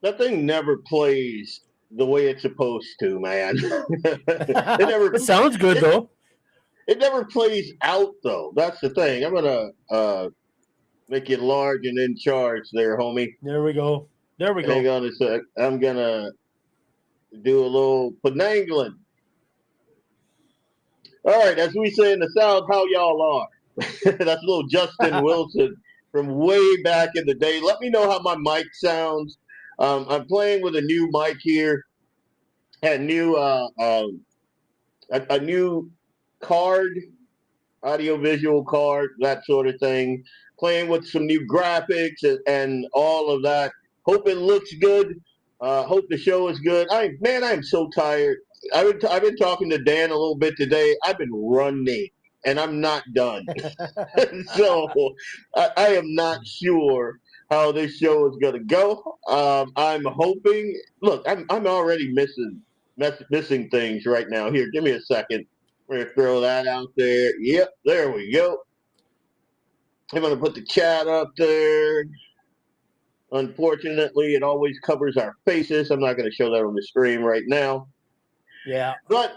That thing never plays the way it's supposed to, man. it never. It sounds good it, though. It never plays out though. That's the thing. I'm gonna make you large and in charge there, homie. There we go. There we Hang go. on a sec. I'm gonna do a little finagling. All right, as we say in the South, how y'all are. That's a little Justin Wilson from way back in the day. Let me know how my mic sounds. I'm playing with a new mic here, and new a new card, audio-visual card, that sort of thing. Playing with some new graphics and all of that. Hope it looks good. Hope the show is good. I'm so tired. I've been talking to Dan a little bit today. I've been running, and I'm not done. So I am not sure how this show is going to go. I'm hoping. Look, I'm already missing things right now. Here, give me a second. We're gonna throw that out there. Yep, there we go. I'm gonna put the chat up there. Unfortunately, it always covers our faces. I'm not gonna show that on the stream right now. Yeah. But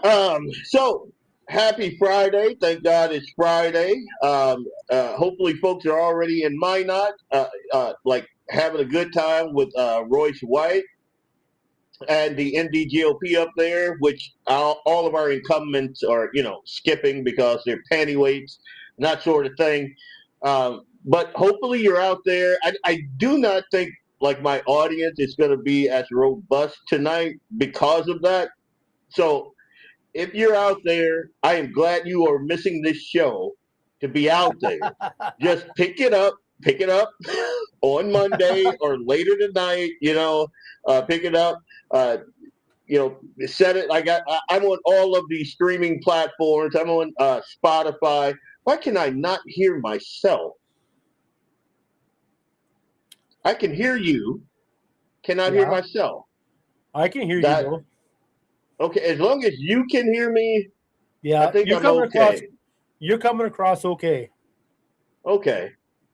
so happy Friday. Thank God it's Friday. Hopefully folks are already in Minot, like having a good time with Royce White and the NDGOP up there, which all of our incumbents are, skipping because they're pantyweights, and that sort of thing. But hopefully you're out there. I do not think like my audience is going to be as robust tonight because of that. So if you're out there, I am glad you are missing this show to be out there. Just pick it up on Monday or later tonight, pick it up, set it. I'm on all of these streaming platforms. I'm on Spotify. Why can I not hear myself? I can hear you, cannot hear myself. I can hear you though. Okay, as long as you can hear me, yeah, I think I'm okay. You're coming across okay. Okay.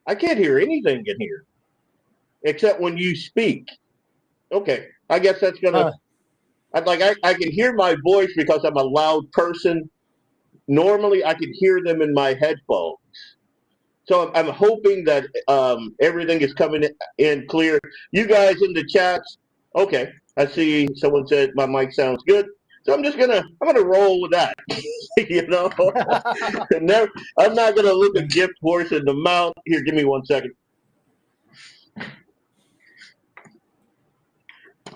I can't hear anything in here except when you speak. Okay. I guess that's going to. I can hear my voice because I'm a loud person. Normally, I can hear them in my headphones. So I'm hoping that everything is coming in clear. You guys in the chats, okay. I see someone said my mic sounds good. So I'm gonna roll with that. I'm not gonna look a gift horse in the mouth. Here, give me 1 second. I'm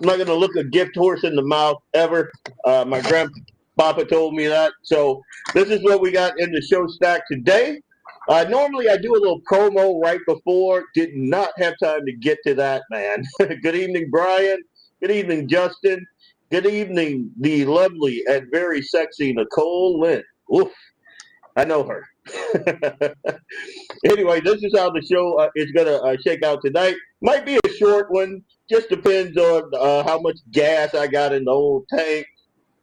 not gonna look a gift horse in the mouth ever. My grandpapa told me that. So this is what we got in the show stack today. Normally I do a little promo right before. Did not have time to get to that, man. Good evening, Brian. Good evening, Justin. Good evening, the lovely and very sexy Nicole Lynn. Oof, I know her. Anyway, this is how the show is going to shake out tonight. Might be a short one. Just depends on how much gas I got in the old tank.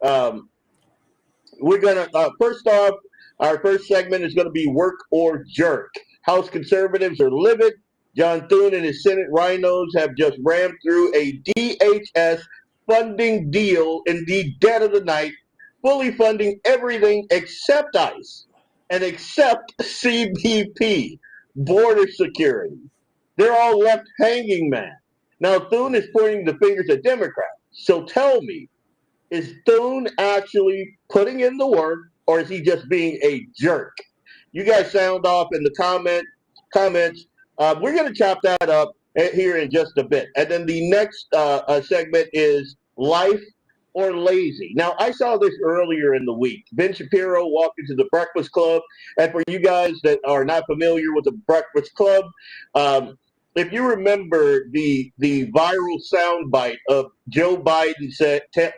We're going to, first off, our first segment is going to be Work or Jerk. House conservatives are livid. John Thune and his Senate RINOs have just rammed through a DHS funding deal in the dead of the night, fully funding everything except ICE and except CBP, border security. They're all left hanging, man. Now, Thune is pointing the fingers at Democrats. So tell me, is Thune actually putting in the work, or is he just being a jerk? You guys sound off in the comments. We're going to chop that up here in just a bit. And then the next segment is life or lazy. Now, I saw this earlier in the week. Ben Shapiro walked into the Breakfast Club. And for you guys that are not familiar with the Breakfast Club, if you remember the viral soundbite of Joe Biden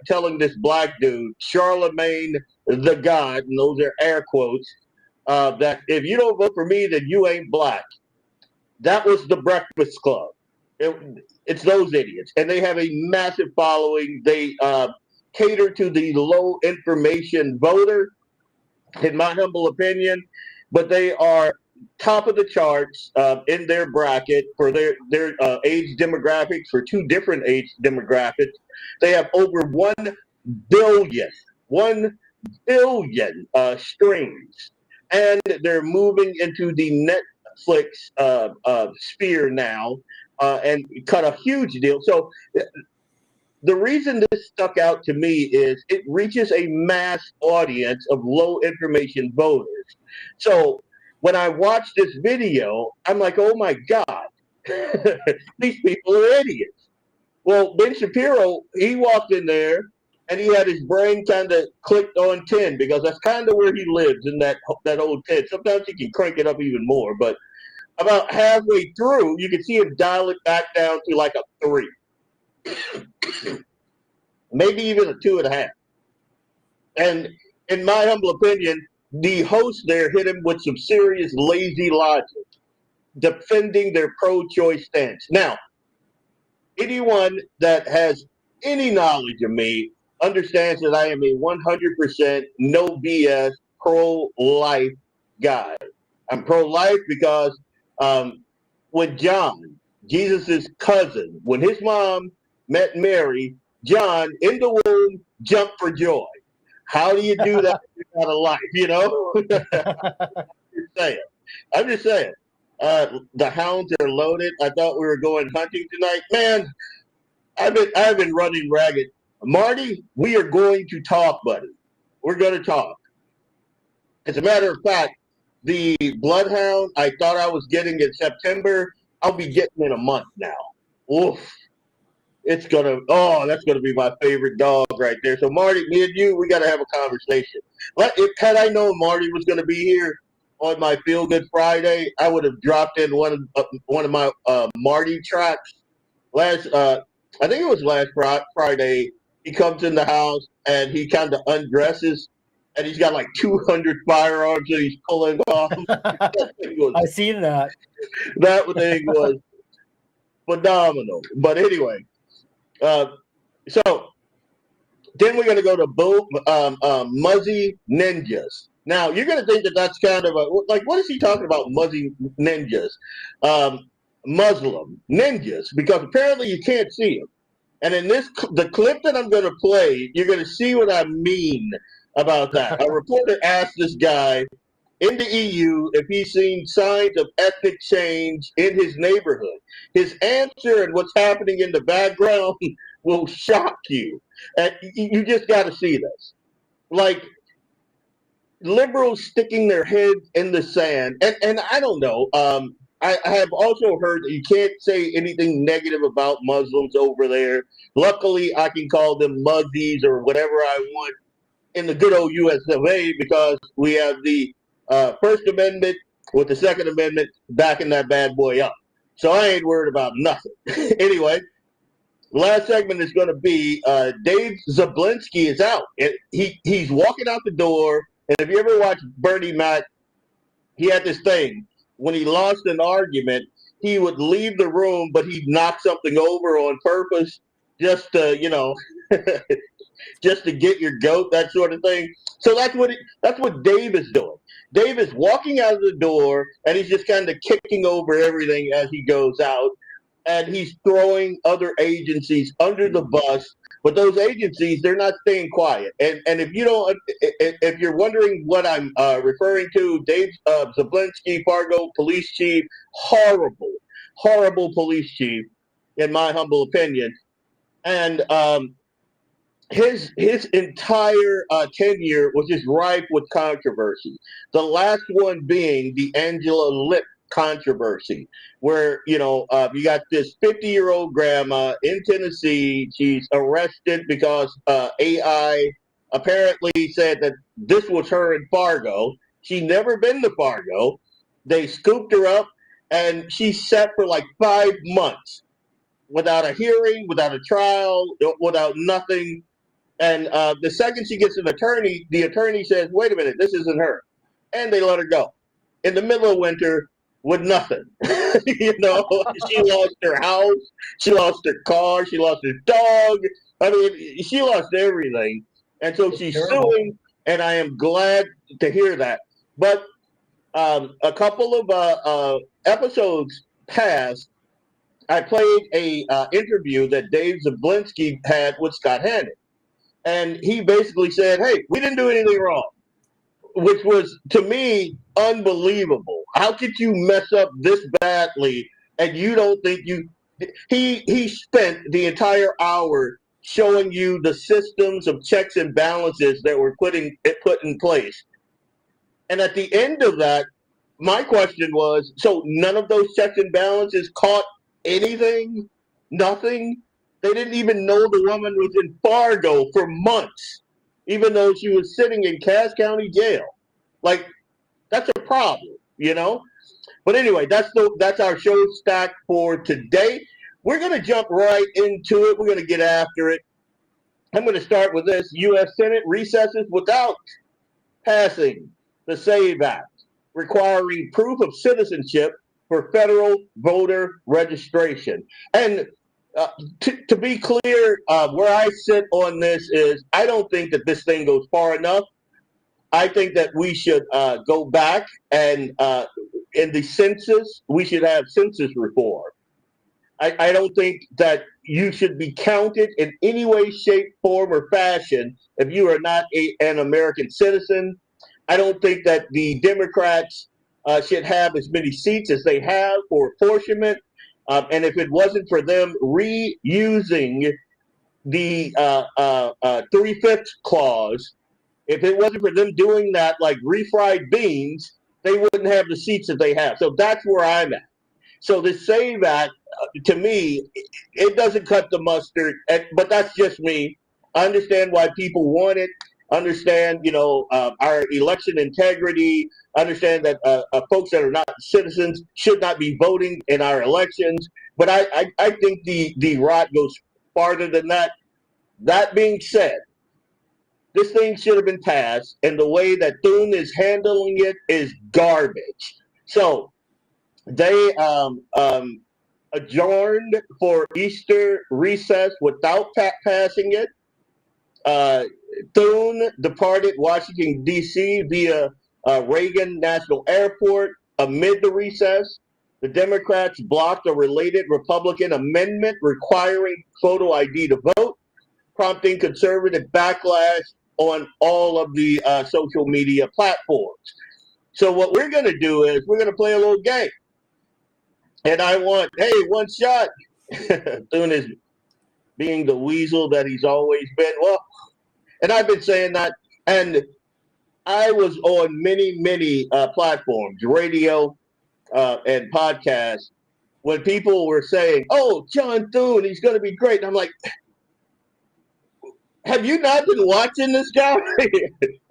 telling this black dude, Charlemagne the God, and those are air quotes, that if you don't vote for me, then you ain't black. That was the Breakfast Club. It's those idiots. And they have a massive following. They cater to the low information voter, in my humble opinion, but they are top of the charts in their bracket for their age demographics, for two different age demographics. They have over 1 billion streams, and they're moving into the Netflix sphere now, and cut a huge deal. So the reason this stuck out to me is it reaches a mass audience of low information voters. So when I watched this video, I'm like, oh my God, these people are idiots. Well, Ben Shapiro, he walked in there and he had his brain kind of clicked on 10, because that's kind of where he lives, in that old 10. Sometimes he can crank it up even more, but about halfway through, you can see him dial it back down to like a 3. Maybe even a 2.5. And in my humble opinion, the host there hit him with some serious lazy logic, defending their pro-choice stance. Now, anyone that has any knowledge of me understands that I am a 100% no BS pro-life guy. I'm pro-life because when John, Jesus' cousin, when his mom met Mary, John, in the womb, jumped for joy. How do you do that without a life, you know? I'm just saying. The hounds are loaded. I thought we were going hunting tonight. Man, I've been running ragged. Marty, we are going to talk, buddy. We're going to talk. As a matter of fact, the bloodhound I thought I was getting in September, I'll be getting in a month now. Oof. That's gonna be my favorite dog right there. So Marty, me and you, we gotta have a conversation. Had I known Marty was gonna be here on my Feel Good Friday, I would have dropped in one of my Marty tracks. I think it was last Friday. He comes in the house and he kind of undresses, and he's got like 200 firearms that he's pulling off. I seen that. That thing was phenomenal. But anyway. So then we're going to go to Muzzi Ninjas. Now, you're going to think that that's kind of what is he talking about, Muzzi Ninjas? Muslim ninjas, because apparently you can't see them. And in the clip that I'm going to play, you're going to see what I mean about that. A reporter asked this guy in the EU if he's seen signs of ethnic change in his neighborhood. His answer and what's happening in the background will shock you. And you just got to see this. Like, liberals sticking their head in the sand. And I don't know. I have also heard that you can't say anything negative about Muslims over there. Luckily, I can call them Muzzies or whatever I want in the good old US of A, because we have the First Amendment with the Second Amendment backing that bad boy up. So I ain't worried about nothing. Anyway, last segment is going to be Dave Zabolinski is out. He's walking out the door, and if you ever watch Bernie Mac, he had this thing. When he lost an argument, he would leave the room, but he'd knock something over on purpose just to, just to get your goat, that sort of thing. So that's what Dave is doing. Dave is walking out of the door, and he's just kind of kicking over everything as he goes out, and he's throwing other agencies under the bus. But those agencies, they're not staying quiet. And if you're wondering what I'm referring to, Dave Zabolinski, Fargo police chief, horrible police chief, in my humble opinion, and his entire tenure was just rife with controversy. The last one being the Angela Lip controversy, where you got this 50-year-old grandma in Tennessee. She's arrested because AI apparently said that this was her in Fargo. She'd never been to Fargo. They scooped her up, and she sat for like 5 months without a hearing, without a trial, without nothing. And the second she gets an attorney, the attorney says, wait a minute, this isn't her. And they let her go in the middle of winter with nothing. She lost her house. She lost her car. She lost her dog. I mean, she lost everything. And so she's suing, and I am glad to hear that. But A couple of episodes past, I played a interview that Dave Zabolinski had with Scott Hannon. And he basically said, hey, we didn't do anything wrong, which was, to me, unbelievable. How could you mess up this badly and you don't think you... He spent the entire hour showing you the systems of checks and balances that were put in place. And at the end of that, my question was, so none of those checks and balances caught anything? Nothing? They didn't even know the woman was in Fargo for months, even though she was sitting in Cass County Jail. Like, that's a problem, you know? But anyway, that's our show stack for today. We're going to jump right into it. We're going to get after it. I'm going to start with this. U.S. Senate recesses without passing the SAVE Act, requiring proof of citizenship for federal voter registration. And to be clear, where I sit on this is I don't think that this thing goes far enough. I think that we should go back and in the census, we should have census reform. I don't think that you should be counted in any way, shape, form, or fashion if you are not an American citizen. I don't think that the Democrats should have as many seats as they have for apportionment. And if it wasn't for them reusing the 3/5 clause, if it wasn't for them doing that like refried beans, they wouldn't have the seats that they have. So that's where I'm at. So the SAVE Act, to me, it doesn't cut the mustard, but that's just me. I understand why people want it. Understand, our election integrity. Understand that folks that are not citizens should not be voting in our elections. But I think the rot goes farther than that. That being said, this thing should have been passed, and the way that Thune is handling it is garbage. So they adjourned for Easter recess without passing it. Thune departed Washington, D.C. via Reagan National Airport amid the recess. The Democrats blocked a related Republican amendment requiring photo ID to vote, prompting conservative backlash on all of the social media platforms. So what we're going to do is we're going to play a little game. And I want, hey, one shot. Thune is being the weasel that he's always been. Well, and I've been saying that. And I was on many platforms, radio and podcasts, when people were saying, oh, John Thune, he's going to be great. And I'm like, have you not been watching this guy?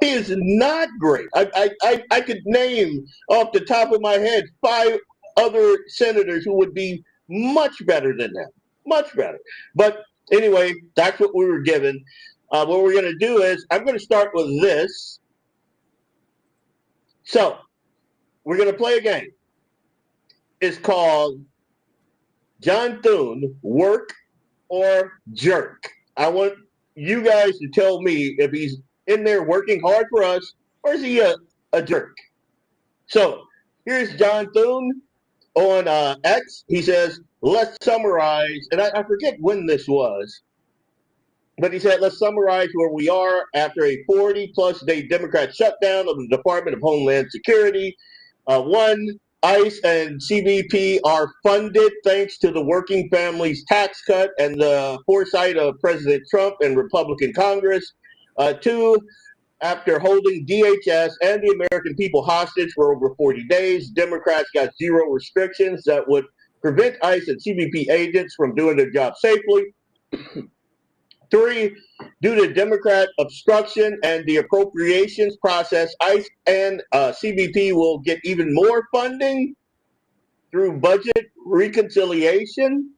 He is not great. I could name off the top of my head 5 other senators who would be much better than him. Much better. But anyway, that's what we were given. What we're going to do is I'm going to start with this. So we're going to play a game. It's called John Thune, Work or Jerk. I want you guys to tell me if he's in there working hard for us or is he a jerk. So here's John Thune on X. He says, let's summarize, and I forget when this was, but he said, let's summarize where we are after a 40-plus day Democrat shutdown of the Department of Homeland Security. 1, ICE and CBP are funded thanks to the working families tax cut and the foresight of President Trump and Republican Congress. 2, after holding DHS and the American people hostage for over 40 days, Democrats got 0 restrictions that would prevent ICE and CBP agents from doing their job safely. 3, due to Democrat obstruction and the appropriations process, ICE and CBP will get even more funding through budget reconciliation.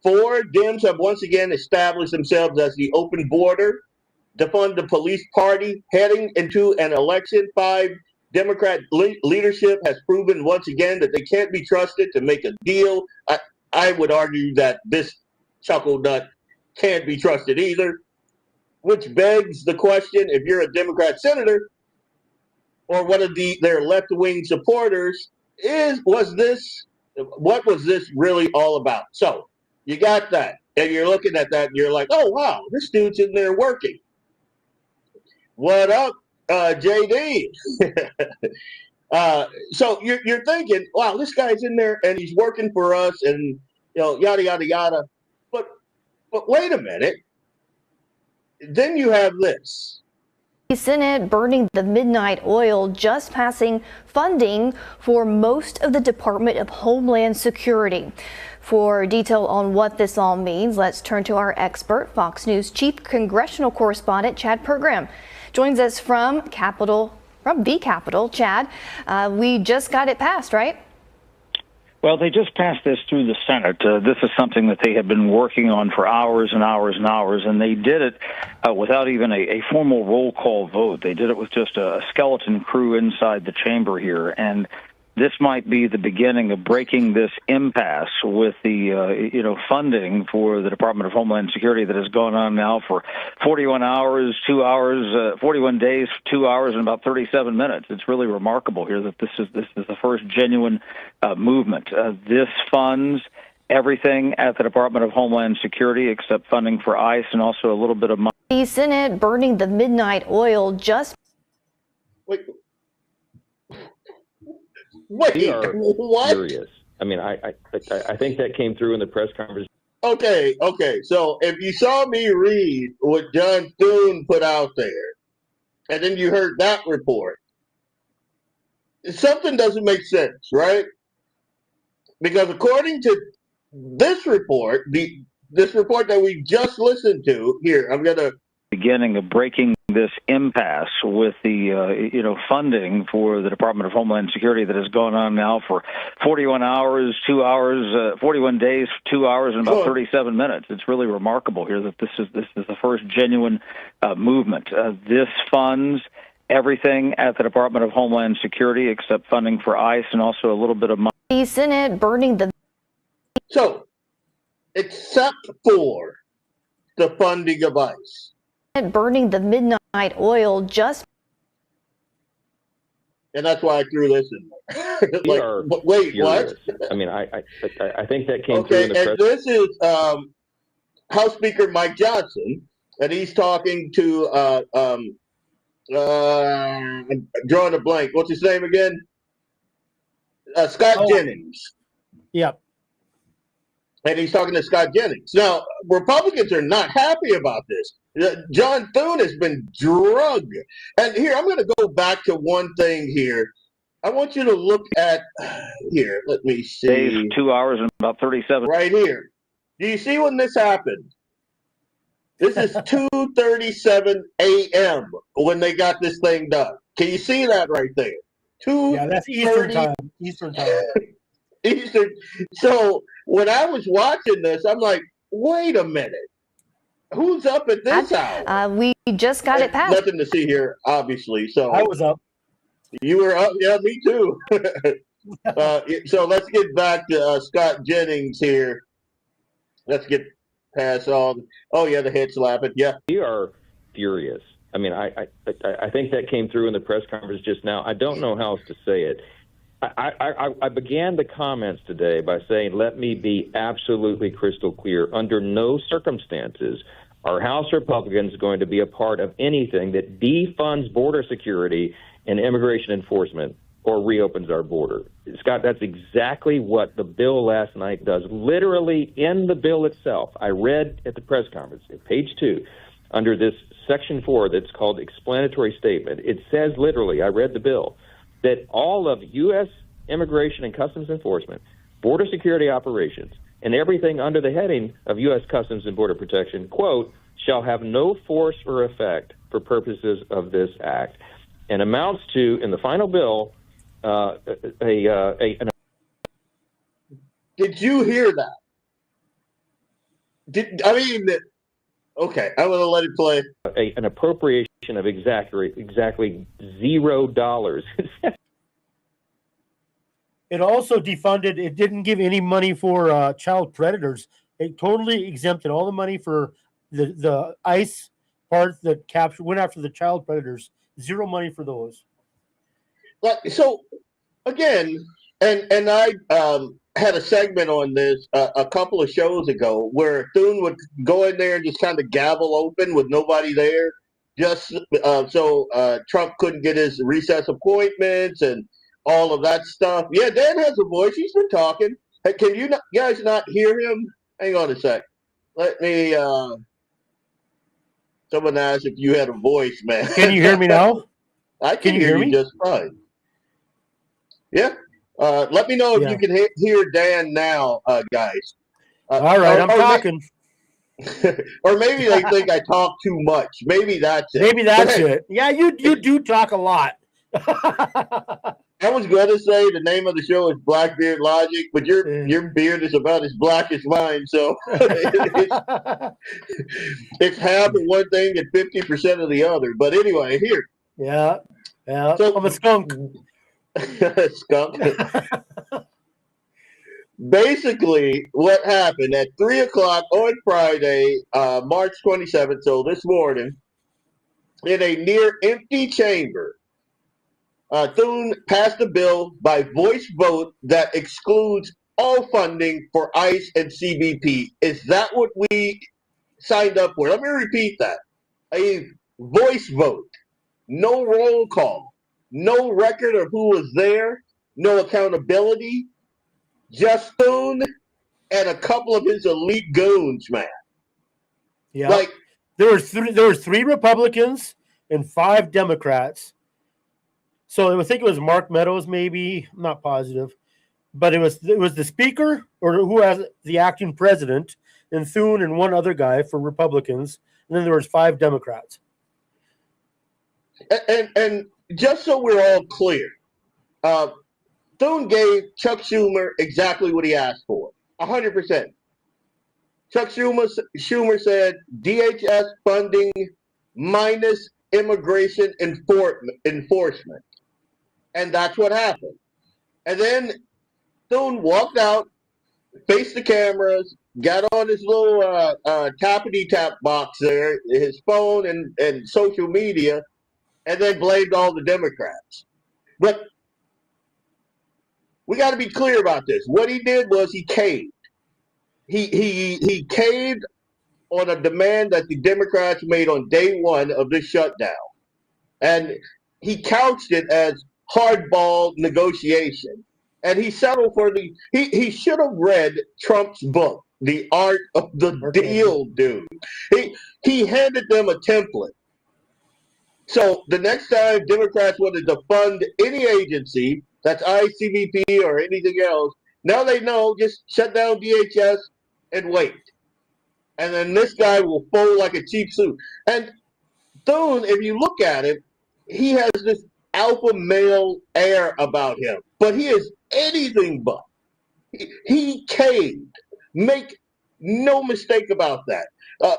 4, Dems have once again established themselves as the open border to fund the police party heading into an election. 5, Democrat leadership has proven once again that they can't be trusted to make a deal. I would argue that this chuckle nut can't be trusted either, which begs the question, if you're a Democrat senator, or one of their left-wing supporters what was this really all about? So you got that, and you're looking at that, and you're like, oh wow, this dude's in there working. What up, JD? So you're thinking, wow, this guy's in there and he's working for us, and yada yada yada. But wait a minute. Then you have this. The Senate burning the midnight oil, just passing funding for most of the Department of Homeland Security. For detail on what this all means, let's turn to our expert, Fox News Chief Congressional Correspondent Chad Pergram. Joins us from the Capitol. Chad, we just got it passed, right? Well, they just passed this through the Senate. This is something that they have been working on for hours and hours and hours, and they did it without even a formal roll call vote. They did it with just a skeleton crew inside the chamber here, and this might be the beginning of breaking this impasse with the funding for the Department of Homeland Security that has gone on now for 41 hours, 2 hours, 41 days, 2 hours, and about 37 minutes. It's really remarkable here that this is the first genuine movement. This funds everything at the Department of Homeland Security except funding for ICE and also a little bit of money. The Senate burning the midnight oil just. Wait, We are what? furious. I mean, I think that came through in the press conference. Okay. So if you saw me read what John Thune put out there, and then you heard that report, something doesn't make sense, right? Because according to this report, this report that we just listened to, here, I'm going to... Beginning of breaking this impasse with the funding for the Department of Homeland Security that has gone on now for 41 hours, 2 hours, 41 days, 2 hours, and about 37 minutes. It's really remarkable here that this is the first genuine movement. This funds everything at the Department of Homeland Security except funding for ICE and also a little bit of money. The Senate burning the. So, except for the funding of ICE. Burning the midnight oil just. And that's why I threw this in there. We are wait, furious. what? I mean, I think that came through Okay, in the and press. this is House Speaker Mike Johnson, and he's talking to I'm drawing a blank. What's his name again? Scott Jennings. Yep. And he's talking to Scott Jennings. Now, Republicans are not happy about this. John Thune has been drugged. And here, I'm going to go back to one thing here. I want you to look at, here, let me see. Days, 2 hours, and about 37. Right here. Do you see when this happened? This is 2:37 a.m. when they got this thing done. Can you see that right there? Yeah, that's Eastern time. Eastern. So when I was watching this, I'm like, wait a minute. Who's up at this hour? We just got it passed. Nothing to see here, obviously. So I was up. You were up? Yeah, me too. So let's get back to Scott Jennings here. Let's get past all. Oh, yeah, the head slapping. Yeah. We are furious. I mean, I think that came through in the press conference just now. I don't know how else to say it. I began the comments today by saying, let me be absolutely crystal clear. Under no circumstances are House Republicans going to be a part of anything that defunds border security and immigration enforcement or reopens our border. Scott, that's exactly what the bill last night does. Literally in the bill itself, I read at the press conference, at page 2, under this section 4 that's called explanatory statement, it says literally, I read the bill, that all of U.S. immigration and customs enforcement, border security operations, and everything under the heading of U.S. Customs and Border Protection, quote, shall have no force or effect for purposes of this act, and amounts to, in the final bill, Did you hear that? Okay, I'm going to let it play. An appropriation of exactly $0. It also defunded. It didn't give any money for child predators. It totally exempted all the money for the ICE part that went after the child predators. Zero money for those. So again, and I had a segment on this a couple of shows ago where Thune would go in there and just kind of gavel open with nobody there, just so Trump couldn't get his recess appointments and all of that stuff. Yeah, Dan has a voice. He's been talking. Hey, can you guys not hear him? Hang on a sec. Let me. Someone asked if you had a voice, man. Can you hear me now? I can hear you just fine. Yeah. Let me know if you can hear Dan now, guys. All right, I'm talking. Or maybe they think I talk too much. Maybe that's it. Maybe that's it. Yeah, you do talk a lot. I was going to say the name of the show is Blackbeard Logic, but your beard is about as black as mine, so it's half of one thing and 50% of the other. But anyway, here. Yeah. So, I'm a skunk. Skunk. Basically, what happened at 3 o'clock on Friday, March 27th, so this morning, in a near empty chamber, Thune passed a bill by voice vote that excludes all funding for ICE and CBP. Is that what we signed up for? Let me repeat that. A voice vote, no roll call, no record of who was there, no accountability, just Thune and a couple of his elite goons, man. Yeah. Like there was three Republicans and 5 Democrats. So I think it was Mark Meadows, maybe. I'm not positive. But it was the speaker, or who has the acting president, and Thune and one other guy for Republicans. And then there was 5 Democrats. And just so we're all clear, Thune gave Chuck Schumer exactly what he asked for, 100%. Chuck Schumer said DHS funding minus immigration enforcement. And that's what happened. And then Thune walked out, faced the cameras, got on his little tappity-tap box there, his phone and social media, and then blamed all the Democrats. But we got to be clear about this. What he did was he caved. He caved on a demand that the Democrats made on day one of this shutdown. And he couched it as hardball negotiation. And he settled for he should have read Trump's book, The Art of the Deal, dude. He handed them a template. So the next time Democrats wanted to fund any agency, that's ICE, CBP, or anything else, now they know, just shut down DHS and wait. And then this guy will fold like a cheap suit. And Thune, if you look at it, he has this alpha male air about him, but he is anything but. He caved. Make no mistake about that.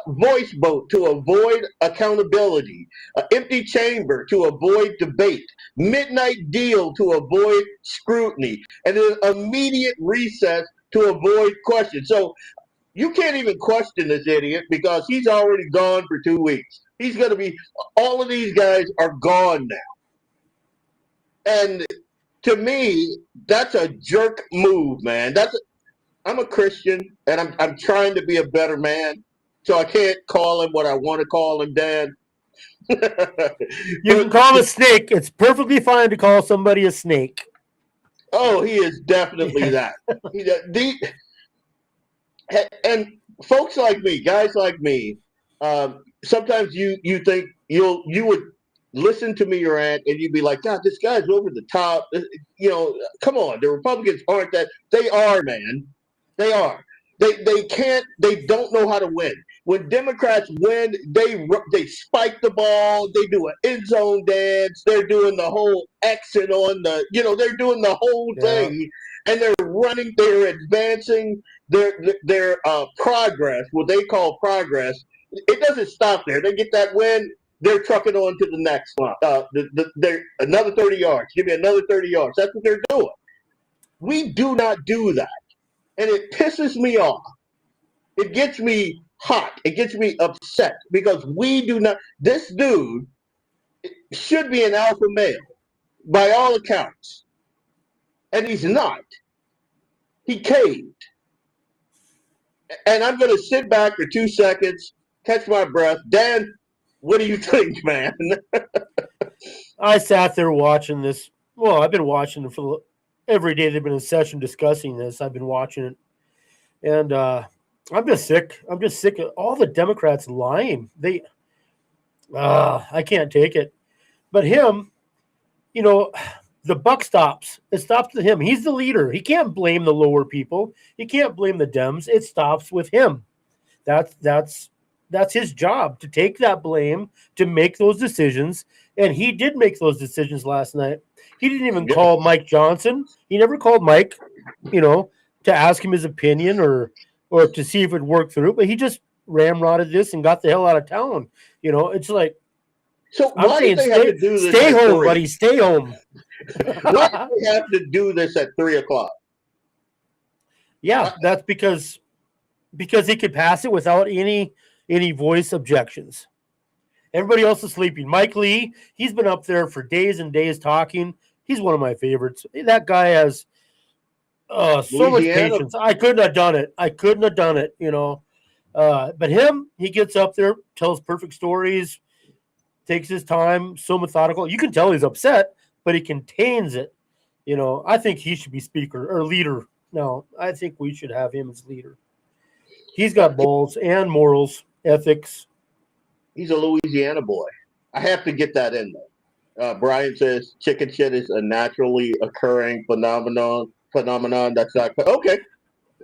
Voice vote to avoid accountability. Empty chamber to avoid debate. Midnight deal to avoid scrutiny. And an immediate recess to avoid questions. So you can't even question this idiot because he's already gone for 2 weeks. He's going to be, all of these guys are gone now. And to me, that's a jerk move, man. I'm a Christian, and I'm trying to be a better man, so I can't call him what I want to call him, Dad. You can call him a snake. It's perfectly fine to call somebody a snake. Oh, he is definitely that. And folks like me, guys like me, sometimes you think you would listen to me, your aunt, and you'd be like, God, this guy's over the top. You know, come on, the Republicans aren't that. They are, man. They are. They can't. They don't know how to win. When Democrats win, they spike the ball. They do an end zone dance. They're doing the whole exit on the. They're doing the whole thing, and they're running. They're advancing their progress. What they call progress. It doesn't stop there. They get that win. They're trucking on to the next one. They're another 30 yards. Give me another 30 yards. That's what they're doing. We do not do that. And it pisses me off. It gets me hot. It gets me upset because we do not. This dude should be an alpha male. by all accounts. And he's not. He caved. And I'm going to sit back for 2 seconds, catch my breath. Dan, what do you think, man? I sat there watching this. Well, I've been watching it for every day they've been in session discussing this. I've been watching it. And I'm just sick. I'm just sick of all the Democrats lying. I can't take it. But him, you know, the buck stops. It stops with him. He's the leader. He can't blame the lower people. He can't blame the Dems. It stops with him. That's his job, to take that blame, to make those decisions. And he did make those decisions last night. He didn't even call Mike Johnson. He never called Mike, you know, to ask him his opinion or to see if it worked through. But he just ramrodded this and got the hell out of town. You know, it's like, so why do they have to do this? Stay home, buddy. Stay home. Why do they have to do this at 3:00? Yeah, that's because he could pass it without any voice objections. Everybody else is sleeping. Mike Lee, he's been up there for days and days talking. He's one of my favorites. That guy has so much patience. I couldn't have done it. You know. But him, he gets up there, tells perfect stories, takes his time, so methodical. You can tell he's upset, but he contains it. You know, I think he should be speaker or leader. No, I think we should have him as leader. He's got balls and morals, ethics. He's a Louisiana boy. I have to get that in there. Brian says chicken shit is a naturally occurring phenomenon. That's not okay.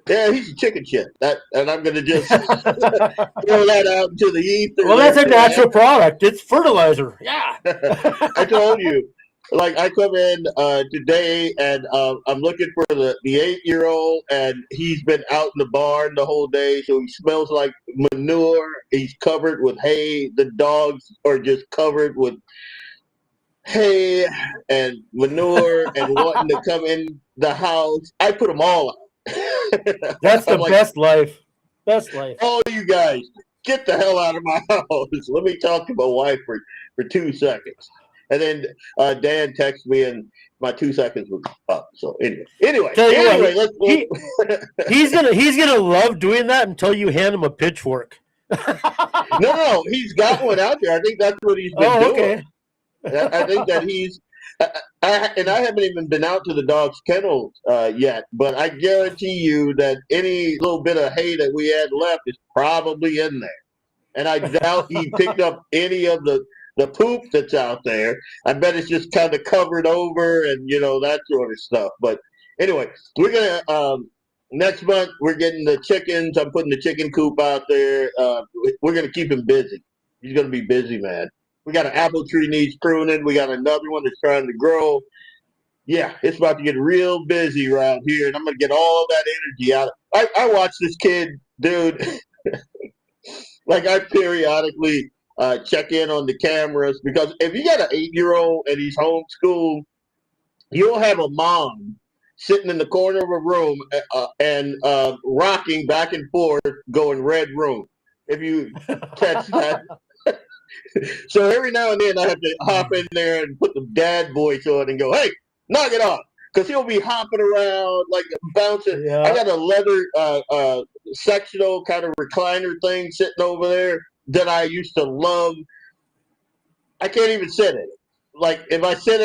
Yeah, he's a chicken shit. And I'm going to just throw that out into the ether. Well, that's a natural product. It's fertilizer. Yeah. I told you. Like, I come in today, and I'm looking for the 8-year-old, and he's been out in the barn the whole day, so he smells like manure. He's covered with hay. The dogs are just covered with hay and manure and wanting to come in the house. I put them all out. That's the best life. Best life. Oh, you guys, get the hell out of my house. Let me talk to my wife for 2 seconds. And then Dan texted me, and my 2 seconds was up. So anyway, he's gonna love doing that until you hand him a pitchfork. No, he's got one out there. I think that's what he's been doing. Okay. I think that he's. I haven't even been out to the dog's kennels yet, but I guarantee you that any little bit of hay that we had left is probably in there. And I doubt he picked up any of the poop that's out there. I bet it's just kind of covered over and, you know, that sort of stuff. But anyway, we're going to, next month, we're getting the chickens. I'm putting the chicken coop out there. We're going to keep him busy. He's going to be busy, man. We got an apple tree needs pruning. We got another one that's trying to grow. Yeah, it's about to get real busy around here, and I'm going to get all that energy out. I watch this kid, dude. Like, I periodically check in on the cameras, because if you got an 8-year-old and he's homeschooled, you'll have a mom sitting in the corner of a room and rocking back and forth, going red room. If you catch that. So every now and then I have to hop in there and put the dad voice on and go, hey, knock it off. Because he'll be hopping around, like bouncing. Yeah. I got a leather sectional kind of recliner thing sitting over there that I used to love. I can't even sit in it. Like, if I sit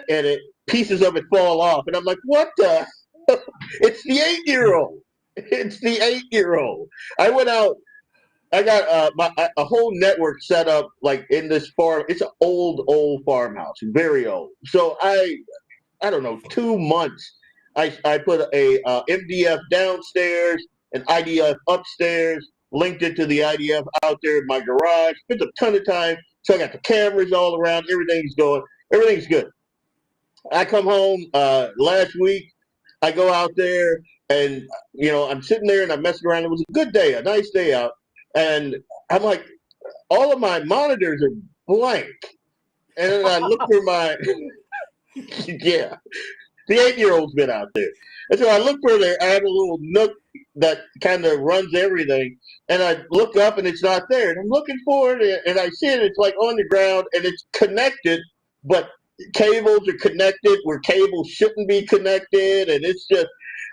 in it, pieces of it fall off. And I'm like, what the? It's the 8-year-old. It's the 8-year-old. I went out. I got a whole network set up, like, in this farm. It's an old farmhouse, very old. So I don't know, 2 months. I put a MDF downstairs, an IDF upstairs, linked it to the IDF out there in my garage. Spent a ton of time. So I got the cameras all around. Everything's going. Everything's good. I come home last week. I go out there, and, you know, I'm sitting there and I'm messing around. It was a good day, a nice day out. And I'm like, all of my monitors are blank. And then I look for my, yeah, the 8-year-old's been out there. And so I look for there. I have a little nook that kind of runs everything. And I look up and it's not there. And I'm looking for it, and I see it. It's like on the ground, and it's connected, but cables are connected where cables shouldn't be connected, and it's just.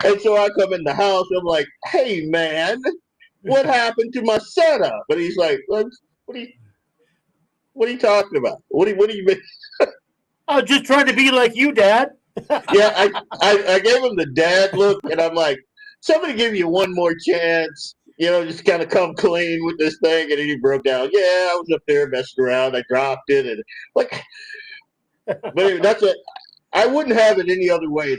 And so I come in the house. I'm like, "Hey, man, what happened to my setup?" And he's like, "What are you talking about? What do you mean?" I'm just trying to be like you, Dad. Yeah, I gave him the dad look, and I'm like, somebody give you one more chance, just kind of come clean with this thing. And then he broke down. Yeah, I was up there messing around. I dropped it, and like, but anyway, I wouldn't have it any other way.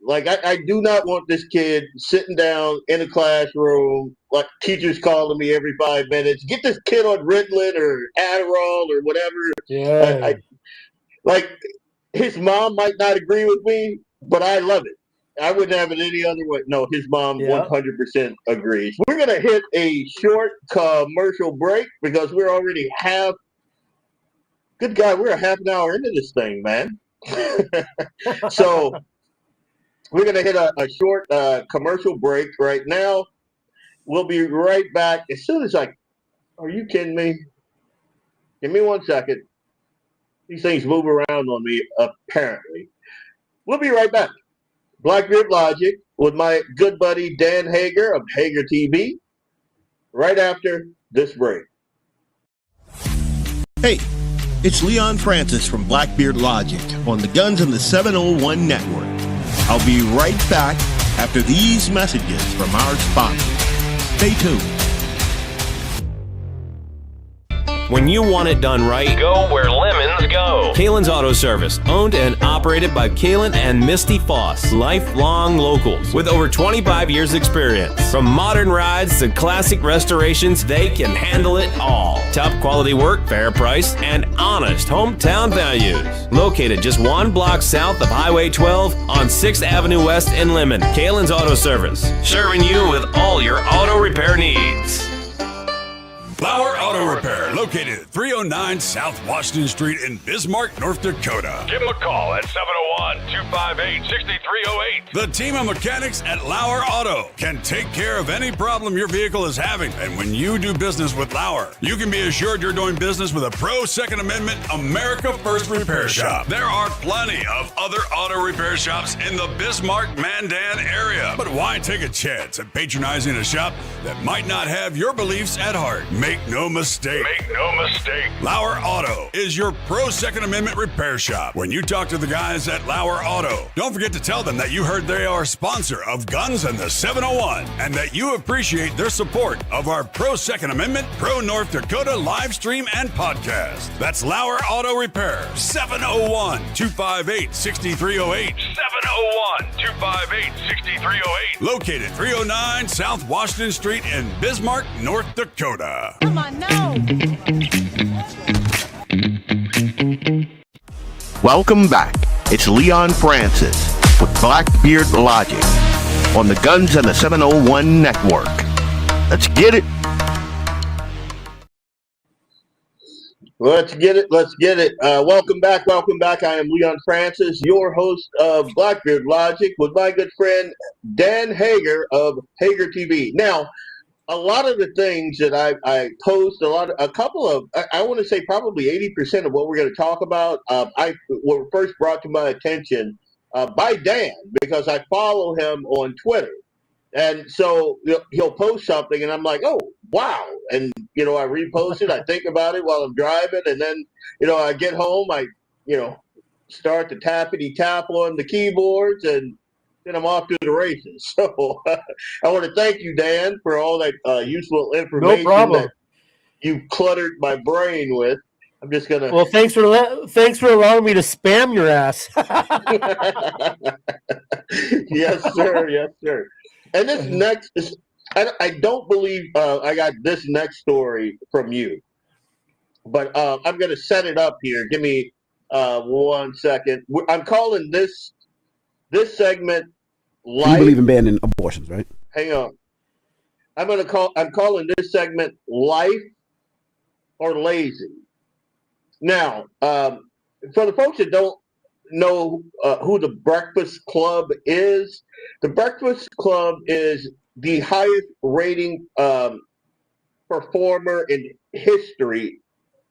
Like, I do not want this kid sitting down in a classroom, like teachers calling me every 5 minutes. Get this kid on Ritalin or Adderall or whatever. Yeah. Like, his mom might not agree with me, but I love it. I wouldn't have it any other way. No, his mom 100% agrees. We're going to hit a short commercial break because we're already good God, we're a half an hour into this thing, man. So we're going to hit a short commercial break right now. We'll be right back as soon as are you kidding me? Give me 1 second. These things move around on me, apparently. We'll be right back. Blackbeard Logic with my good buddy Dan Hager of Hager TV right after this break. Hey, it's Leon Francis from Blackbeard Logic on the Guns and the 701 Network. I'll be right back after these messages from our sponsors. Stay tuned. When you want it done right, go where lemons go. Kalen's Auto Service, owned and operated by Kalen and Misty Foss, lifelong locals with over 25 years experience. From modern rides to classic restorations, they can handle it all. Top quality work, fair price, and honest hometown values. Located just 1 block south of Highway 12 on 6th Avenue West in Lemon. Kalen's Auto Service, serving you with all your auto repair needs. LAUER Auto Repair, located at 309 South Washington Street in Bismarck, North Dakota. Give them a call at 701-258-6308. The team of mechanics at LAUER Auto can take care of any problem your vehicle is having. And when you do business with LAUER, you can be assured you're doing business with a pro Second Amendment America First repair shop. There are plenty of other auto repair shops in the Bismarck-Mandan area. But why take a chance at patronizing a shop that might not have your beliefs at heart? Make no mistake. LAUER Auto is your pro Second Amendment repair shop. When you talk to the guys at LAUER Auto, don't forget to tell them that you heard they are a sponsor of Guns and the 701 and that you appreciate their support of our pro Second Amendment, pro North Dakota live stream and podcast. That's LAUER Auto Repair, 701-258-6308. 701-258-6308. Located 309 South Washington Street in Bismarck, North Dakota. Come on, no. Welcome back. It's Leon Francis with Blackbeard Logic on the Guns and the 701 Network. Let's get it. Let's get it. Welcome back. I am Leon Francis, your host of Blackbeard Logic with my good friend Dan Hager of Hager TV. Now, a lot of the things that I post, a couple of, I want to say probably 80% of what we're going to talk about, were first brought to my attention by Dan because I follow him on Twitter. And so he'll post something and I'm like, oh, wow. And, I repost it. I think about it while I'm driving. And then, I get home, I start to tappity tap on the keyboards and then I'm off to the races. So I want to thank you, Dan, for all that useful information that you cluttered my brain with. I'm just gonna. Well, thanks for allowing me to spam your ass. Yes, sir. And this next is, I don't believe I got this next story from you, but I'm gonna set it up here. Give me 1 second. I'm calling this segment life. You believe in banning abortions, right? Hang on. I'm calling this segment Life or Lazy. Now, for the folks that don't know who the Breakfast Club is, the Breakfast Club is the highest rating performer in history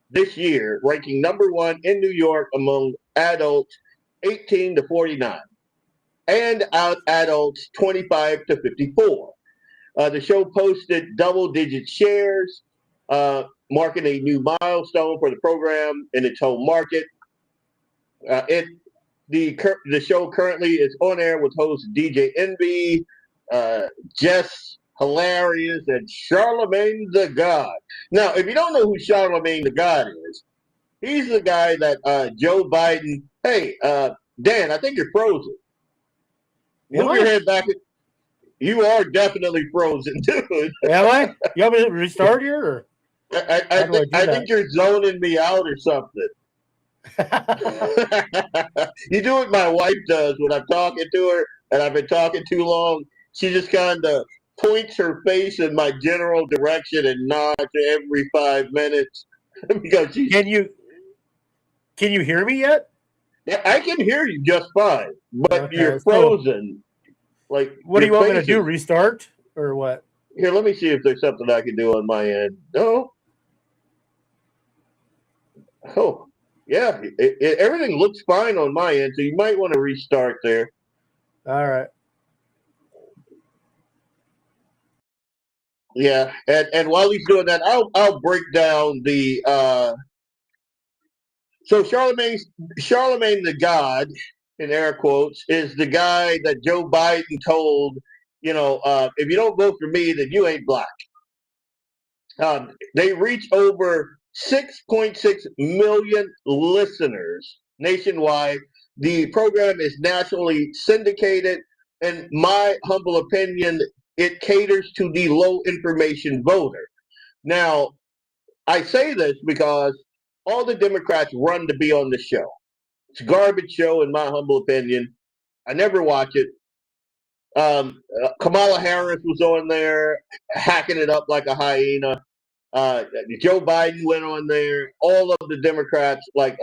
this year, ranking #1 in New York among adults 18 to 49 and adults 25 to 54. The show posted double-digit shares, marking a new milestone for the program in its home market. The show currently is on air with hosts DJ Envy, Jess Hilarious, and Charlemagne the God. Now, if you don't know who Charlemagne the God is, he's the guy that Joe Biden. Hey, Dan, I think you're frozen. Move your head back. You are definitely frozen, dude. Am I? You want me to restart here? Or? I think you're zoning me out or something. You do what my wife does when I'm talking to her and I've been talking too long. She just kind of points her face in my general direction and nods every 5 minutes. Because Can you hear me yet? Yeah, I can hear you just fine, but Okay, you're frozen. Like, what do you want me to do? Restart or what? Here, let me see if there's something I can do on my end. No. Oh, yeah. Everything looks fine on my end, so you might want to restart there. All right. Yeah, and while he's doing that, I'll break down the. So Charlemagne the God, in air quotes, is the guy that Joe Biden told, if you don't vote for me, then you ain't black. They reach over 6.6 million listeners nationwide. The program is nationally syndicated. In my humble opinion, it caters to the low information voter. Now, I say this because all the Democrats run to be on the show. It's a garbage show, in my humble opinion. I never watch it. Kamala Harris was on there hacking it up like a hyena. Joe Biden went on there. All of the Democrats, like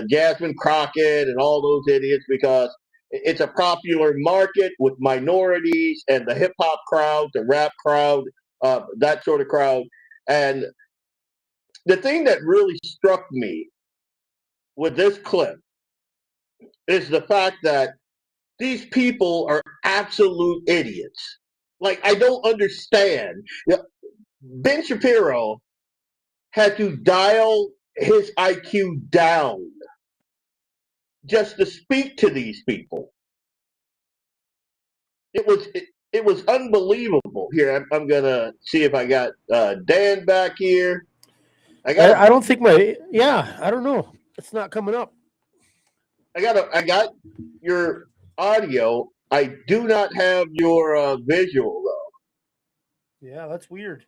Jasmine Crockett and all those idiots, because it's a popular market with minorities and the hip hop crowd, the rap crowd, that sort of crowd. And the thing that really struck me with this clip is the fact that these people are absolute idiots. Like, I don't understand. Ben Shapiro had to dial his IQ down just to speak to these people. It was unbelievable. Here, I'm gonna see if I got Dan back here. I don't think I don't know. It's not coming up. I got your audio. I do not have your visual though. Yeah, that's weird.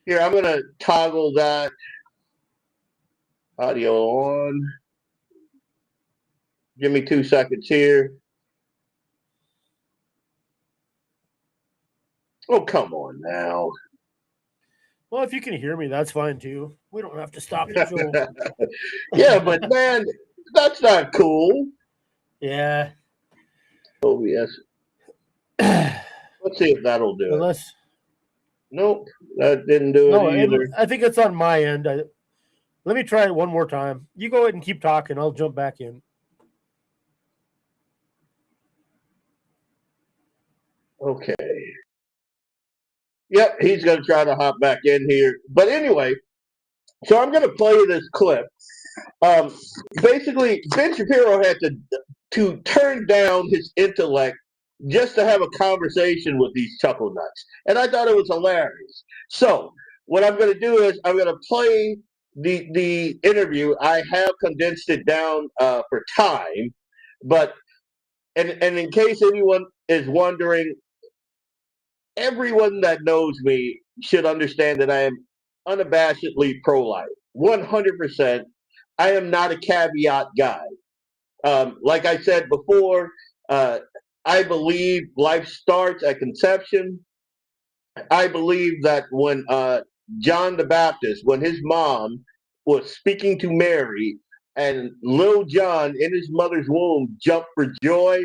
Here, I'm gonna toggle that audio on. Give me 2 seconds here. Oh, come on now. Well, if you can hear me, that's fine too. We don't have to stop the show. Yeah, but man, that's not cool. Yeah. Oh, yes. Let's see if that'll do it. Nope, that didn't do it either. I think it's on my end. Let me try it one more time. You go ahead and keep talking. I'll jump back in. Okay. Yep, he's going to try to hop back in here. But anyway, so I'm going to play this clip. Basically, Ben Shapiro had to turn down his intellect just to have a conversation with these chuckle nuts. And I thought it was hilarious. So what I'm going to do is I'm going to play the interview. I have condensed it down for time. But, and in case anyone is wondering, everyone that knows me should understand that I am unabashedly pro-life. 100%. I am not a caveat guy. Like I said before, I believe life starts at conception. I believe that when John the Baptist, when his mom was speaking to Mary and little John in his mother's womb jumped for joy,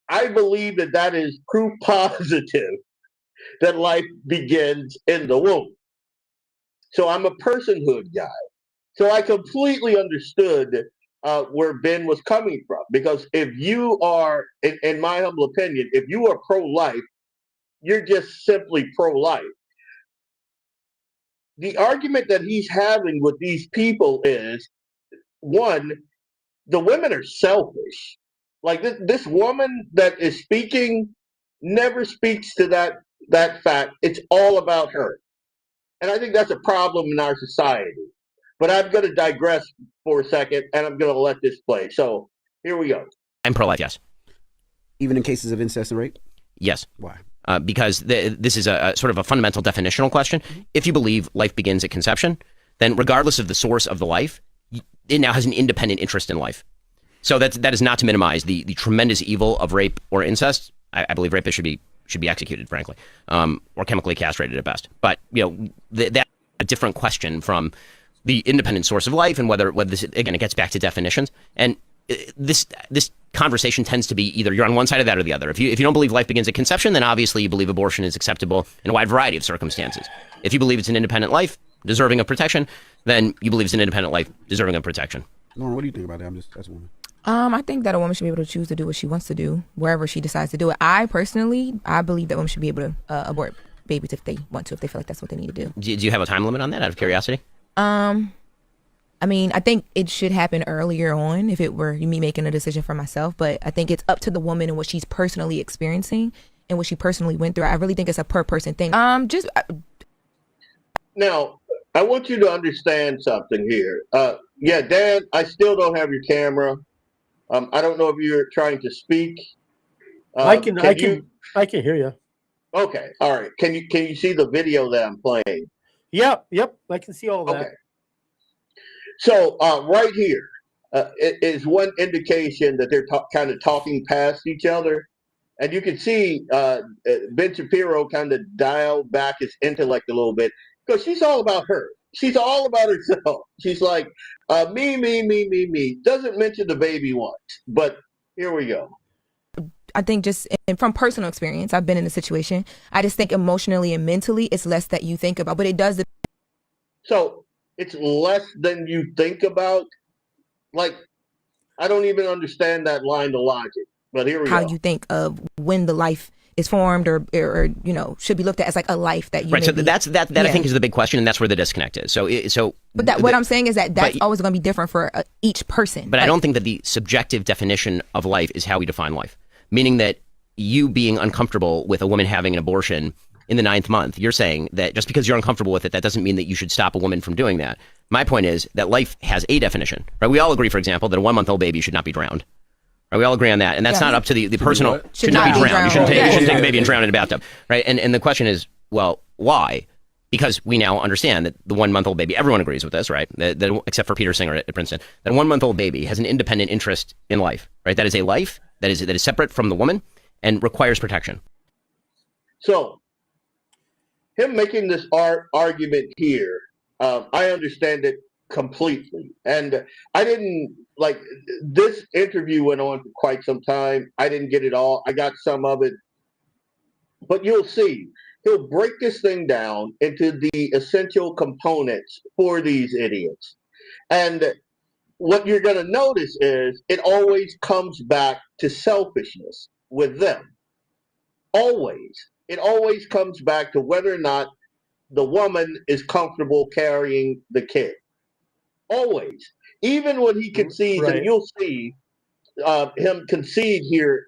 I believe that is proof positive that life begins in the womb. So I'm a personhood guy. So I completely understood where Ben was coming from. Because if you are, in my humble opinion, if you are pro-life, you're just simply pro-life. The argument that he's having with these people is, one, the women are selfish. Like this woman that is speaking never speaks to that fact. It's all about her. And I think that's a problem in our society. But I'm going to digress for a second, and I'm going to let this play. So here we go. I'm pro-life, yes. Even in cases of incest and rape? Yes. Why? Because this is a sort of a fundamental definitional question. If you believe life begins at conception, then regardless of the source of the life, it now has an independent interest in life. So that is not to minimize the tremendous evil of rape or incest. I believe rapists should be executed, frankly, or chemically castrated at best. But that's a different question from the independent source of life and whether this, again, it gets back to definitions. And this conversation tends to be either you're on one side of that or the other. If you don't believe life begins at conception, then obviously you believe abortion is acceptable in a wide variety of circumstances. If you believe it's an independent life deserving of protection, then you believe it's an independent life deserving of protection. Lauren, what do you think about that? That's a woman. I think that a woman should be able to choose to do what she wants to do wherever she decides to do it. I believe that women should be able to abort babies if they want to, if they feel like that's what they need to do. Do you have a time limit on that, out of curiosity? I mean, I think it should happen earlier on if it were me making a decision for myself. But I think it's up to the woman and what she's personally experiencing and what she personally went through. I really think it's a per person thing. Now, I want you to understand something here. Yeah, Dan, I still don't have your camera. I don't know if you're trying to speak. I can hear you. Okay, all right. Can you see the video that I'm playing? Yep. I can see all that. Okay. So right here is one indication that they're kind of talking past each other. And you can see Ben Shapiro kind of dial back his intellect a little bit because she's all about her. She's all about herself. She's like, me. Doesn't mention the baby once. But here we go. I think just from personal experience, I've been in a situation. I just think emotionally and mentally, it's less that you think about. But it does. So it's less than you think about. Like, I don't even understand that line of logic. But here we go. How you think of when the life is formed or should be looked at as like a life that you right. So that I think is the big question, and that's where the disconnect is. But what I'm saying is that's always going to be different for each person. But I don't think that the subjective definition of life is how we define life. Meaning that you being uncomfortable with a woman having an abortion in the 9th month, you're saying that just because you're uncomfortable with it, that doesn't mean that you should stop a woman from doing that. My point is that life has a definition, right? We all agree, for example, that a 1-month-old baby should not be drowned. Right? We all agree on that. And that's not up to the personal, should not be drowned. You shouldn't take a baby and drown in a bathtub, right? And the question is, well, why? Because we now understand that the 1-month-old baby, everyone agrees with this, right? That except for Peter Singer at Princeton, that a 1-month-old baby has an independent interest in life, right? That is a life that is separate from the woman and requires protection. So, him making this argument here, I understand it completely. And I didn't, this interview went on for quite some time. I didn't get it all. I got some of it. But you'll see, he'll break this thing down into the essential components for these idiots. And what you're going to notice is it always comes back to selfishness with them. Always. It always comes back to whether or not the woman is comfortable carrying the kid. Always. Even when he concedes, right. And you'll see him concede here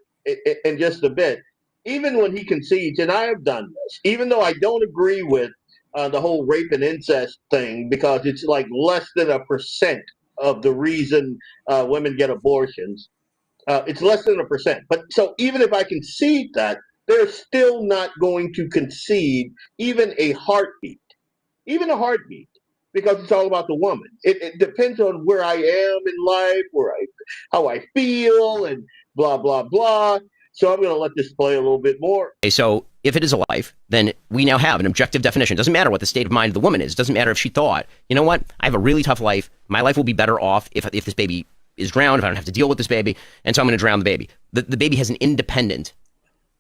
in just a bit. Even when he concedes, and I have done this, even though I don't agree with the whole rape and incest thing, because it's like less than 1% of the reason women get abortions. It's less than 1%. But so even if I concede that, they're still not going to concede even a heartbeat, because it's all about the woman. It depends on where I am in life, how I feel, and blah, blah, blah. So I'm going to let this play a little bit more. Okay, so if it is a life, then we now have an objective definition. It doesn't matter what the state of mind of the woman is. It doesn't matter if she thought, you know what, I have a really tough life. My life will be better off if this baby is drowned, if I don't have to deal with this baby, and so I'm going to drown the baby. The baby has an independent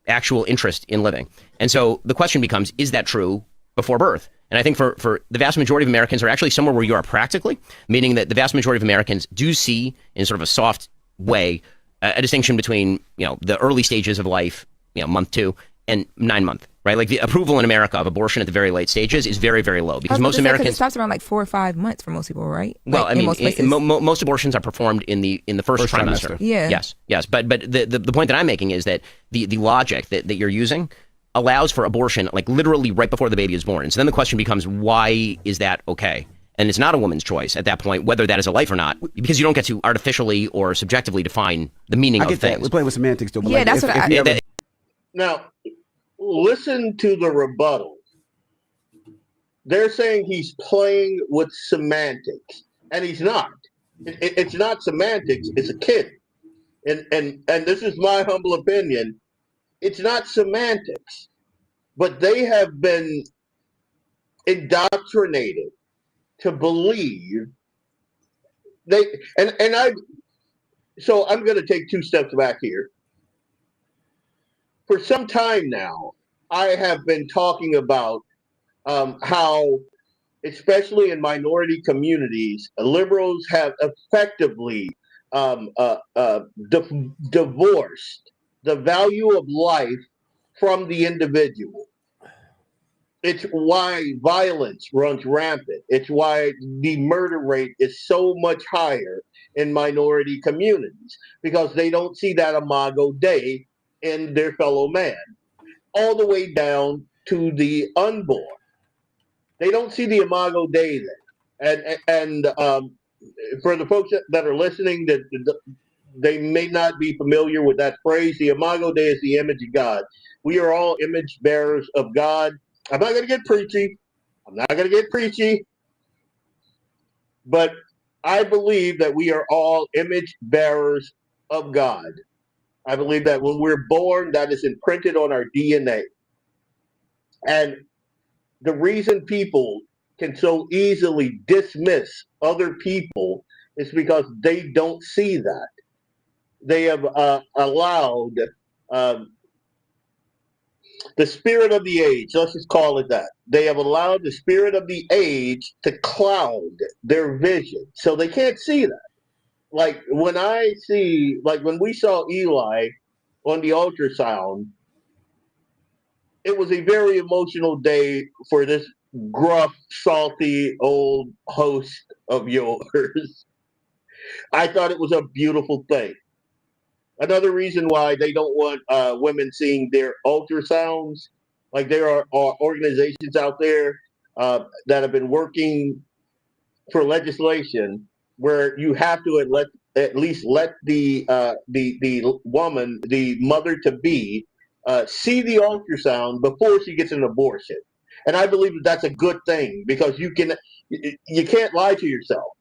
actual interest in living. And so the question becomes, is that true before birth? And I think for the vast majority of Americans are actually somewhere where you are practically, meaning that the vast majority of Americans do see in sort of a soft way a distinction between, the early stages of life, month 2 and 9 month, right? Like the approval in America of abortion at the very late stages is very, very low because most Americans. It stops around like 4 or 5 months for most people, right? Well, like, most abortions are performed in the first trimester. Yeah. Yes. But the point that I'm making is that the logic that you're using allows for abortion like literally right before the baby is born. And so then the question becomes, why is that okay? And it's not a woman's choice at that point, whether that is a life or not, because you don't get to artificially or subjectively define the meaning of things. That. We're playing with semantics, though. Yeah, that's what Now, listen to the rebuttal. They're saying he's playing with semantics, and he's not. It's not semantics. It's a kid, and this is my humble opinion. It's not semantics, but they have been indoctrinated to believe So I'm going to take 2 steps back here. For some time now, I have been talking about how, especially in minority communities, liberals have effectively divorced the value of life from the individual. It's why violence runs rampant. It's why the murder rate is so much higher in minority communities, because they don't see that imago Dei in their fellow man, all the way down to the unborn. They don't see the imago Dei there. And for the folks that are listening, that they may not be familiar with that phrase. The imago Dei is the image of God. We are all image bearers of God. I'm not going to get preachy. But I believe that we are all image bearers of God. I believe that when we're born, that is imprinted on our DNA. And the reason people can so easily dismiss other people is because they don't see that. They have allowed the spirit of the age, let's just call it that. They have allowed the spirit of the age to cloud their vision, so they can't see that. Like when we saw Eli on the ultrasound, it was a very emotional day for this gruff, salty old host of yours. I thought it was a beautiful thing. Another reason why they don't want women seeing their ultrasounds, like there are organizations out there that have been working for legislation where you have to at least let the woman, the mother to be, see the ultrasound before she gets an abortion. And I believe that that's a good thing, because you can't lie to yourself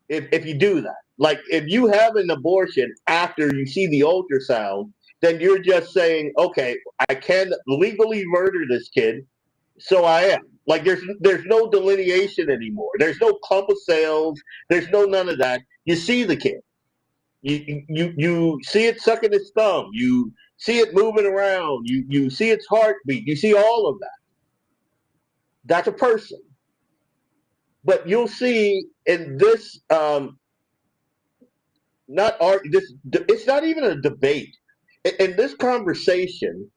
if you do that. Like if you have an abortion after you see the ultrasound, then you're just saying, okay, I can legally murder this kid, so I am. Like there's no delineation anymore. There's no clump of cells. There's none of that. You see the kid. You see it sucking its thumb. You see it moving around. You see its heartbeat. You see all of that. That's a person. But you'll see in this it's not even a debate. In this conversation,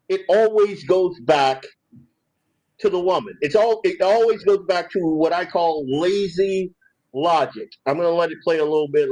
it always goes back to the woman. It always goes back to what I call lazy logic. I'm going to let it play a little bit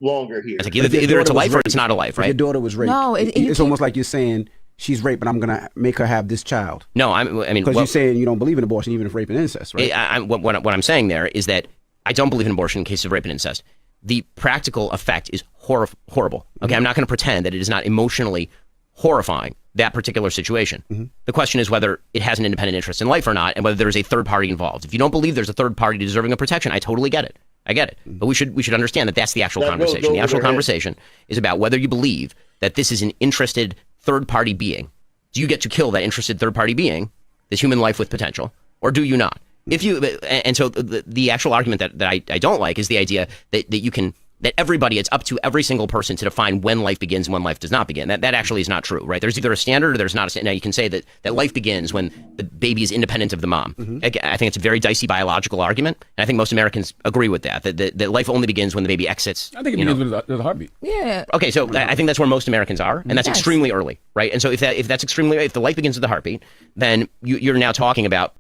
longer here. It's like either it's a life or it's not a life, right? If your daughter was raped. No, it's almost like you're saying she's raped, but I'm going to make her have this child. No, I mean, because you're saying you don't believe in abortion, even if rape and incest, right? What I'm saying there is that I don't believe in abortion in cases of rape and incest. The practical effect is horrible. Okay, mm-hmm. I'm not going to pretend that it is not emotionally horrifying, that particular situation. Mm-hmm. The question is whether it has an independent interest in life or not, and whether there is a third party involved. If you don't believe there's a third party deserving of protection, I totally get it. I get it. Mm-hmm. But we should understand that that's the actual conversation. The actual conversation is about whether you believe that this is an interested third party being. Do you get to kill that interested third party being, this human life with potential, or do you not? If you, and so the actual argument that I don't like is the idea that you can that everybody, it's up to every single person to define when life begins and when life does not begin. That actually is not true, right? There's either a standard or there's not a standard. Now, you can say that life begins when the baby is independent of the mom. I think it's a very dicey biological argument, and I think most Americans agree with that life only begins when the baby exits. I think it begins with the heartbeat. Yeah. Okay, so I think that's where most Americans are, and that's extremely early, right? And so if the life begins with the heartbeat, then you're now talking about.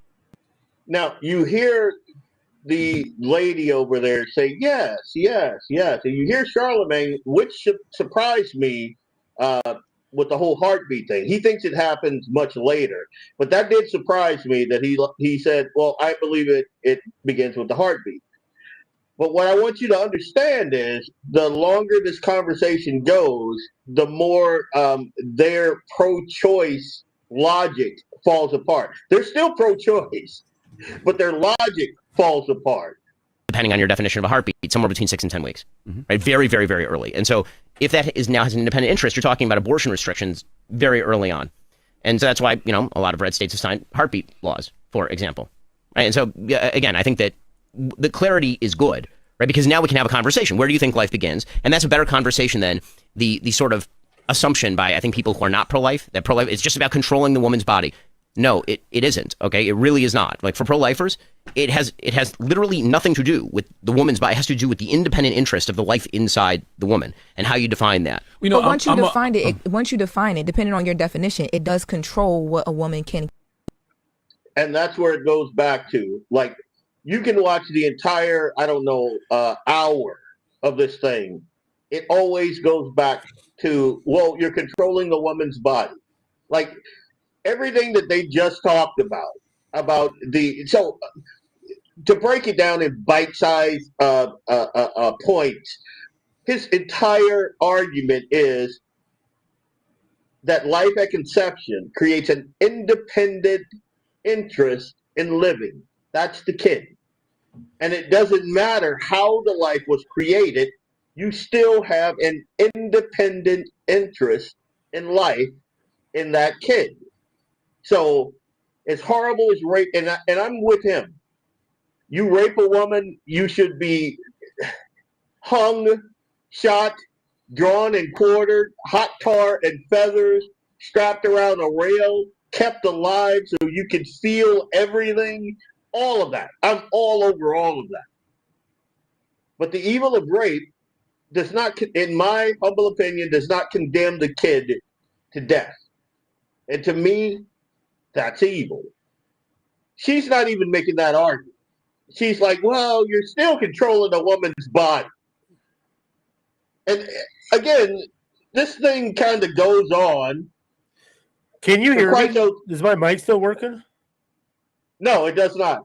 Now, you hear the lady over there say, yes, yes, yes. And you hear Charlemagne, which surprised me with the whole heartbeat thing. He thinks it happens much later. But that did surprise me that he said, well, I believe it begins with the heartbeat. But what I want you to understand is the longer this conversation goes, the more their pro-choice logic falls apart. They're still pro-choice, but their logic falls apart. Depending on your definition of a heartbeat, somewhere between 6 and 10 weeks, right? Very, very, very early. And so if that now has an independent interest, you're talking about abortion restrictions very early on. And so that's why, a lot of red states have signed heartbeat laws, for example. Right? And so, again, I think that the clarity is good, right? Because now we can have a conversation. Where do you think life begins? And that's a better conversation than the sort of assumption by, I think, people who are not pro-life, that pro-life is just about controlling the woman's body. No, it isn't. Okay, it really is not. Like for pro-lifers, it has literally nothing to do with the woman's body. It has to do with the independent interest of the life inside the woman and how you define that. But once you define it, depending on your definition, it does control what a woman can. And that's where it goes back to. Like, you can watch the entire, hour of this thing. It always goes back to, well, you're controlling the woman's body. Like, everything that they just talked about so to break it down in bite-sized points, his entire argument is that life at conception creates an independent interest in living. That's the kid. And it doesn't matter how the life was created, you still have an independent interest in life in that kid. So, as horrible as rape, and I'm with him. You rape a woman, you should be hung, shot, drawn and quartered, hot tar and feathers, strapped around a rail, kept alive so you could feel everything, all of that. I'm all over all of that. But the evil of rape does not, in my humble opinion, does not condemn the kid to death. And to me, that's evil. She's not even making that argument. She's like, well, you're still controlling a woman's body. And again, this thing kind of goes on. Can you hear me? Is my mic still working? No, it does not.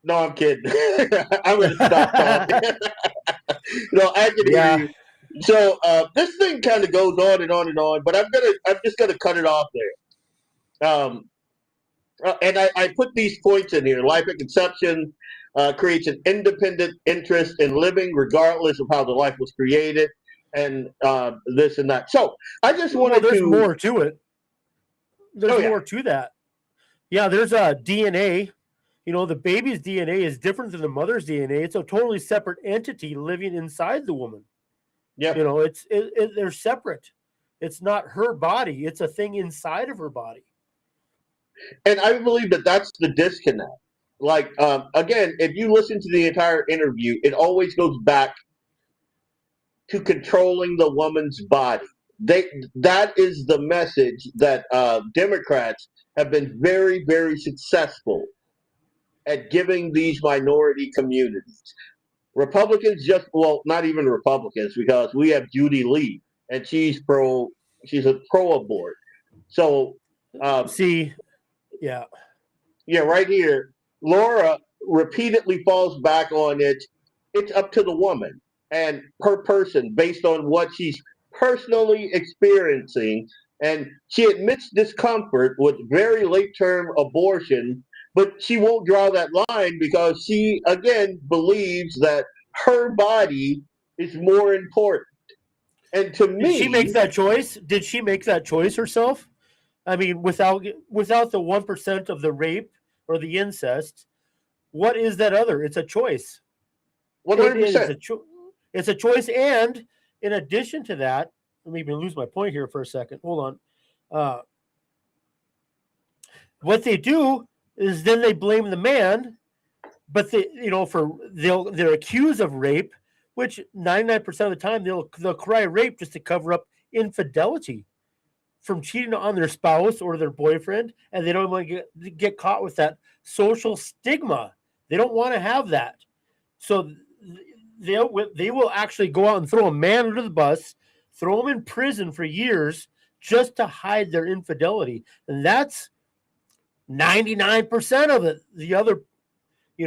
No, I'm kidding. I'm going to stop talking. I can hear you. So this thing kind of goes on and on and on, but I'm just gonna cut it off there. And I put these points in here. Life at conception creates an independent interest in living, regardless of how the life was created, and this and that. So I just wanted there's more to it. There's more to that. Yeah, there's a DNA. The baby's DNA is different than the mother's DNA. It's a totally separate entity living inside the woman. Yeah, they're separate. It's not her body. It's a thing inside of her body. And I believe that that's the disconnect. Like, again, if you listen to the entire interview, it always goes back to controlling the woman's body. That is the message that Democrats have been very, very successful at giving these minority communities. Republicans not even Republicans, because we have Judy Lee, and she's a pro-abort. So, yeah, right here, Laura repeatedly falls back on it's up to the woman and her person based on what she's personally experiencing. And she admits discomfort with very late-term abortion, but she won't draw that line because she, again, believes that her body is more important. And to me... Did she make that choice? Did she make that choice herself? I mean, without the 1% of the rape or the incest, what is that other? It's a choice. 100%. It's a choice. And in addition to that, let me even lose my point here for a second. Hold on. What they do is then they blame the man, but they're accused of rape, which 99% of the time they'll cry rape just to cover up infidelity from cheating on their spouse or their boyfriend, and they don't want to get caught with that social stigma. They don't want to have that. So they will actually go out and throw a man under the bus, throw him in prison for years just to hide their infidelity. And that's 99% of it. The other, I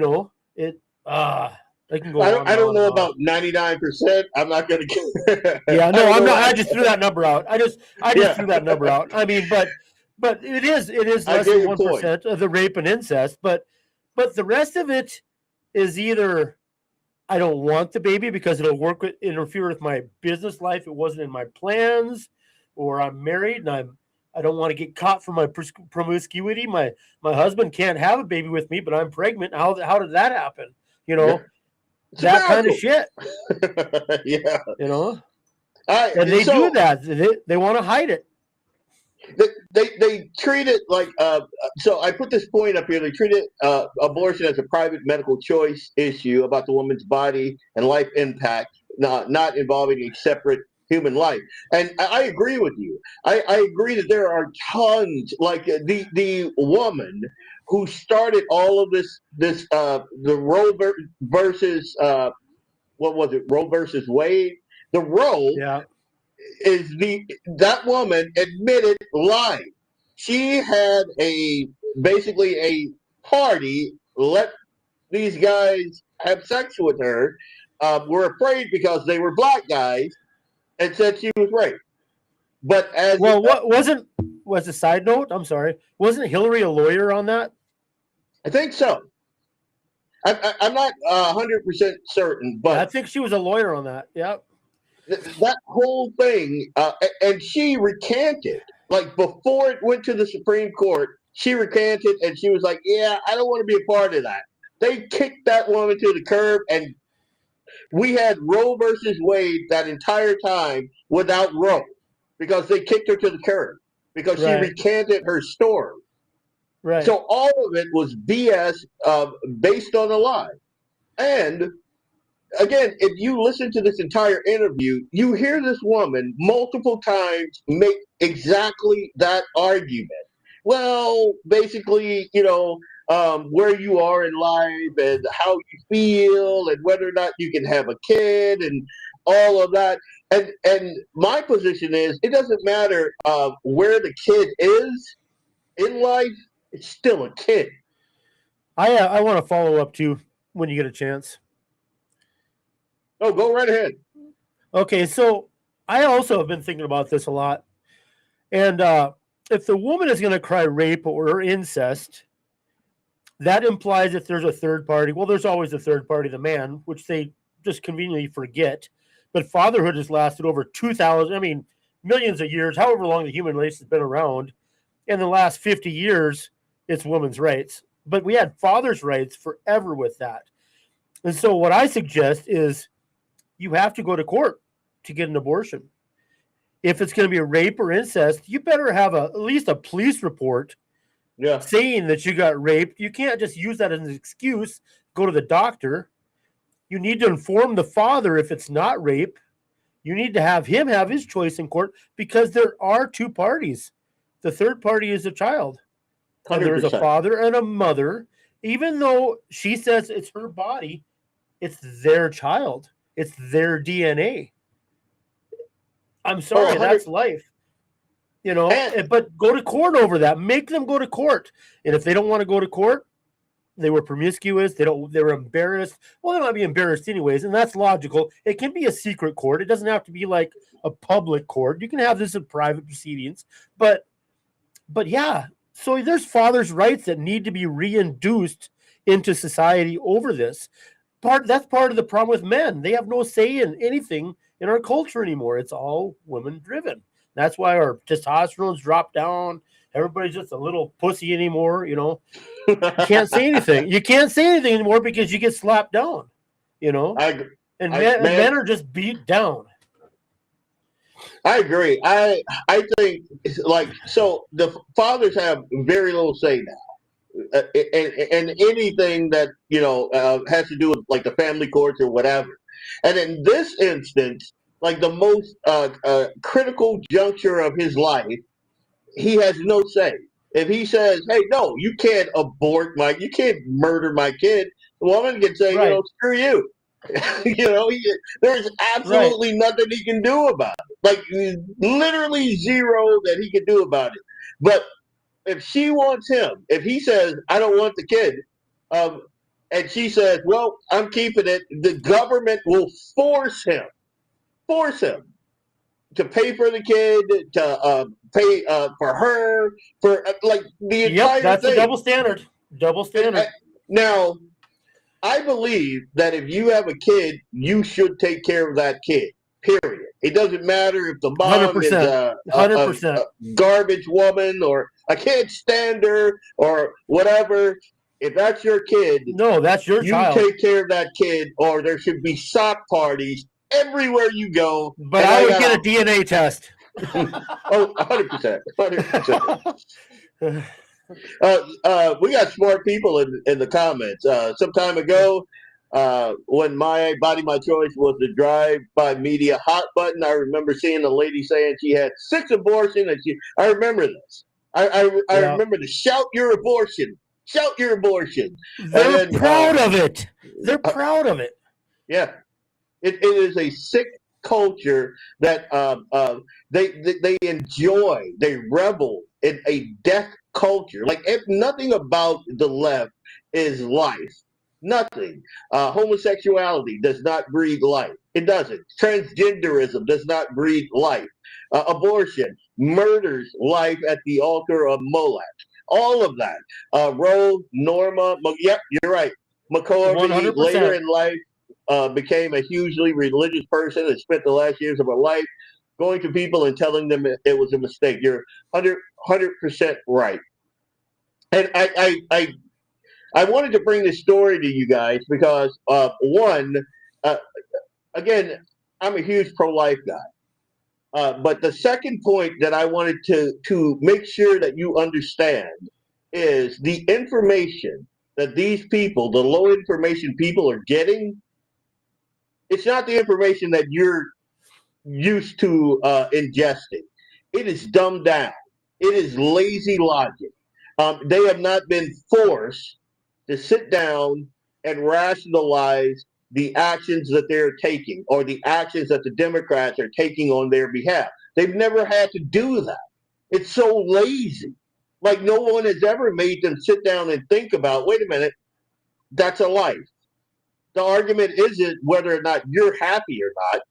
can go. I don't know about 99%. I'm not going to. Yeah, no, I'm not. I just threw that number out. I just threw that number out. I mean, but it is less than 1% of the rape and incest. But the rest of it is either I don't want the baby because it'll interfere with my business life. It wasn't in my plans, or I'm married and I don't want to get caught for my promiscuity. My husband can't have a baby with me, but I'm pregnant. How did that happen? Yeah. That kind of shit. Yeah. And they do that. They want to hide it. They treat it like so I put this point up here. They treat it abortion as a private medical choice issue about the woman's body and life impact, not involving a separate human life. And I agree with you. I agree that there are tons, like the woman who started all of this the Roe versus what was it, Roe versus Wade. The Roe is that woman admitted lying. She had basically a party, let these guys have sex with her, were afraid because they were black guys, and said she was raped. But was a side note? I'm sorry. Wasn't Hillary a lawyer on that? I think so. I'm not 100% certain, but I think she was a lawyer on that. Yep. That whole thing, and she recanted. Like before it went to the Supreme Court, she recanted, and she was like, "Yeah, I don't want to be a part of that." They kicked that woman to the curb, and we had Roe versus Wade that entire time without Roe because they kicked her to the curb because she recanted her story. Right. So all of it was BS based on a lie. And again, if you listen to this entire interview, you hear this woman multiple times make exactly that argument. Well, basically, where you are in life and how you feel and whether or not you can have a kid and all of that. And my position is it doesn't matter where the kid is in life. It's still a kid. I want to follow up too when you get a chance. Oh, go right ahead. Okay, so I also have been thinking about this a lot. And if the woman is going to cry rape or incest, that implies that there's a third party. Well, there's always a third party, the man, which they just conveniently forget. But fatherhood has lasted over 2,000, millions of years, however long the human race has been around. In the last 50 years, it's women's rights. But we had fathers' rights forever with that. And so what I suggest is you have to go to court to get an abortion. If it's going to be a rape or incest, you better have at least a police report saying that you got raped. You can't just use that as an excuse, go to the doctor. You need to inform the father if it's not rape. You need to have him have his choice in court because there are two parties. The third party is a child. And there's a father and a mother. Even though she says it's her body, it's their child. It's their DNA. I'm sorry, that's life. But go to court over that. Make them go to court. And if they don't want to go to court, they were promiscuous, they were embarrassed. Well, they might be embarrassed anyways, and that's logical. It can be a secret court. It doesn't have to be like a public court. You can have this in private proceedings. But yeah, so there's fathers' rights that need to be reintroduced into society over this. That's part of the problem with men. They have no say in anything in our culture anymore. It's all women driven. That's why our testosterone's dropped down. Everybody's just a little pussy anymore. You can't say anything. You can't say anything anymore because you get slapped down. I agree. And men are just beat down. I agree. I think so the fathers have very little say now, and anything that has to do with like the family courts or whatever. And in this instance, like the most critical juncture of his life, he has no say. If he says, "Hey, no, you can't you can't murder my kid," the woman can say, Right. "Screw you." There's absolutely nothing he can do about it. Like literally zero that he can do about it. But if she wants him, if he says, "I don't want the kid," and she says, "Well, I'm keeping it," the government will force him to pay for the kid, to pay for her, for like the entire thing. That's a double standard. Double standard. Now, I believe that if you have a kid, you should take care of that kid. Period. It doesn't matter if the mom 100%. is a garbage woman or I can't stand her or whatever. If that's your kid, no, that's your child. You take care of that kid, or there should be sock parties everywhere you go. But I would get a DNA test. 100%. 100%. We got smart people in the comments. Some time ago, when My Body, My Choice was the drive-by media hot button, I remember seeing a lady saying she had 6 abortions. I remember this. I remember the shout your abortion. Shout your abortion. They're proud of it. They're proud of it. Yeah. It is a sick culture that they enjoy. They revel in a death culture. Like if nothing about the left is life. Nothing. Homosexuality does not breed life. It doesn't. Transgenderism does not breed life. Abortion murders life at the altar of Moloch. All of that. Roe, Norma, yep, you're right. McCorvey later in life became a hugely religious person and spent the last years of her life going to people and telling them it was a mistake. You're 100% right. And I wanted to bring this story to you guys because, again, I'm a huge pro-life guy. But the second point that I wanted to make sure that you understand is the information that these people, the low information people are getting, it's not the information that you're used to ingesting. It is dumbed down. It is lazy logic. They have not been forced to sit down and rationalize the actions that they're taking or the actions that the Democrats are taking on their behalf. They've never had to do that. It's so lazy. Like no one has ever made them sit down and think about, wait a minute, that's a life. The argument isn't whether or not you're happy or not.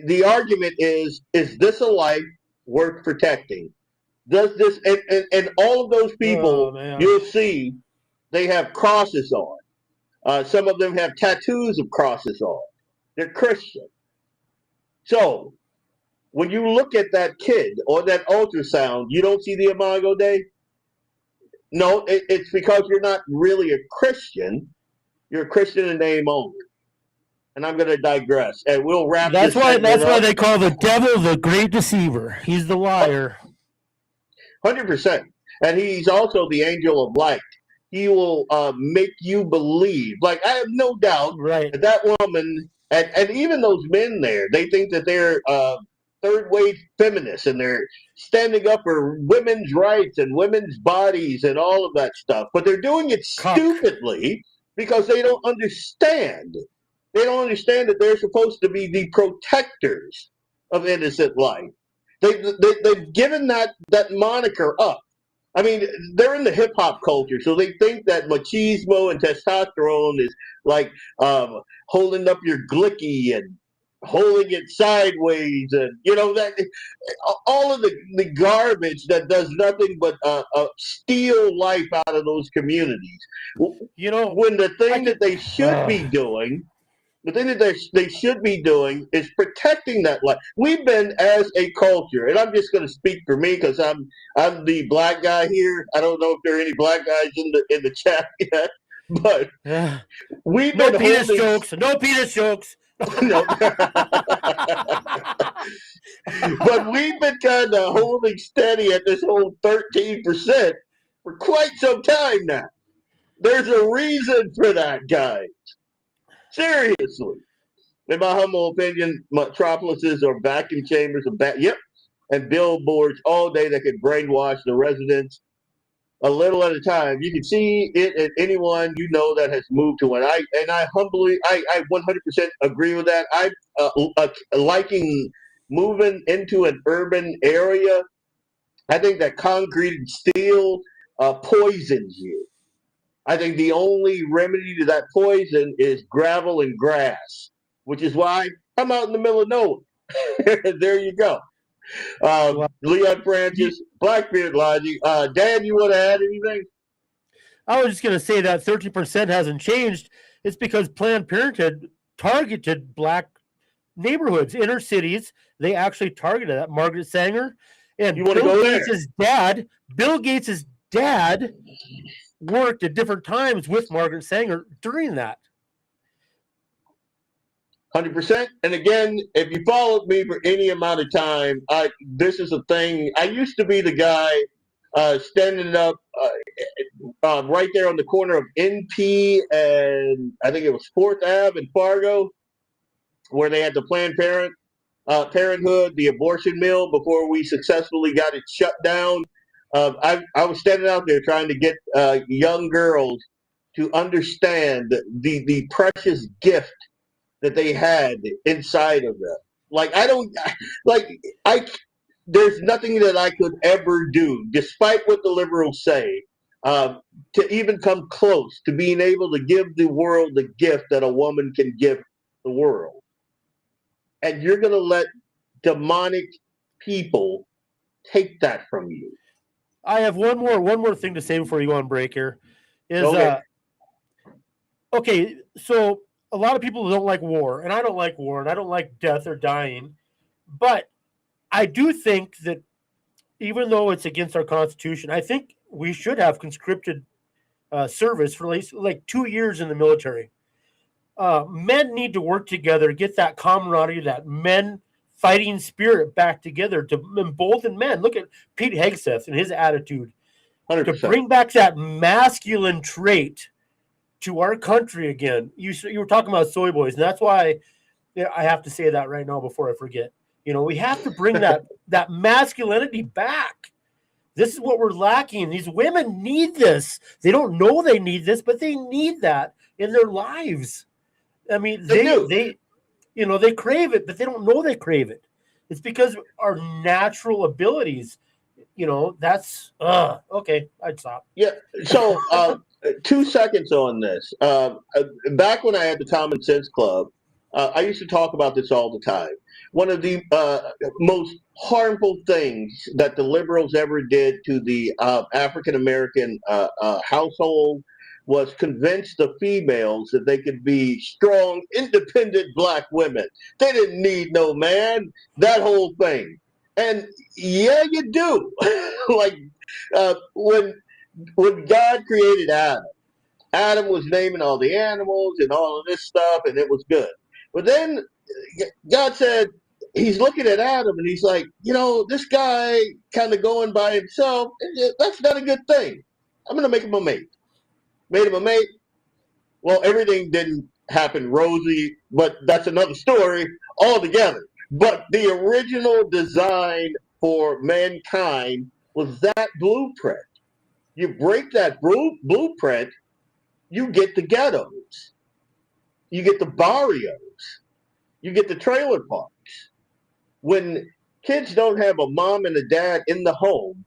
The argument is this a life worth protecting? Does this, and all of those people, you'll see, they have crosses on. Some of them have tattoos of crosses on. They're Christian. So when you look at that kid or that ultrasound, you don't see the Imago Dei? No, it's because you're not really a Christian. You're a Christian in name only. And I'm going to digress. And we'll wrap that's this why up. they call the devil the great deceiver. He's the liar. 100%. And he's also the angel of light. He will make you believe. Like, I have no doubt that woman, and even those men there, they think that they're third-wave feminists, and they're standing up for women's rights and women's bodies and all of that stuff. But they're doing it stupidly because they don't understand. They don't understand that they're supposed to be the protectors of innocent life. They've given that moniker up. I mean, they're in the hip-hop culture, so they think that machismo and testosterone is like holding up your glicky and holding it sideways and, that all of the garbage that does nothing but steal life out of those communities. When the thing that they should be doing, the thing that they should be doing is protecting that life. We've been, as a culture, and I'm just going to speak for me because I'm the black guy here. I don't know if there are any black guys in the chat yet, but we've been No penis jokes. No. But we've been kind of holding steady at this whole 13% for quite some time now. There's a reason for that, guys. Seriously. In my humble opinion, metropolises are vacuum chambers of and billboards all day that could brainwash the residents a little at a time. You can see it in anyone you know that has moved to one. I 100% agree with that. I'm liking moving into an urban area. I think that concrete and steel poisons you. I think the only remedy to that poison is gravel and grass, which is why I'm out in the middle of nowhere. There you go. Leon Francis, Blackbeard Logic. Dan, you want to add anything? I was just going to say that 13% hasn't changed. It's because Planned Parenthood targeted black neighborhoods, inner cities. They actually targeted that. Margaret Sanger and Bill Gates' dad worked at different times with Margaret Sanger during that. 100%. And again, if you followed me for any amount of time, this is a thing. I used to be the guy standing up right there on the corner of NP and I think it was 4th Ave in Fargo, where they had the Planned Parenthood, the abortion mill, before we successfully got it shut down. I was standing out there trying to get young girls to understand the precious gift that they had inside of them. There's nothing that I could ever do, despite what the liberals say, to even come close to being able to give the world the gift that a woman can give the world. And you're going to let demonic people take that from you. I have one more thing to say before you go on break here. Okay, so a lot of people don't like war, and I don't like war, and I don't like death or dying. But I do think that even though it's against our Constitution, I think we should have conscripted service for at least like 2 years in the military. Men need to work together, get that camaraderie, that men fighting spirit back together to embolden men. Look at Pete Hegseth and his attitude 100%. to bring back that masculine trait to our country again. You were talking about soy boys, and that's why I have to say that right now before I forget. We have to bring that masculinity back. This is what we're lacking. These women need this. They don't know they need this, but they need that in their lives. I mean, they crave it, but they don't know they crave it. It's because our natural abilities, that's okay. I'd stop. Yeah. So 2 seconds on this. Back when I had the Common Sense Club, I used to talk about this all the time. One of the most harmful things that the liberals ever did to the African American household was convince the females that they could be strong, independent black women. They didn't need no man, that whole thing. And yeah, you do. When God created Adam was naming all the animals and all of this stuff, and it was good. But then God said, he's looking at Adam and he's like, this guy kind of going by himself, that's not a good thing. I'm going to make him a mate. Made him a mate. Well, everything didn't happen rosy, but that's another story altogether. But the original design for mankind was that blueprint. You break that blueprint, you get the ghettos. You get the barrios. You get the trailer parks. When kids don't have a mom and a dad in the home,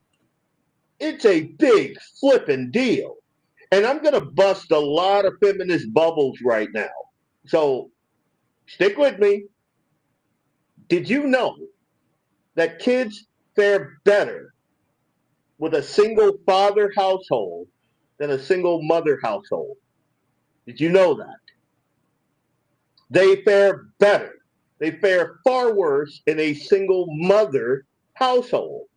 it's a big flipping deal. And I'm going to bust a lot of feminist bubbles right now. So stick with me. Did you know that kids fare better with a single father household than a single mother household? Did you know that? They fare better. They fare far worse in a single mother household.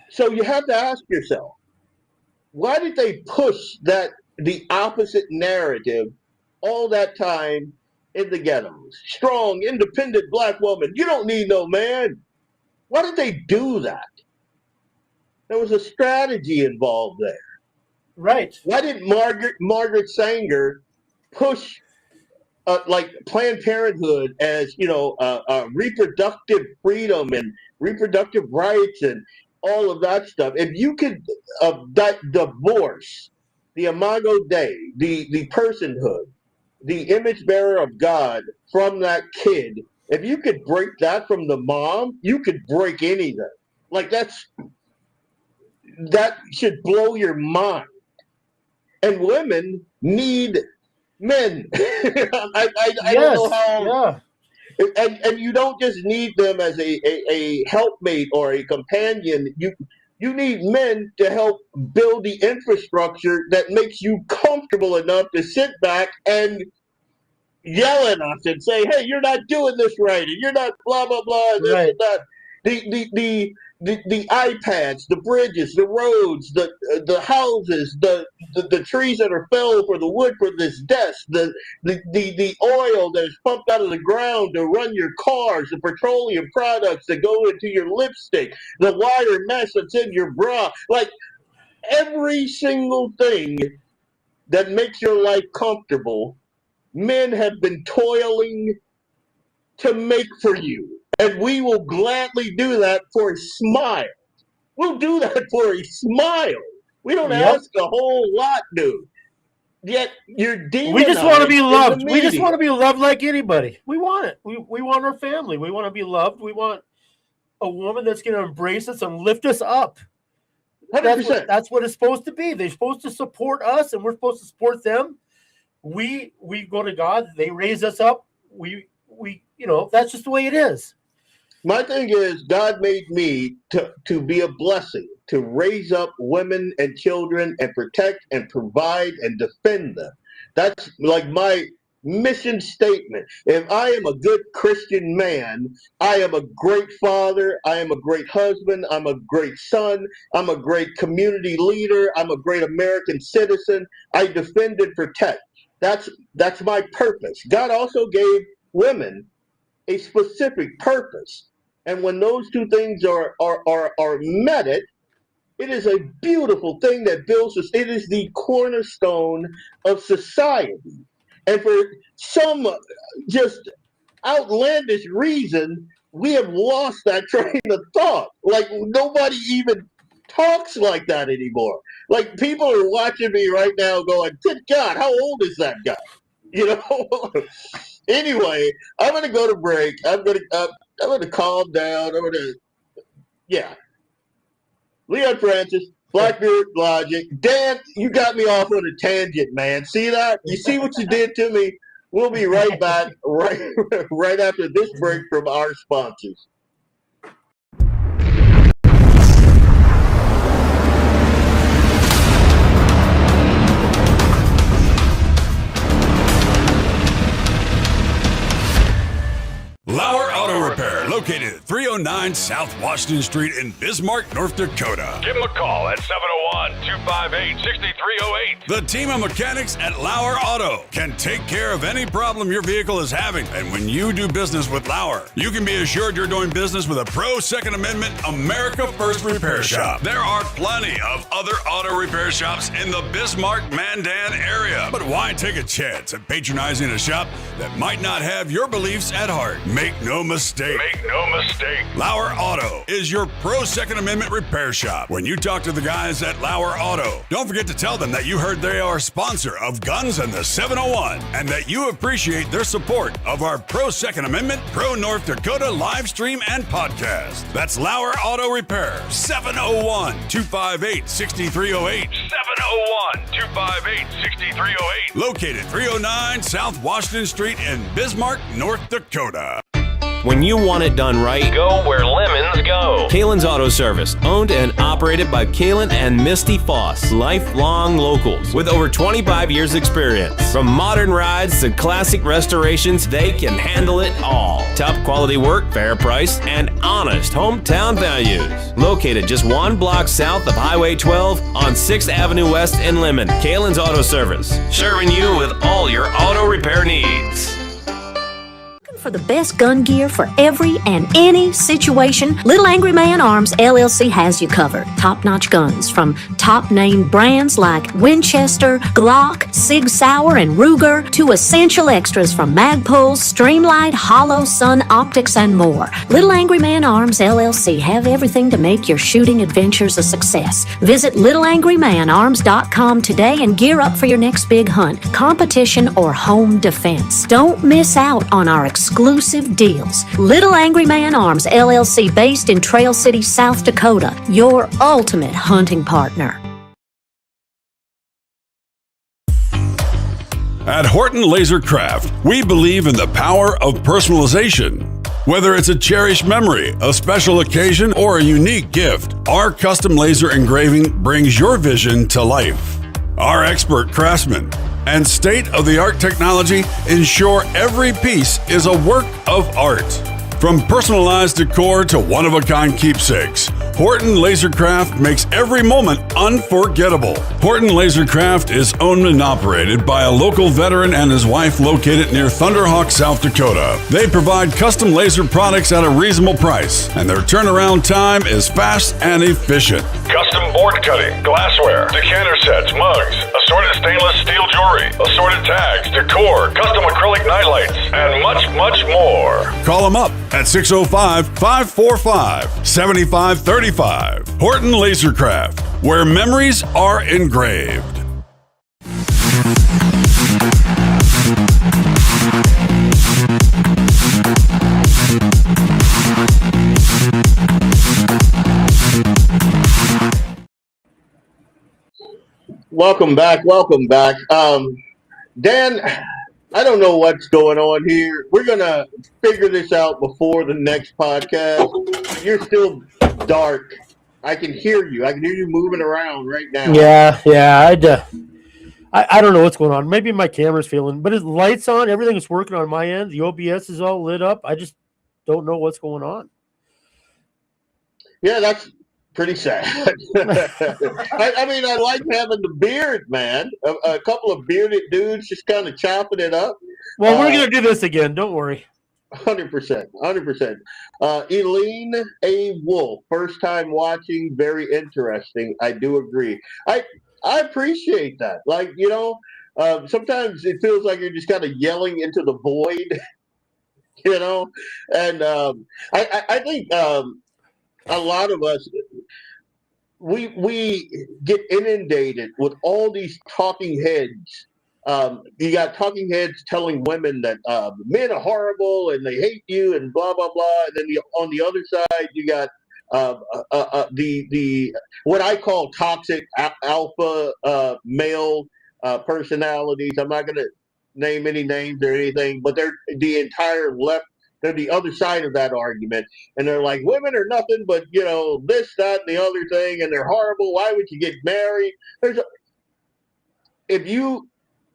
So you have to ask yourself, why did they push the opposite narrative all that time in the ghettos. Strong, independent black woman. You don't need no man. Why did they do that? There was a strategy involved there. Right. Why did Margaret Sanger push like Planned Parenthood as, reproductive freedom and reproductive rights and all of that stuff? If you could divorce the Imago Dei, the personhood, the image bearer of God from that kid, if you could break that from the mom, you could break anything. Like that should blow your mind. And women need men. I don't know how. Yeah. And you don't just need them as a helpmate or a companion. You need men to help build the infrastructure that makes you comfortable enough to sit back and yell at us and say, "Hey, you're not doing this right, and you're not blah blah blah." This and that. The iPads, the bridges, the roads, the houses, the trees that are felled for the wood for this desk, the oil that is pumped out of the ground to run your cars, the petroleum products that go into your lipstick, the wire mesh that's in your bra, like every single thing that makes your life comfortable, men have been toiling to make for you. And we will gladly do that for a smile. We'll do that for a smile. We don't ask a whole lot, dude. Yet you're demonized. We just want to be loved. We just want to be loved like anybody. We want it. We want our family. We want to be loved. We want a woman that's going to embrace us and lift us up. 100%. That's what it's supposed to be. They're supposed to support us, and we're supposed to support them. We go to God. They raise us up. We that's just the way it is. My thing is, God made me to be a blessing, to raise up women and children and protect and provide and defend them. That's like my mission statement. If I am a good Christian man, I am a great father, I am a great husband, I'm a great son, I'm a great community leader, I'm a great American citizen. I defend and protect. That's my purpose. God also gave women a specific purpose. And when those two things are met, it is a beautiful thing that builds us. It is the cornerstone of society. And for some just outlandish reason, we have lost that train of thought. Like nobody even talks like that anymore. Like people are watching me right now going, "Good God, how old is that guy?" Anyway, I'm going to go to break. I'm going to calm down. Leon Francis, Blackbeard Logic. Dan, you got me off on a tangent, man. See that? You see what you did to me? We'll be right back right after this break from our sponsors. LAUER Auto Repair, located at 309 South Washington Street in Bismarck, North Dakota. Give them a call at 701-258-6308. The team of mechanics at LAUER Auto can take care of any problem your vehicle is having. And when you do business with LAUER, you can be assured you're doing business with a pro-Second Amendment, America First repair shop. There are plenty of other auto repair shops in the Bismarck-Mandan area. But why take a chance at patronizing a shop that might not have your beliefs at heart? Make no mistake. LAUER Auto is your pro-Second Amendment repair shop. When you talk to the guys at LAUER Auto, don't forget to tell them that you heard they are a sponsor of Guns and the 701 and that you appreciate their support of our pro-Second Amendment, pro-North Dakota live stream and podcast. That's LAUER Auto Repair, 701-258-6308. 701-258-6308. Located 309 South Washington Street in Bismarck, North Dakota. When you want it done right, go where lemons go. Kalen's Auto Service, owned and operated by Kalen and Misty Foss, lifelong locals with over 25 years experience. From modern rides to classic restorations, they can handle it all. Top quality work, fair price, and honest hometown values. Located just 1 block south of Highway 12 on 6th Avenue West in Lemon. Kalen's Auto Service, serving you with all your auto repair needs. For the best gun gear for every and any situation, Little Angry Man Arms LLC has you covered. Top-notch guns from top-name brands like Winchester, Glock, Sig Sauer, and Ruger to essential extras from Magpul's, Streamlight, Hollow, Sun Optics, and more. Little Angry Man Arms LLC have everything to make your shooting adventures a success. Visit littleangrymanarms.com today and gear up for your next big hunt, competition, or home defense. Don't miss out on our exclusive deals. Little Angry Man Arms LLC, based in Trail City, South Dakota, your ultimate hunting partner. At Horton Laser Craft, we believe in the power of personalization. Whether it's a cherished memory, a special occasion, or a unique gift, our custom laser engraving brings your vision to life. Our expert craftsmen and state-of-the-art technology ensure every piece is a work of art. From personalized decor to one-of-a-kind keepsakes, Horton Lasercraft makes every moment unforgettable. Horton Lasercraft is owned and operated by a local veteran and his wife located near Thunderhawk, South Dakota. They provide custom laser products at a reasonable price, and their turnaround time is fast and efficient. Custom board cutting, glassware, decanter sets, mugs, assorted stainless steel jewelry, assorted tags, decor, custom acrylic nightlights, and much, much more. Call them up at 605-545-7535. Horton Lasercraft, where memories are engraved. Welcome back. Dan, I don't know what's going on here. We're going to figure this out before the next podcast. You're still dark. I can hear you. I can hear you moving around right now. Yeah. I don't know what's going on. Maybe my camera's failing, but his lights on. Everything is working on my end. The OBS is all lit up. I just don't know what's going on. Yeah, that's pretty sad. I mean, I like having the beard, man. A couple of bearded dudes just kind of chopping it up. Well, we're going to do this again. Don't worry. 100%. Eileen A. Wolf, first time watching, very interesting. I do agree. I appreciate that. Like, sometimes it feels like you're just kind of yelling into the void, and I think a lot of us, we get inundated with all these talking heads. You got talking heads telling women that men are horrible and they hate you and blah blah blah. And then on the other side, you got the what I call toxic alpha male personalities. I'm not going to name any names or anything, but they're the entire left. They're the other side of that argument, and they're like, women are nothing but this, that, and the other thing, and they're horrible. Why would you get married? If you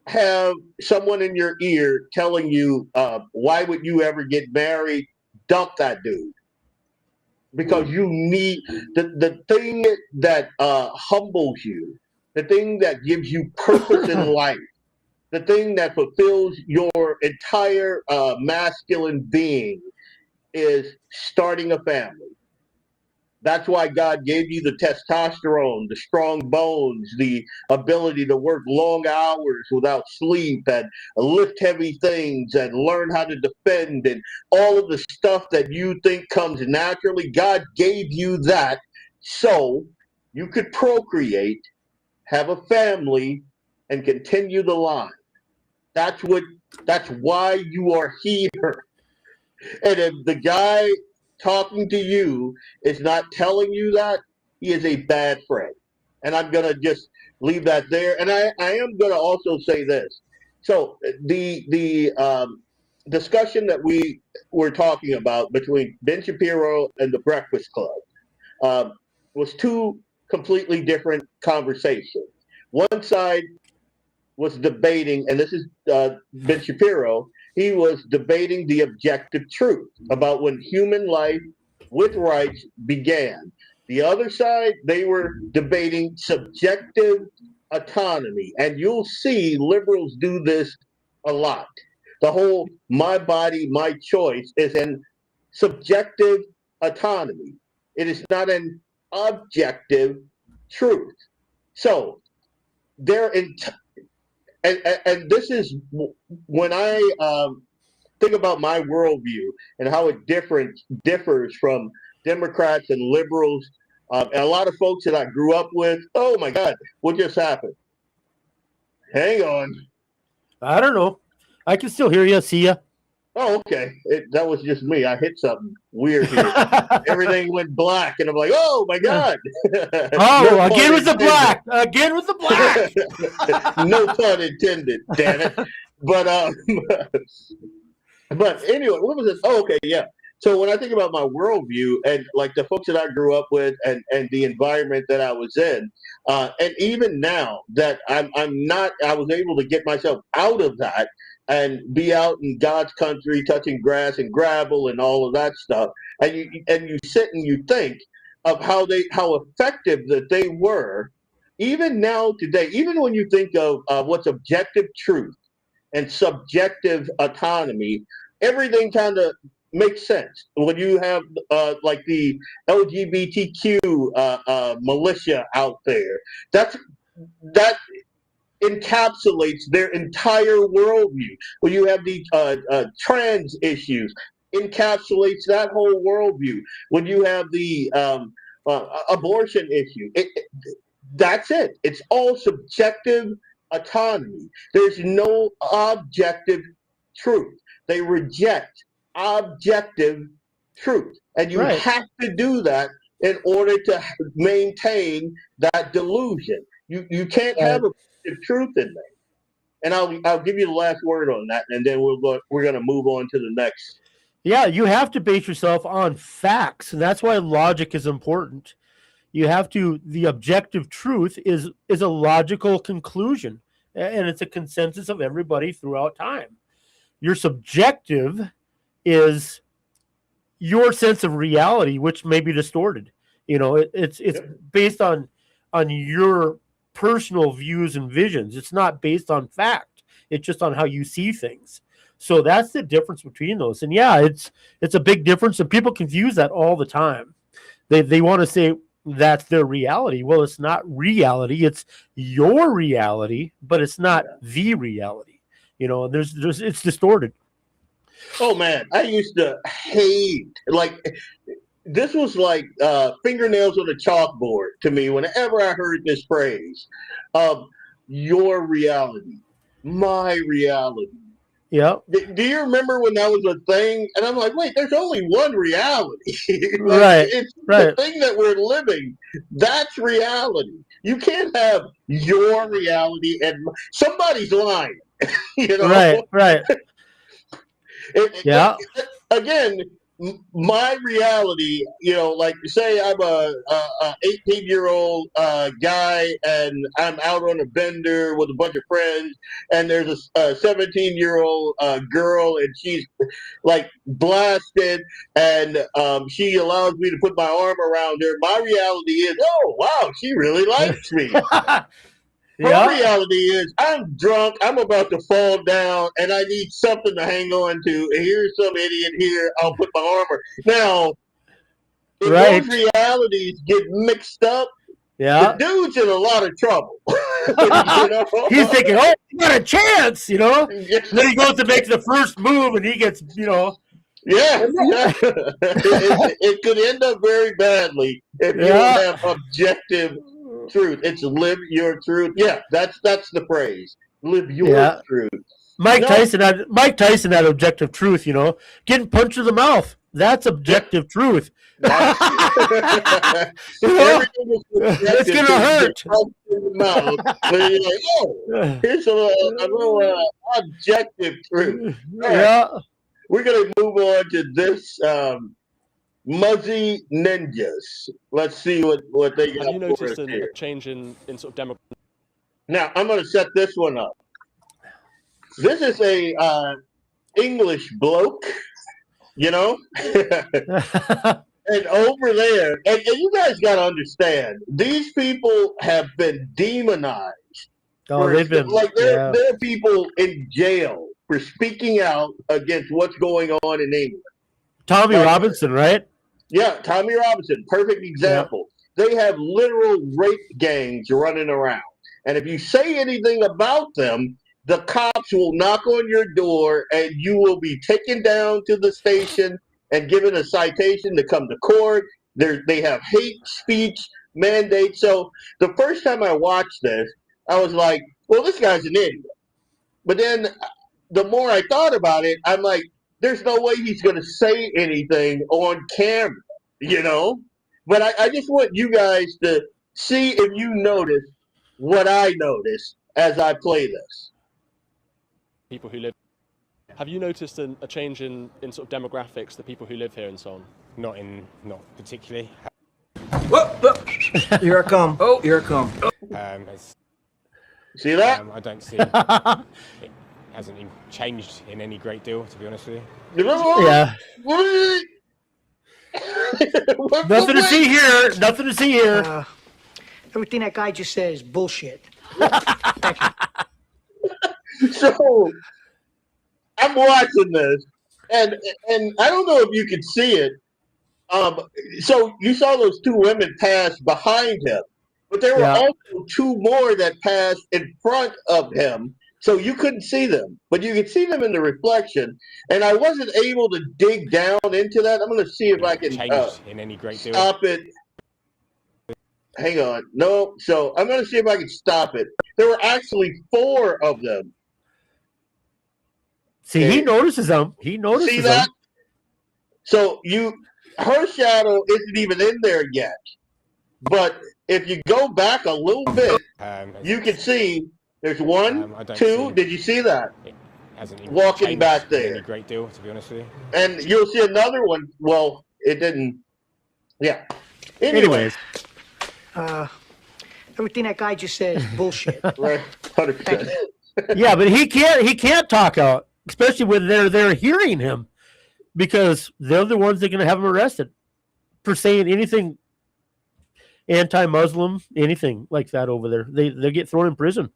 have someone in your ear telling you, why would you ever get married? Dump that dude, because you need the thing that humbles you, the thing that gives you purpose in life. The thing that fulfills your entire masculine being is starting a family. That's why God gave you the testosterone, the strong bones, the ability to work long hours without sleep and lift heavy things and learn how to defend and all of the stuff that you think comes naturally. God gave you that so you could procreate, have a family, and continue the line. That's why you are here. And if the guy talking to you is not telling you that, he is a bad friend. And I'm going to just leave that there. And I am going to also say this. So the discussion that we were talking about between Ben Shapiro and the Breakfast Club was two completely different conversations. One side was debating, and this is Ben Shapiro, he was debating the objective truth about when human life with rights began. The other side, they were debating subjective autonomy. And you'll see liberals do this a lot. The whole my body, my choice is an subjective autonomy. It is not an objective truth. So they're in, and this is when I think about my worldview and how it differs from Democrats and liberals, and a lot of folks that I grew up with. Oh my God, what just happened? Hang on. I don't know. I can still hear you, see you. Oh, okay. That was just me. I hit something weird here. Everything went black, and I'm like, oh my God. Oh, no, again with the black. Again with the black. No pun intended, damn it. But anyway, what was this? Oh, okay, yeah. So when I think about my worldview and like the folks that I grew up with and the environment that I was in, and even now that I was able to get myself out of that and be out in God's country, touching grass and gravel and all of that stuff. And you sit and you think of how effective that they were, even now today, even when you think of what's objective truth and subjective autonomy, everything kind of makes sense. When you have like the LGBTQ militia out there, that encapsulates their entire worldview. When you have the trans issues, encapsulates that whole worldview. When you have the abortion issue, that's it. It's all subjective autonomy. There's no objective truth. They reject objective truth. And you have to do that in order to maintain that delusion. You can't have objective truth in there. And I'll give you the last word on that, and then we're going to move on to the next. Yeah, you have to base yourself on facts, and that's why logic is important. You have to. The objective truth is a logical conclusion, and it's a consensus of everybody throughout time. Your subjective is your sense of reality, which may be distorted. You know, it's based on your personal views and visions. It's not based on fact. It's just on how you see things. So that's the difference between those. And yeah, it's a big difference, and people confuse that all the time. They want to say that's their reality. Well, it's not reality. It's your reality, but it's not the reality. You know, there's it's distorted. Oh man, I used to hate, like, this was like fingernails on a chalkboard to me whenever I heard this phrase of your reality, my reality. Yeah. Do you remember when that was a thing? And I'm like, wait, there's only one reality. Right. It's the thing that we're living. That's reality. You can't have your reality and somebody's lying. You know? Right. Yeah. Again, my reality, you know, like say I'm a 18-year-old guy and I'm out on a bender with a bunch of friends, and there's a 17-year-old girl, and she's like blasted, and she allows me to put my arm around her. My reality is, oh wow, she really likes me. Her reality is, I'm drunk, I'm about to fall down, and I need something to hang on to. And here's some idiot here, I'll put my armor. Now, if those realities get mixed up, the dude's in a lot of trouble. You know? He's thinking, oh, you got a chance, you know? Then he goes to make the first move, and he gets, you know. Yeah. It could end up very badly if you don't have objective truth. It's live your truth. Yeah, that's the phrase. Live your truth. Mike Tyson had objective truth, you know. Getting punched in the mouth. That's objective truth. You know? It's gonna hurt. But you're like, oh, here's a little objective truth. Yeah. we're going to move on to this Muzzi Ninjas. Let's see what they got. Have you for noticed us a here. change in sort of Democrat? Now, I'm going to set this one up. This is a English bloke, you know? And over there, and you guys got to understand, these people have been demonized. Oh, they've been there are people in jail for speaking out against what's going on in England. Tommy Robinson, right? Yeah, Tommy Robinson, perfect example. Yeah. They have literal rape gangs running around. And if you say anything about them, the cops will knock on your door and you will be taken down to the station and given a citation to come to court. They have hate speech mandates. So the first time I watched this, I was like, well, this guy's an idiot. But then the more I thought about it, I'm like, there's no way he's going to say anything on camera, you know? But I just want you guys to see if you notice what I noticed as I play this. People who live. Have you noticed a change in sort of demographics, the people who live here and so on? Not particularly. Whoop. Here I come. Oh, here I come. See that? I don't see. It hasn't changed in any great deal, to be honest with you. Yeah. Nothing to see here. Nothing to see here. Everything that guy just said is bullshit. Thank you. So I'm watching this, and I don't know if you could see it. So you saw those two women pass behind him, but there were also two more that passed in front of him. So you couldn't see them, but you could see them in the reflection. And I wasn't able to dig down into that. I'm going to see if I can in any great deal. Stop it. Hang on. No. So I'm going to see if I can stop it. There were actually 4 of them. See, he notices them. He notices see that? them. So her shadow isn't even in there yet. But if you go back a little bit, you can see there's 1, 2. Did you see that? Walking back there. Any great deal, to be honest with you. And you'll see another one. Well, it didn't. Yeah. Anyways. Everything that guy just said is bullshit. Right. 100%. Yeah, but he can't talk out, especially when they're hearing him, because they're the ones that are going to have him arrested for saying anything anti-Muslim, anything like that over there. They get thrown in prison.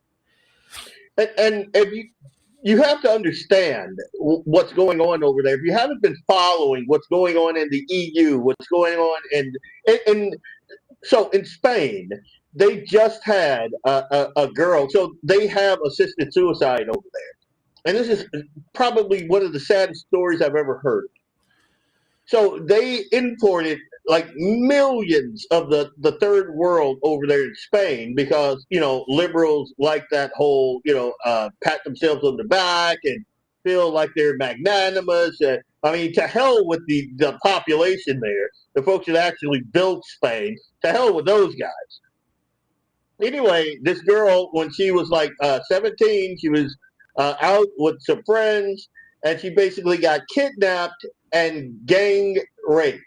And if you have to understand what's going on over there. If you haven't been following what's going on in the EU, what's going on so in Spain, they just had a girl. So they have assisted suicide over there. And this is probably one of the saddest stories I've ever heard. So they imported like millions of the third world over there in Spain because, liberals like that whole, pat themselves on the back and feel like they're magnanimous. I mean, to hell with the population there, the folks that actually built Spain, to hell with those guys. Anyway, this girl, when she was like 17, she was out with some friends, and she basically got kidnapped and gang raped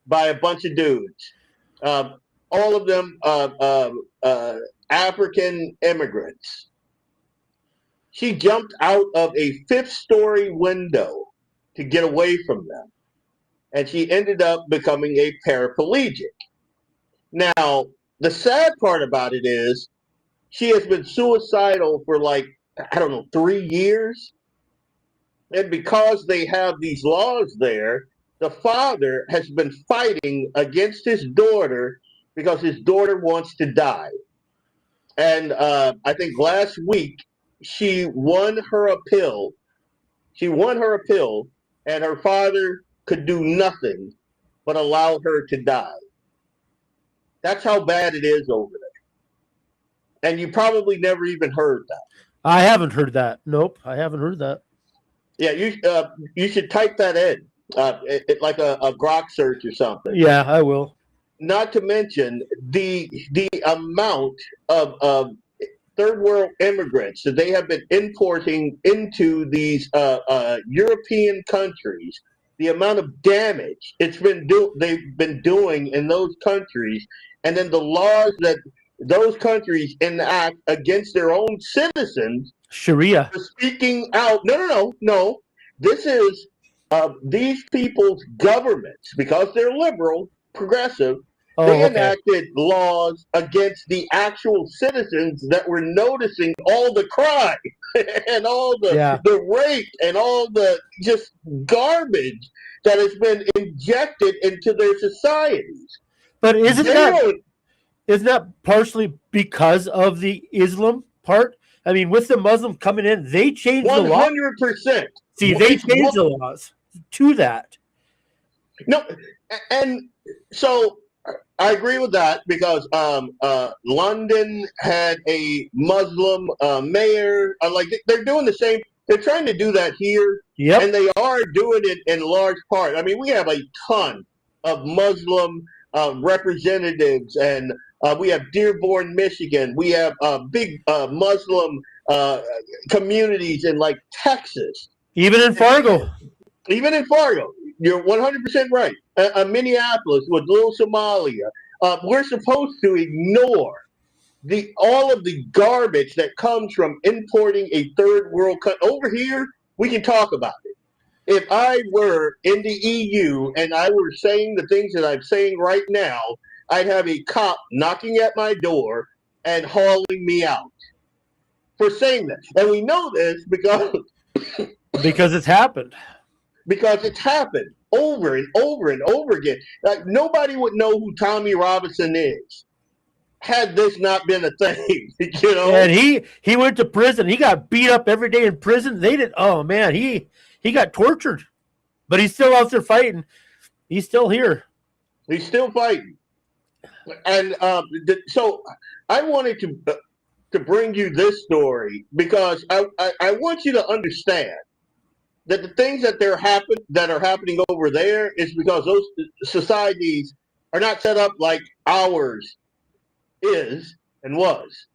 by a bunch of dudes. All of them African immigrants. She jumped out of a 5th-story window to get away from them. And she ended up becoming a paraplegic. Now, the sad part about it is she has been suicidal for 3 years. And because they have these laws there, the father has been fighting against his daughter because his daughter wants to die. And I think last week she won her appeal. And her father could do nothing but allow her to die. That's how bad it is over there. And you probably never even heard that. I haven't heard that. Nope, I haven't heard that. Yeah, you should type that in, like a Grok search or something. Yeah, I will. Not to mention the amount of third world immigrants that they have been importing into these European countries, the amount of damage they've been doing in those countries, and then the laws that those countries enact against their own citizens. Sharia. Speaking out. No. This is these people's governments, because they're liberal, progressive. They enacted laws against the actual citizens that were noticing all the crime and all the rape and all the just garbage that has been injected into their societies. But isn't that partially because of the Islam part? I mean, with the Muslims coming in, they changed the law. 100%. See, they changed the laws to that. No, and so I agree with that, because London had a Muslim mayor. They're doing the same. They're trying to do that here, and they are doing it in large part. I mean, we have a ton of Muslim representatives, and we have Dearborn, Michigan. We have big Muslim communities in Texas. Even in Fargo. You're 100% right. Minneapolis with little Somalia. We're supposed to ignore all of the garbage that comes from importing a third world country. Over here, we can talk about it. If I were in the EU and I were saying the things that I'm saying right now, I'd have a cop knocking at my door and hauling me out for saying that. And we know this because it's happened. Because it's happened over and over and over again. Nobody would know who Tommy Robinson is had this not been a thing, you know. And he went to prison. He got beat up every day in prison. They did. Oh man, he got tortured, but he's still out there fighting. He's still here. He's still fighting. And so I wanted to bring you this story because I want you to understand that the things that are happening over there is because those societies are not set up like ours is and was.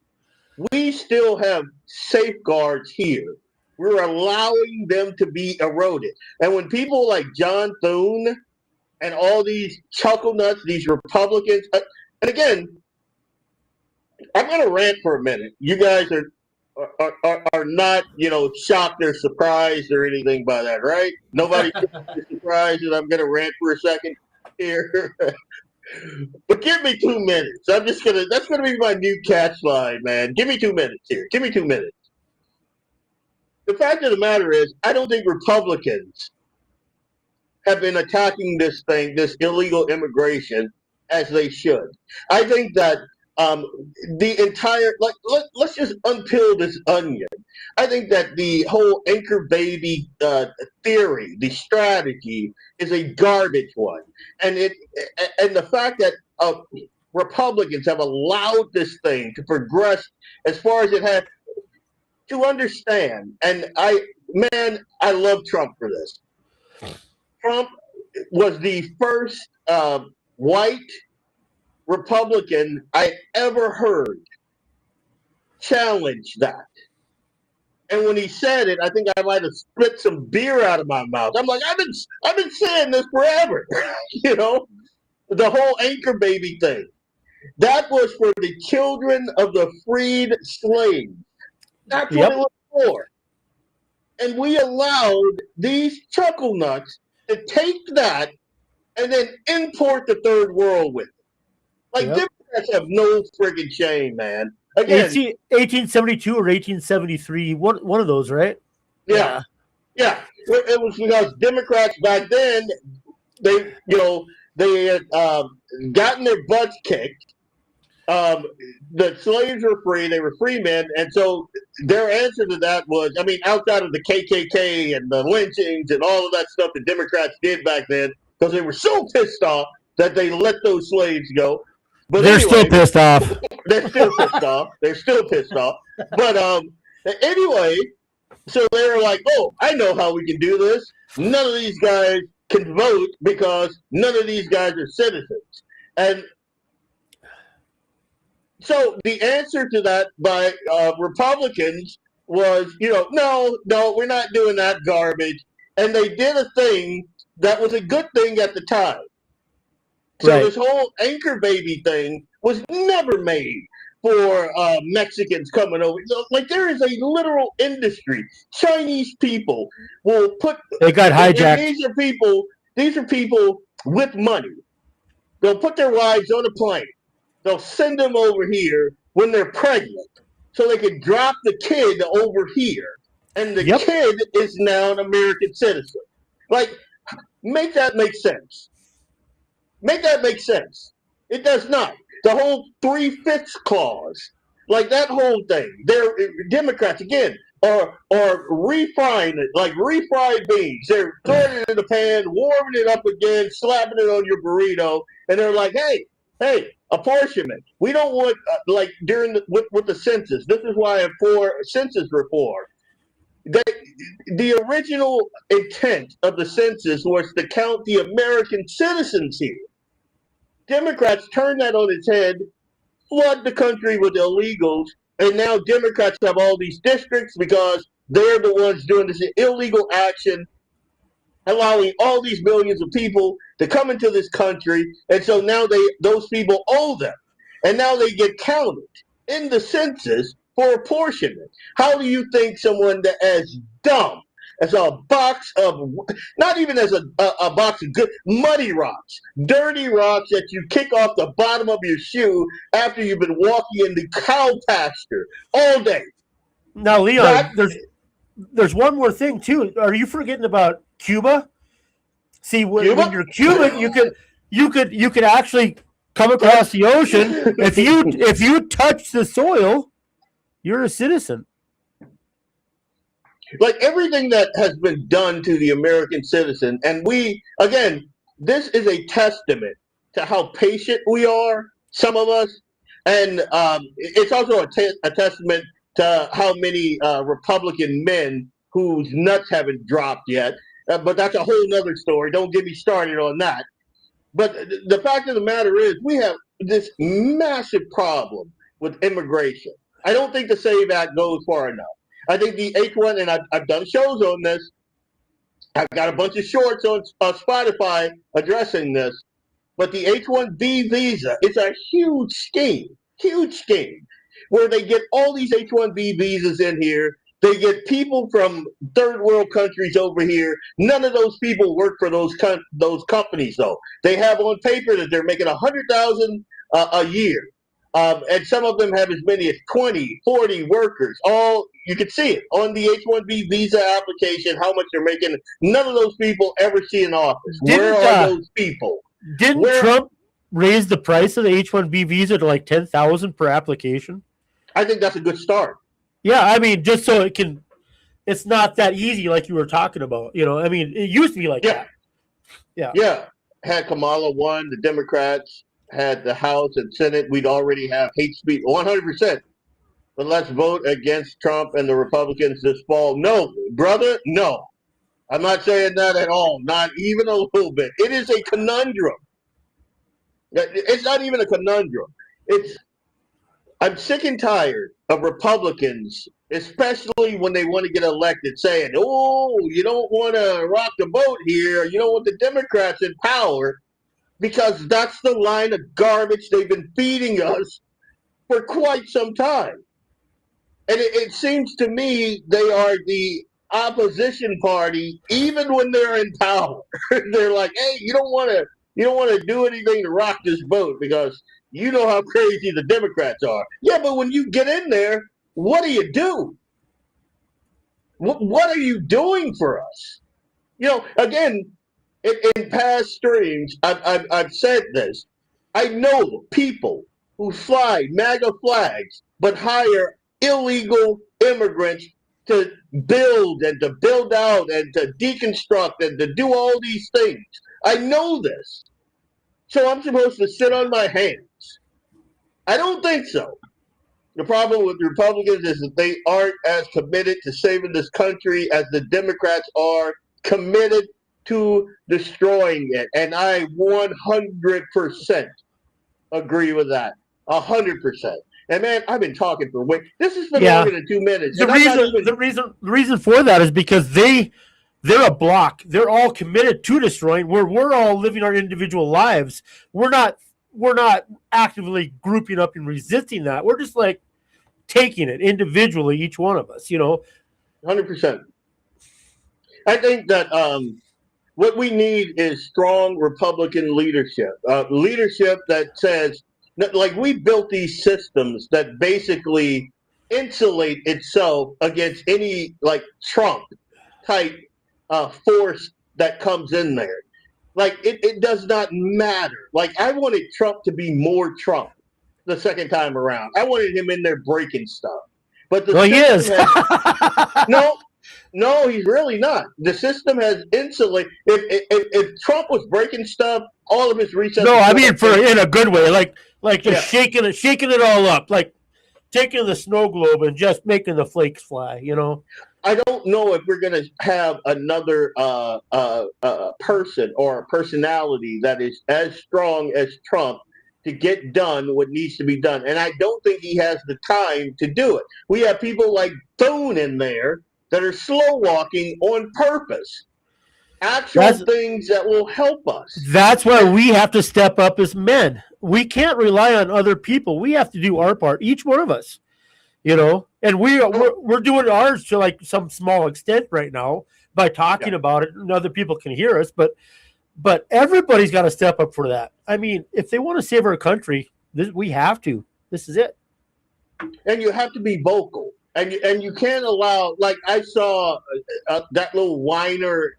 We still have safeguards here. We're allowing them to be eroded. And when people like John Thune and all these chuckle nuts, these Republicans, and again, I'm going to rant for a minute. You guys are not, shocked or surprised or anything by that, right? Nobody is surprised that I'm going to rant for a second here. But give me 2 minutes. That's going to be my new catchline, man. Give me 2 minutes here. Give me 2 minutes. The fact of the matter is, I don't think Republicans have been attacking this illegal immigration, as they should. I think that the entire, let's just unpeel this onion. I think that the whole anchor baby theory, the strategy, is a garbage one, and the fact that Republicans have allowed this thing to progress as far as it has, to understand. And I love Trump for this. Trump was the first white Republican I ever heard challenge that. And when he said it, I think I might have spit some beer out of my mouth. I'm like, I've been saying this forever. The whole anchor baby thing. That was for the children of the freed slaves. That's what it was for. And we allowed these chuckle nuts to take that and then import the third world with it. Democrats have no friggin' shame, man. Again, 1872 or 1873, one of those, right? Yeah. It was because Democrats back then, they had gotten their butts kicked. The slaves were free; they were free men, and so their answer to that was, outside of the KKK and the lynchings and all of that stuff the Democrats did back then, because they were so pissed off that they let those slaves go. But they're still pissed off. They're still pissed off. But anyway, so they were like, "Oh, I know how we can do this. None of these guys can vote because none of these guys are citizens." And So the answer to that by Republicans was, no, we're not doing that garbage. And they did a thing that was a good thing at the time. So this whole anchor baby thing was never made for Mexicans coming over. Like, there is a literal industry. Chinese people will put. They got hijacked. These are people with money. They'll put their wives on a plane. They'll send them over here when they're pregnant, so they can drop the kid over here, and the kid is now an American citizen. Like, make that make sense. Make that make sense. It does not. The whole 3/5 clause, like that whole thing. They're Democrats again are refrying it like refried beans. They're throwing it in the pan, warming it up again, slapping it on your burrito, and they're like, hey, apportionment. We don't want like during with the census. This is why I'm for census reform. The original intent of the census was to count the American citizens here. Democrats turn that on its head, flood the country with illegals, and now Democrats have all these districts because they're the ones doing this illegal action, allowing all these millions of people to come into this country, and so now those people owe them, and now they get counted in the census for apportionment. How do you think someone that as dumb as a box of, not even as a box of good, muddy rocks, dirty rocks that you kick off the bottom of your shoe after you've been walking in the cow pasture all day? Now, Leon, there's one more thing too. Are you forgetting about Cuba? See, when you're Cuban, you could actually come across the ocean. If you touch the soil, you're a citizen. Like everything that has been done to the American citizen, and this is a testament to how patient we are, some of us, and it's also a testament to how many Republican men whose nuts haven't dropped yet. But that's a whole nother story. Don't get me started on that. But the fact of the matter is, we have this massive problem with immigration. I don't think the SAVE Act goes far enough. I think the H1, and I've done shows on this. I've got a bunch of shorts on Spotify addressing this. But the H1B visa is a huge scheme, where they get all these H1B visas in here. They get people from third world countries over here. None of those people work for those companies, though. They have on paper that they're making $100,000 a year. And some of them have as many as 20, 40 workers. You can see it on the H-1B visa application, how much they're making. None of those people ever see an office. Where are those people? Didn't Trump raise the price of the H-1B visa to like $10,000 per application? I think that's a good start. Yeah, I mean, just so it's not that easy like you were talking about. I mean, it used to be like that. Yeah. Had Kamala won, the Democrats had the House and Senate, we'd already have hate speech 100%. But let's vote against Trump and the Republicans this fall. No, brother, no. I'm not saying that at all, not even a little bit. It is a conundrum. It's not even a conundrum. I'm sick and tired of Republicans, especially when they want to get elected, saying, oh, you don't want to rock the boat here. You don't want the Democrats in power, because that's the line of garbage they've been feeding us for quite some time. And it seems to me they are the opposition party, even when they're in power. They're like, hey, you don't want to do anything to rock this boat because you know how crazy the Democrats are. Yeah, but when you get in there, what do you do? What are you doing for us? Again, in past streams, I've said this. I know people who fly MAGA flags but hire illegal immigrants to build and to build out and to deconstruct and to do all these things. I know this. So I'm supposed to sit on my hands. I don't think so. The problem with the Republicans is that they aren't as committed to saving this country as the Democrats are committed to destroying it. And I 100% agree with that. 100%. And man, I've been talking for this has been longer than 2 minutes. The reason for that is because they're a block. They're all committed to destroying. Where we're all living our individual lives. We're not actively grouping up and resisting that. We're just like taking it individually, each one of us. 100%. I think that what we need is strong Republican leadership. Leadership that says, like, we built these systems that basically insulate itself against any like Trump type force that comes in there. Like it does not matter. Like I wanted Trump to be more Trump the second time around. I wanted him in there breaking stuff. But he is. No, he's really not. The system has insulated. If Trump was breaking stuff, all of his recent. No, I mean in a good way, like just shaking it all up, like taking the snow globe and just making the flakes fly. I don't know if we're going to have another person or a personality that is as strong as Trump to get done what needs to be done. And I don't think he has the time to do it. We have people like Thune in there that are slow walking on purpose. Things that will help us. That's why we have to step up as men. We can't rely on other people. We have to do our part, each one of us. And we're doing ours to like some small extent right now by talking about it, and other people can hear us. But everybody's got to step up for that. I mean, if they want to save our country, we have to. This is it. And you have to be vocal. And you can't allow, like I saw that little whiner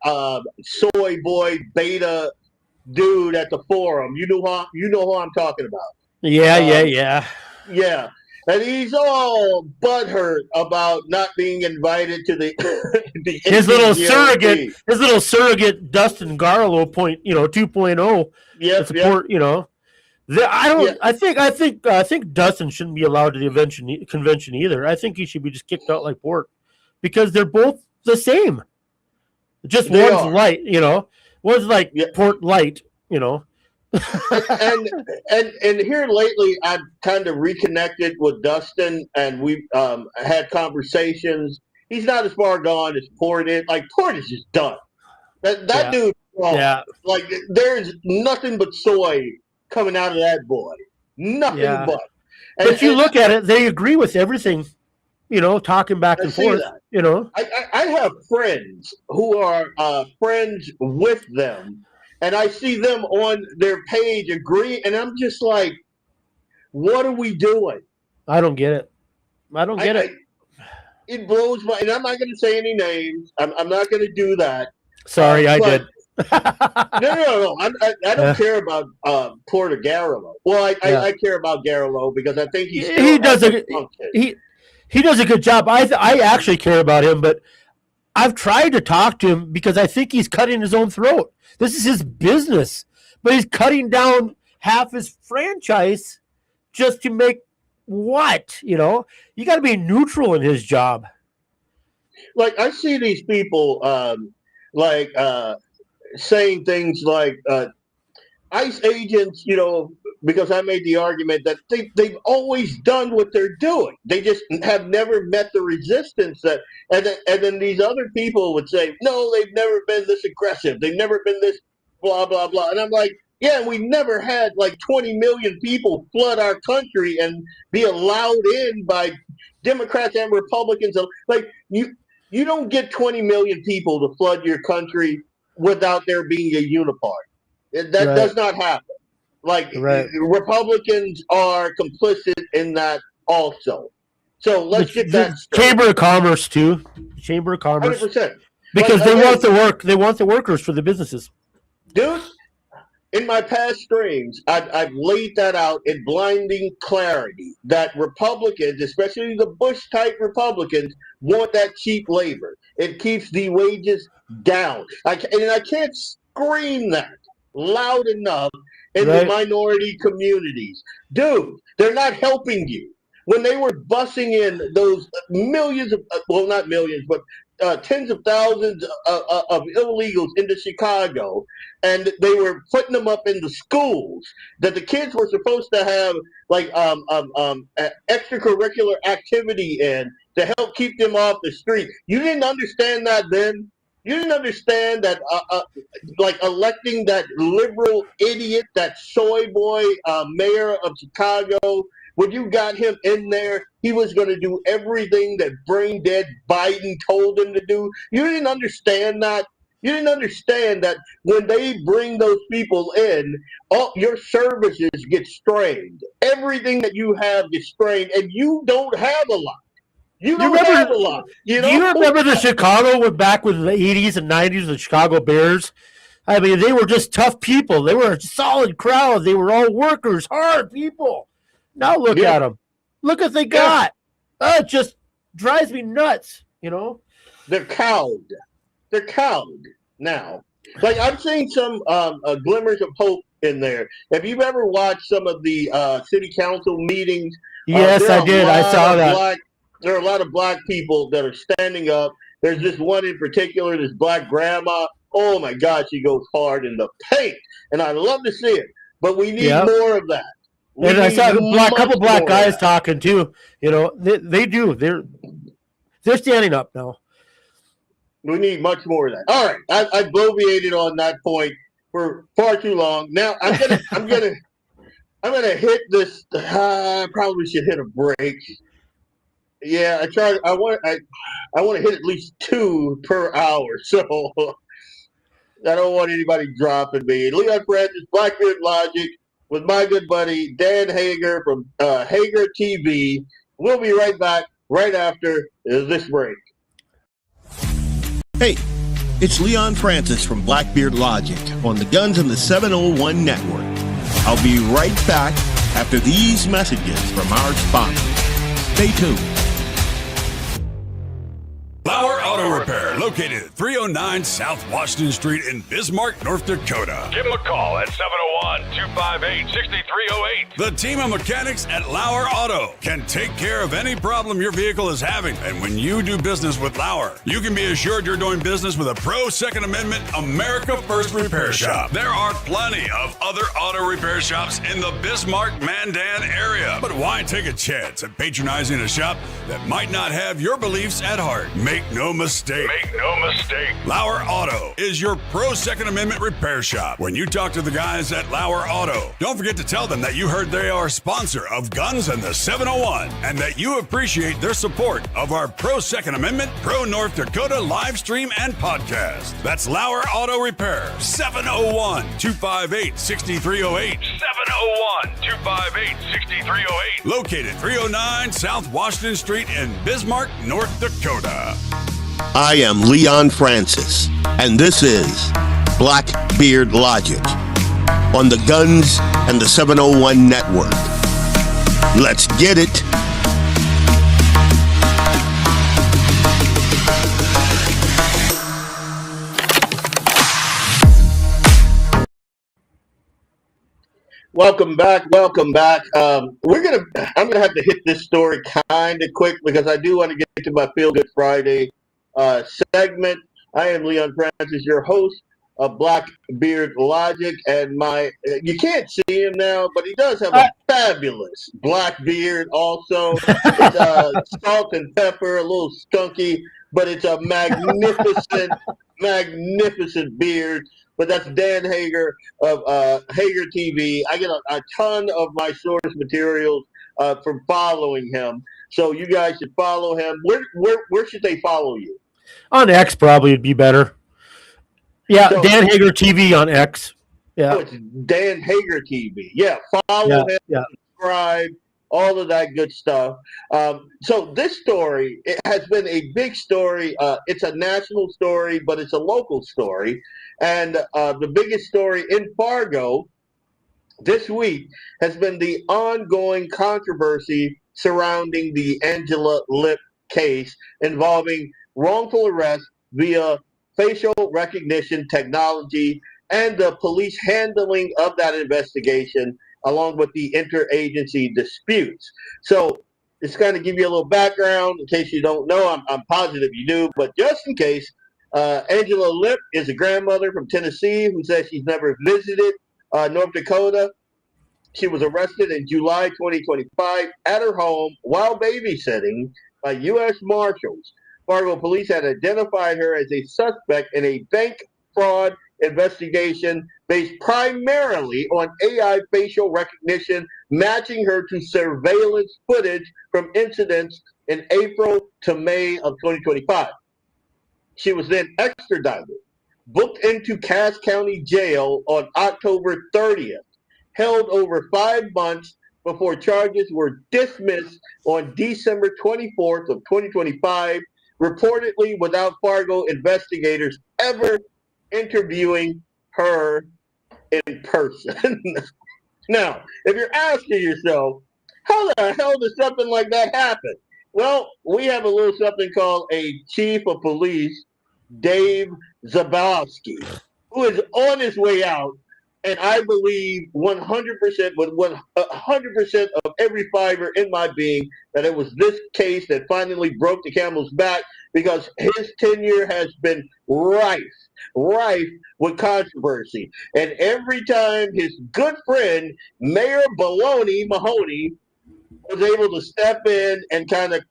soy boy beta dude at the forum. You know who I'm talking about. Yeah. And he's all butthurt about not being invited to the his little surrogate Dustin Garlow 2.0 support. I think Dustin shouldn't be allowed to the convention either. I think he should be just kicked out like Port, because they're both the same. Just one's light, one's like Port light, and here lately, I've kind of reconnected with Dustin, and we've had conversations. He's not as far gone as Port is. Like Port is just done. That dude, like there's nothing but soy coming out of that boy. Nothing but. But you look at it, they agree with everything. Talking back and forth. I have friends who are friends with them. And I see them on their page agree, and I'm just like, what are we doing? I don't get it. It. It blows my, and I'm not going to say any names. I'm not going to do that. Sorry, I did. No. I don't care about Porter Garlow. Well, I care about Garlow because I think he does a good job. I actually care about him, but I've tried to talk to him because I think he's cutting his own throat. This is his business, but he's cutting down half his franchise just to make what? You got to be neutral in his job. Like I see these people saying things like ICE agents, because I made the argument that they've always done what they're doing. They just have never met the resistance and then these other people would say, no, they've never been this aggressive. They've never been this blah, blah, blah. And I'm like, yeah, we never had like 20 million people flood our country and be allowed in by Democrats and Republicans. Like you don't get 20 million people to flood your country without there being a uniparty. That does not happen. Like Republicans are complicit in that also. So let's get that straight. Chamber of Commerce too. Chamber of Commerce. 100%. Because they want the work. They want the workers for the businesses. Dude, in my past streams, I've laid that out in blinding clarity that Republicans, especially the Bush-type Republicans, want that cheap labor. It keeps the wages down. I can't scream that loud enough in the minority communities. Dude, they're not helping you. When they were busing in those millions of, well, not millions, but tens of thousands of illegals into Chicago, and they were putting them up in the schools that the kids were supposed to have like extracurricular activity in to help keep them off the street. You didn't understand that then. You didn't understand that, like electing that liberal idiot, that soy boy mayor of Chicago. When you got him in there, he was going to do everything that brain dead Biden told him to do. You didn't understand that. You didn't understand that when they bring those people in, all your services get strained. Everything that you have gets strained, and you don't have a lot. You don't have a lot. Do you remember the Chicago went back with the 80s and 90s, the Chicago Bears? I mean, they were just tough people. They were a solid crowd. They were all workers, hard people. Now look at them. Look what they got. It just drives me nuts, you know? They're cowed. They're cowed now. Like, I'm seeing some glimmers of hope in there. Have you ever watched some of the city council meetings? Yes, I did. I saw that. There are a lot of black people that are standing up. There's this one in particular, this black grandma. Oh, my God, she goes hard in the paint. And I love to see it. But we need more of that. And I saw a couple black guys talking too. You know, they do. They're standing up now. We need much more of that. All right, I bloviated on that point for far too long. Now I'm gonna hit this. I probably should hit a break. Yeah, I want to hit at least 2 per hour. So I don't want anybody dropping me. Leon Francis, Blackbeard Logic, with my good buddy Dan Hager from Hager TV. We'll be right back right after this break. Hey, it's Leon Francis from Blackbeard Logic on the Guns and the 701 Network. I'll be right back after these messages from our sponsors. Stay tuned. LAUER Auto Repair, located at 309 South Washington Street in Bismarck, North Dakota. Give them a call at 701-258-6308. The team of mechanics at LAUER Auto can take care of any problem your vehicle is having. And when you do business with LAUER, you can be assured you're doing business with a pro-Second Amendment, America First repair shop. There are plenty of other auto repair shops in the Bismarck-Mandan area. But why take a chance at patronizing a shop that might not have your beliefs at heart? Make no mistake. Make no mistake. LAUER Auto is your pro-Second Amendment repair shop. When you talk to the guys at LAUER Auto, don't forget to tell them that you heard they are a sponsor of Guns and the 701 and that you appreciate their support of our pro-Second Amendment, pro-North Dakota live stream and podcast. That's LAUER Auto Repair, 701-258-6308. 701-258-6308. Located 309 South Washington Street in Bismarck, North Dakota. I am Leon Francis, and this is Blackbeard Logic on the Guns and the 701 Network. Let's get it. Welcome back. Welcome back. I'm gonna have to hit this story kind of quick because I do want to get to my Feel Good Friday segment. I am Leon Francis, your host of Blackbeard Logic, and you can't see him now, but he does have a fabulous black beard. Also, it's salt and pepper, a little skunky, but it's a magnificent, magnificent beard. But that's Dan Hager of Hager TV. I get a ton of my source materials from following him. So you guys should follow him. Where should they follow you? On X probably would be better. Yeah, so, Dan Hager TV on X. Yeah. Oh, it's Dan Hager TV. Yeah, follow him, subscribe, all of that good stuff. So this story, it has been a big story. It's a national story, but it's a local story. And the biggest story in Fargo this week has been the ongoing controversy surrounding the Angela Lip case involving wrongful arrest via facial recognition technology and the police handling of that investigation, along with the interagency disputes. So just kind of give you a little background in case you don't know. I'm positive you do, but just in case, Angela Lip is a grandmother from Tennessee who says she's never visited North Dakota. She was arrested in July 2025 at her home while babysitting by U.S. Marshals. Fargo police had identified her as a suspect in a bank fraud investigation based primarily on AI facial recognition, matching her to surveillance footage from incidents in April to May of 2025. She was then extradited, booked into Cass County Jail on October 30th, held over 5 months before charges were dismissed on December 24th of 2025, reportedly without Fargo investigators ever interviewing her in person. Now, if you're asking yourself, how the hell does something like that happen? Well, we have a little something called a chief of police, Dave Zabolinski, who is on his way out, and I believe 100% with 100% of every fiber in my being that it was this case that finally broke the camel's back, because his tenure has been rife with controversy. And every time his good friend, Mayor Mahoney, was able to step in and kind of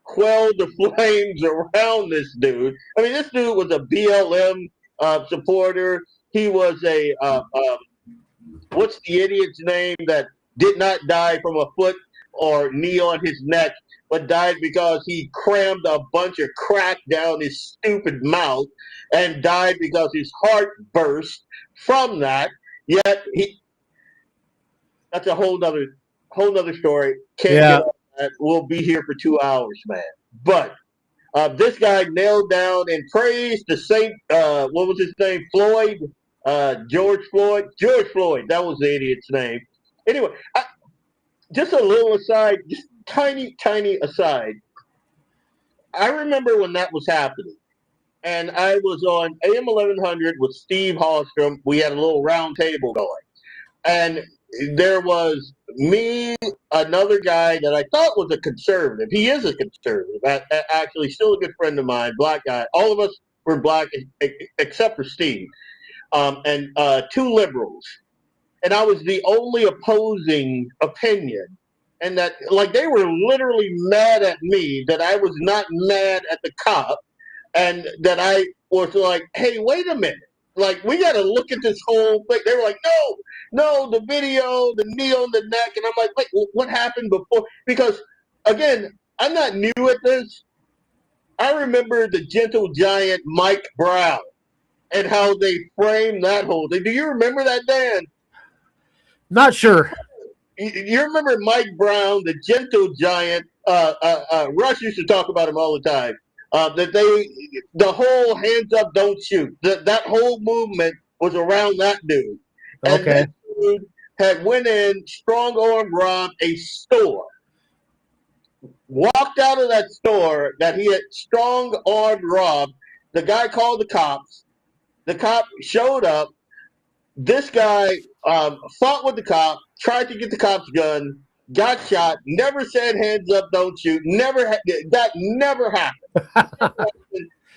quell the flames around this dude. I mean, this dude was a BLM supporter. He was a, what's the idiot's name that did not die from a foot or knee on his neck, but died because he crammed a bunch of crack down his stupid mouth and died because his heart burst from that. Yet that's a whole nother story. Can't get on that. We'll be here for 2 hours, man. But this guy nailed down and praised the Saint, what was his name? George Floyd. That was the idiot's name. Anyway, just a little aside, just tiny aside. I remember when that was happening, and I was on AM 1100 with Steve Hallstrom. We had a little round table going, and there was me, another guy that I thought was a conservative. He is a conservative, actually, still a good friend of mine, black guy. All of us were black except for Steve, and 2 liberals. And I was the only opposing opinion. And that, like, they were literally mad at me that I was not mad at the cop, and that I was like, hey, wait a minute. Like, we got to look at this whole thing. They were like, no, the video, the knee on the neck. And I'm like, wait, what happened before? Because, again, I'm not new at this. I remember the gentle giant Mike Brown and how they framed that whole thing. Do you remember that, Dan? Not sure. You remember Mike Brown, the gentle giant? Rush used to talk about him all the time. The whole hands up, don't shoot. That whole movement was around that dude. And okay. That dude had went in, strong arm robbed a store. Walked out of that store that he had strong arm robbed. The guy called the cops. The cop showed up. This guy fought with the cop, tried to get the cop's gun, got shot, never said hands up, don't shoot. That never happened.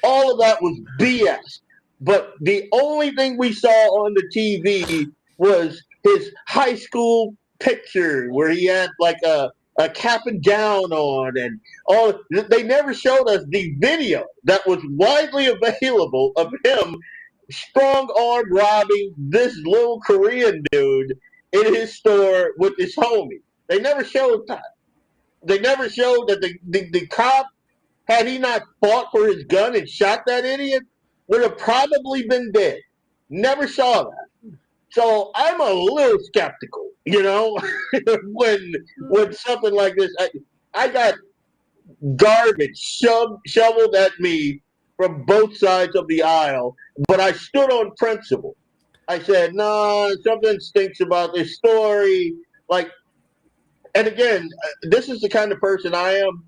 All of that was BS. But the only thing we saw on the TV was his high school picture where he had like a cap and gown on, and all. They never showed us the video that was widely available of him strong arm robbing this little Korean dude in his store with his homie. They never showed that. They never showed that the cop, had he not fought for his gun and shot that idiot, would have probably been dead. Never saw that. So I'm a little skeptical, when something like this. I got garbage shoveled at me from both sides of the aisle, but I stood on principle. I said, no, something stinks about this story. And again, this is the kind of person I am.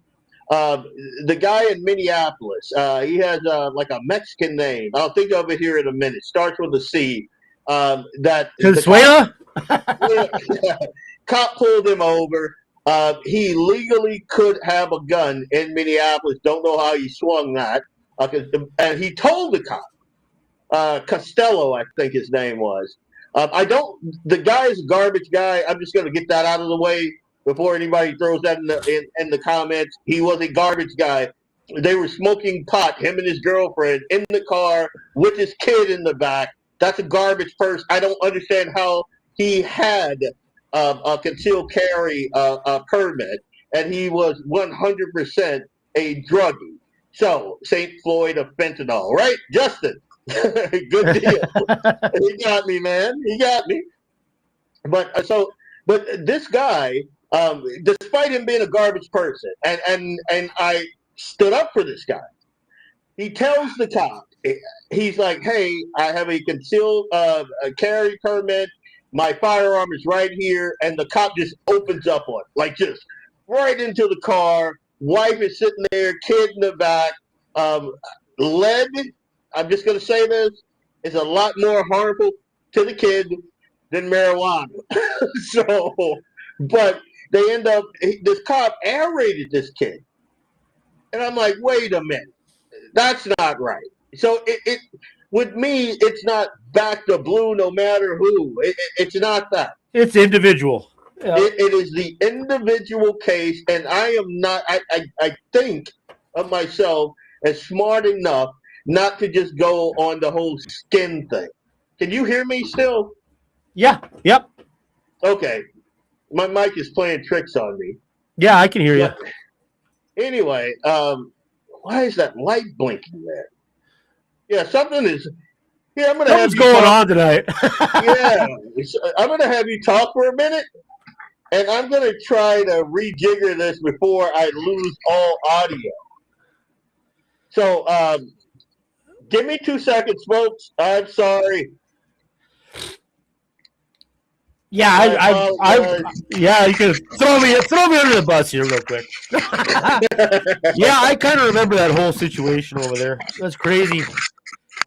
The guy in Minneapolis, he has like a Mexican name. I'll think of it here in a minute. Starts with a C. That Consuela? Cop pulled him over. he legally could have a gun in Minneapolis. Don't know how he swung that. And he told the cop, Costello, I think his name was. The guy is a garbage guy. I'm just going to get that out of the way before anybody throws that in the comments. He was a garbage guy. They were smoking pot, him and his girlfriend, in the car with his kid in the back. That's a garbage person. I don't understand how he had a concealed carry permit, and he was 100% a druggie. So, St. Floyd of fentanyl, right? Justin, good deal. He got me, man. He got me. But this guy, despite him being a garbage person, and I stood up for this guy, he tells the cop, he's like, hey, I have a concealed carry permit. My firearm is right here. And the cop just opens up on it, like just right into the car. Wife is sitting there, kid in the back. Lead, I'm just going to say this, is a lot more harmful to the kid than marijuana. But they end up, this cop aerated this kid. And I'm like, wait a minute. That's not right. So it with me, it's not back to blue no matter who. It's not that. It's individual. Yeah. It is the individual case, and I am not, I think of myself as smart enough not to just go on the whole skin thing. Can you hear me still? Yeah. Yep. Okay. My mic is playing tricks on me. Yeah, I can hear you. Anyway, why is that light blinking there? Yeah, something is. Yeah, I'm going to have you going on tonight. Yeah, I'm going to have you talk for a minute, and I'm going to try to rejigger this before I lose all audio. So, give me 2 seconds, folks. I'm sorry. Yeah, yeah, you can throw me under the bus here real quick. Yeah, I kind of remember that whole situation over there. That's crazy.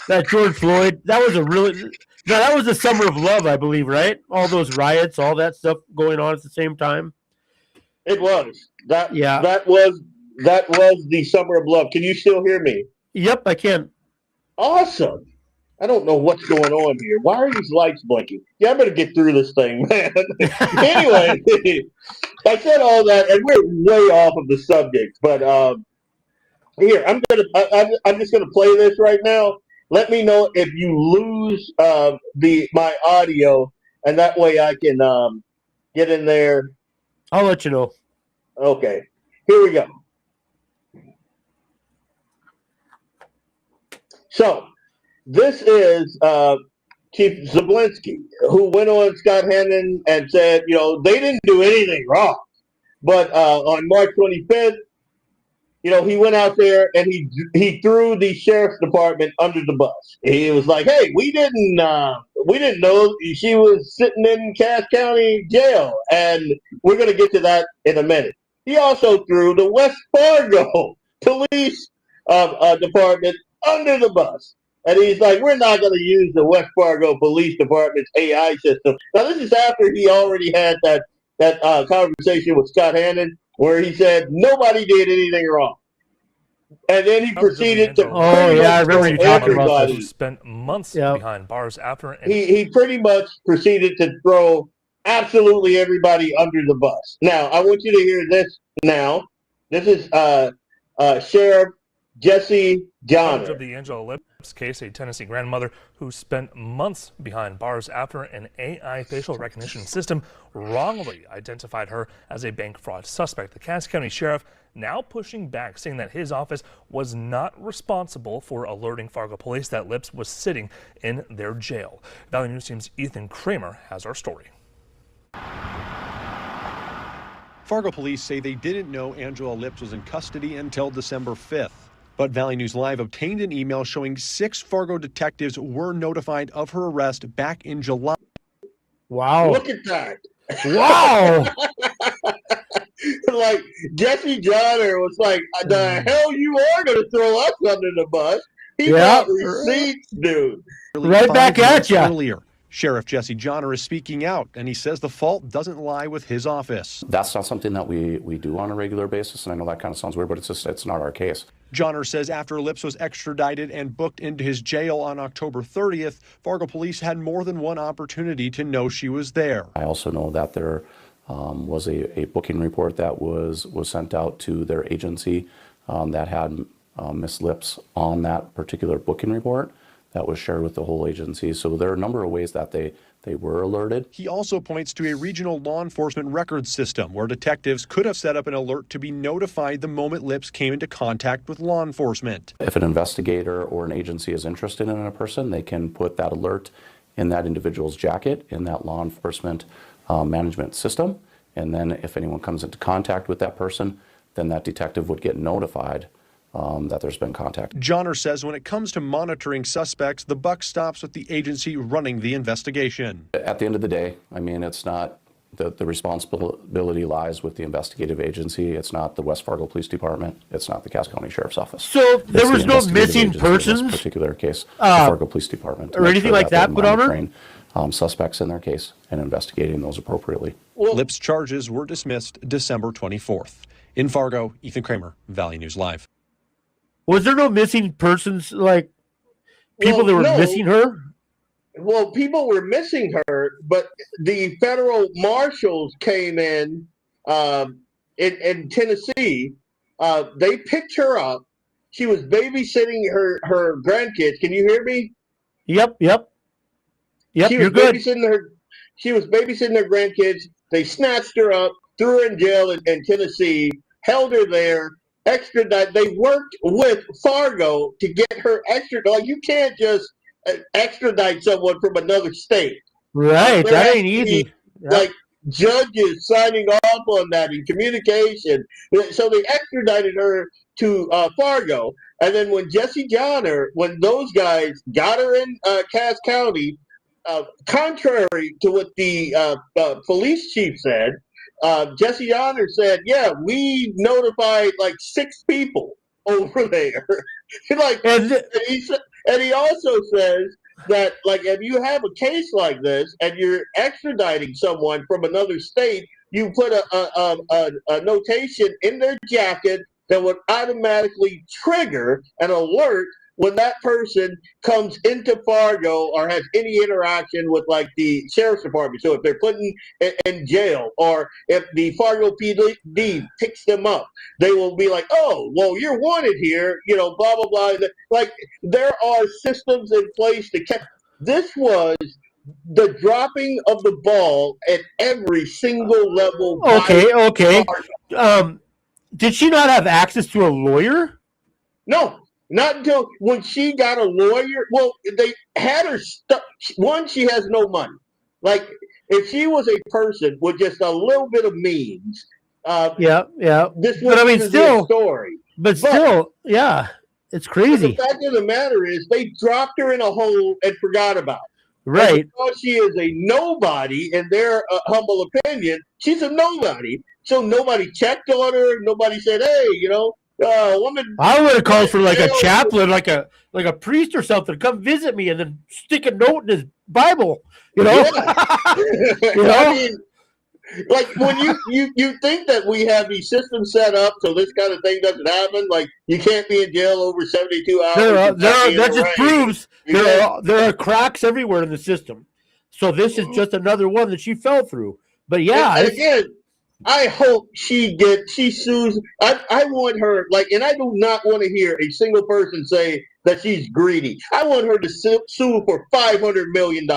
That George Floyd, that was that was the summer of love, I believe, right? All those riots, all that stuff going on at the same time. It was. That was the summer of love. Can you still hear me? Yep, I can. Awesome. I don't know what's going on here. Why are these lights blinking? Yeah, I better get through this thing, man. Anyway, I said all that, and we're way off of the subject. But here, I'm just gonna play this right now. Let me know if you lose my audio, and that way I can get in there. I'll let you know. Okay, here we go. So. This is Chief Zabolinski, who went on Scott Hannon and said, they didn't do anything wrong. But on March 25th, he went out there and he threw the sheriff's department under the bus. He was like, hey, we didn't know she was sitting in Cass County jail. And we're going to get to that in a minute. He also threw the West Fargo police department under the bus. And he's like, we're not going to use the West Fargo Police Department's AI system. Now, this is after he already had that conversation with Scott Hannon where he said nobody did anything wrong. And then he proceeded to I remember you talking about this. Who spent months behind bars after. He pretty much proceeded to throw absolutely everybody under the bus. Now, I want you to hear this now. This is Sheriff Jesse Johnson. Of the Angela Lips case, a Tennessee grandmother who spent months behind bars after an AI facial recognition system wrongly identified her as a bank fraud suspect. The Cass County Sheriff now pushing back, saying that his office was not responsible for alerting Fargo police that Lips was sitting in their jail. Valley News Team's Ethan Kramer has our story. Fargo police say they didn't know Angela Lips was in custody until December 5th. But Valley News Live obtained an email showing 6 Fargo detectives were notified of her arrest back in July. Wow. Look at that. Wow. Like, Jesse Johnner was like, the hell you are going to throw us under the bus? He got receipts, dude. Right back at you. Earlier, Sheriff Jesse Johnner is speaking out, and he says the fault doesn't lie with his office. That's not something that we do on a regular basis, and I know that kind of sounds weird, but it's not our case. Johnner says after Lips was extradited and booked into his jail on October 30th, Fargo police had more than one opportunity to know she was there. I also know that there was a booking report that was sent out to their agency that had Miss Lips on that particular booking report that was shared with the whole agency. So there are a number of ways that they were alerted. He also points to a regional law enforcement records system where detectives could have set up an alert to be notified the moment Lips came into contact with law enforcement. If an investigator or an agency is interested in a person, they can put that alert in that individual's jacket in that law enforcement management system. And then if anyone comes into contact with that person, then that detective would get notified that there's been contact. Johnner says when it comes to monitoring suspects, the buck stops with the agency running the investigation. At the end of the day, I mean, it's not the responsibility lies with the investigative agency. It's not the West Fargo Police Department. It's not the Cass County Sheriff's Office. So there was no missing persons in this particular case, the Fargo Police Department, or anything like that put on her? Suspects in their case and investigating those appropriately. Lips charges were dismissed December 24th. In Fargo, Ethan Kramer, Valley News Live. Was there no missing persons, like people that were missing her? Well, people were missing her, but the federal marshals came in Tennessee. They picked her up. She was babysitting her grandkids. Can you hear me? Yep. You're good. She was babysitting her grandkids. They snatched her up, threw her in jail in Tennessee, held her there. Extradite. They worked with Fargo to get her extradited. Like, you can't just extradite someone from another state. Right, that ain't easy. Like judges signing off on that in communication. So they extradited her to Fargo, and then when when those guys got her in Cass County, contrary to what the police chief said. Jesse Johnner said, "Yeah, we notified like 6 people over there." And he also says that, like, if you have a case like this and you're extraditing someone from another state, you put a notation in their jacket that would automatically trigger an alert when that person comes into Fargo or has any interaction with, like, the sheriff's department. So if they're put in jail, or if the Fargo PD picks them up, they will be like, "Oh, well, you're wanted here," blah, blah, blah. Like, there are systems in place to catch. This was the dropping of the ball at every single level. Okay. Did she not have access to a lawyer? No. Not until when she got a lawyer. Well, they had her stuck. One, she has no money. Like, if she was a person with just a little bit of means, yeah. This was still story. But still, yeah, it's crazy. The fact of the matter is, they dropped her in a hole and forgot about it. Right. And because she is a nobody, in their humble opinion, she's a nobody. So nobody checked on her. Nobody said, "Hey, woman." I would have called for like a chaplain, like a priest or something, come visit me, and then stick a note in his Bible. Yeah. I mean, like, when you think that we have these systems set up so this kind of thing doesn't happen, like, you can't be in jail over 72 hours. That just proves there are cracks everywhere in the system. So this is just another one that she fell through. But yeah, and again, I hope she sues. I want her, like, and I do not want to hear a single person say that she's greedy. I want her to sue for $500 million.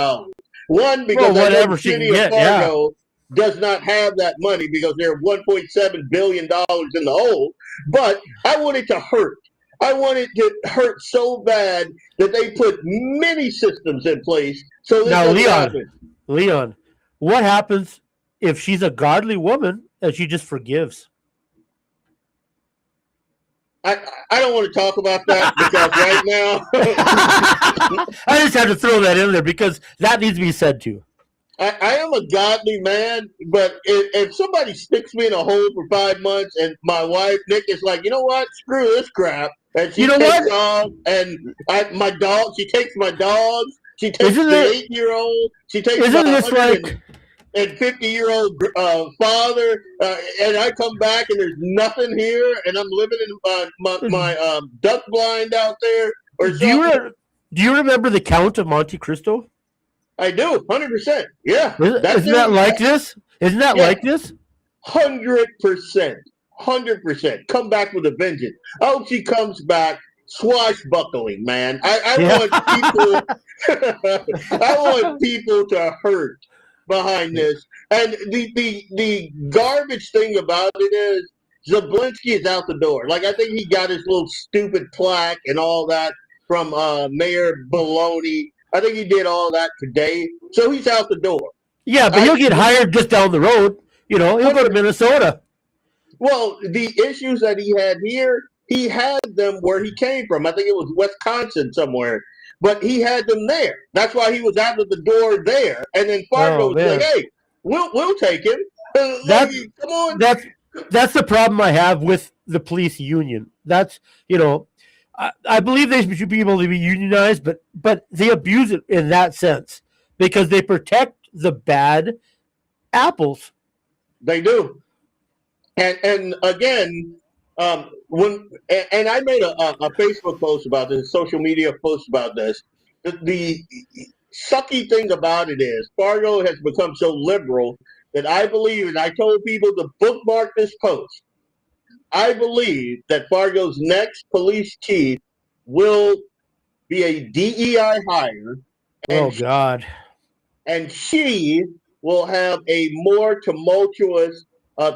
One, because whatever she can get, Fargo does not have that money because they're $1.7 billion in the hole. But I want it to hurt. I want it to hurt so bad that they put many systems in place so this doesn't happen. Leon, what happens if she's a godly woman and she just forgives? I don't want to talk about that because right now I just had to throw that in there because that needs to be said too. I am a godly man, but if somebody sticks me in a hole for 5 months and my wife Nick is like, "You know what? Screw this crap," and she takes off, and my dog, she takes my dogs, She takes the 8-year-old. She takes the 150-year-old father, and I come back and there's nothing here, and I'm living in my duck blind out there. Or do you remember the Count of Monte Cristo? I do, 100%. Yeah, isn't that like this? Isn't that like this? 100%. 100%. Come back with a vengeance. I hope she comes back swashbuckling, man. I want people to hurt behind this. And the garbage thing about it is Zabolinski is out the door. Like, I think he got his little stupid plaque and all that from Mayor Baloney. I think he did all that today. So he's out the door. Yeah, but he'll get hired just down the road. You know, he'll go to Minnesota. Well, the issues that he had here, he had them where he came from. I think it was Wisconsin somewhere. But he had them there. That's why he was out of the door there. And then Fargo was like, hey, we'll take him. Come on. That's the problem I have with the police union. That's, you know, I believe they should be able to be unionized, but they abuse it in that sense because they protect the bad apples. They do. And again, when I made a Facebook post about this, a social media post about this. The sucky thing about it is Fargo has become so liberal that I believe, and I told people to bookmark this post, I believe that Fargo's next police chief will be a DEI hire. Oh, God. And she will have a more tumultuous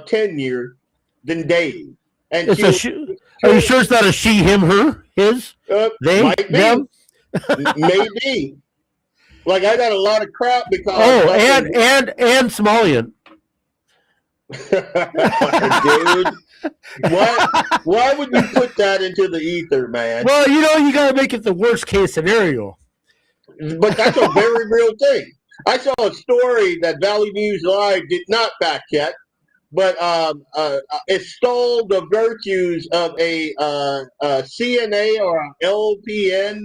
tenure than Dave. And are you sure it's not a she, him, her, his, they, might be. them? Maybe. Like, I got a lot of crap because... Oh, and Smolian. Dude. Why would you put that into the ether, man? Well, you know, you got to make it the worst case scenario. But that's a very real thing. I saw a story that Valley News Live did not fact check, but it stole the virtues of a CNA or an LPN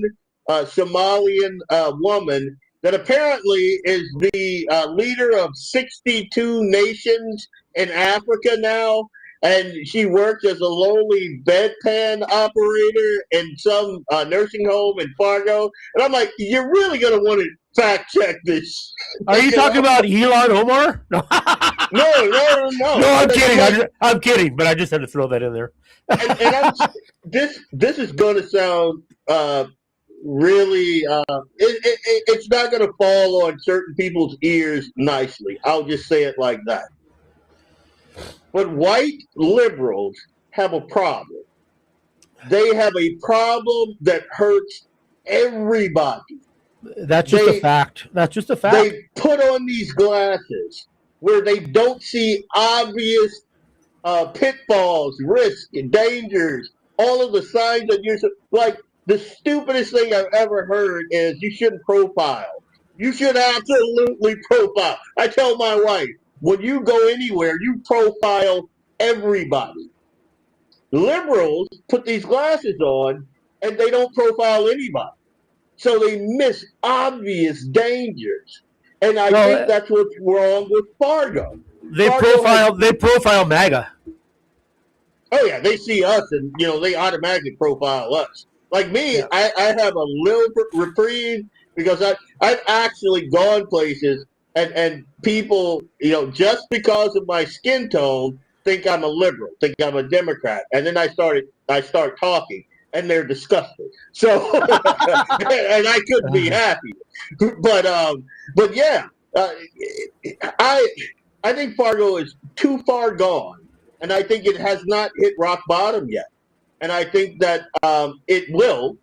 Somalian woman that apparently is the leader of 62 nations in Africa now. And she works as a lowly bedpan operator in some nursing home in Fargo. And I'm like, you're really going to want to fact check this. Are you talking about Elon Omar? No. No. No, I'm kidding. I'm kidding, but I just had to throw that in there. This is going to sound really, it's not going to fall on certain people's ears nicely. I'll just say it like that. But white liberals have a problem. They have a problem that hurts everybody. That's just a fact. That's just a fact. They put on these glasses where they don't see obvious pitfalls, risks, and dangers, all of the signs that you're like. The stupidest thing I've ever heard is you shouldn't profile. You should absolutely profile. I tell my wife, when you go anywhere, you profile everybody. Liberals put these glasses on and they don't profile anybody. So they miss obvious dangers. And I think that's what's wrong with Fargo. They profile MAGA. Oh yeah, they see us and they automatically profile us. Like me, yeah. I have a little reprieve because I've actually gone places and people, just because of my skin tone, think I'm a liberal, think I'm a Democrat. And then I start talking and they're disgusted. So, and I couldn't be happy. But yeah, I think Fargo is too far gone. And I think it has not hit rock bottom yet. And I think that it will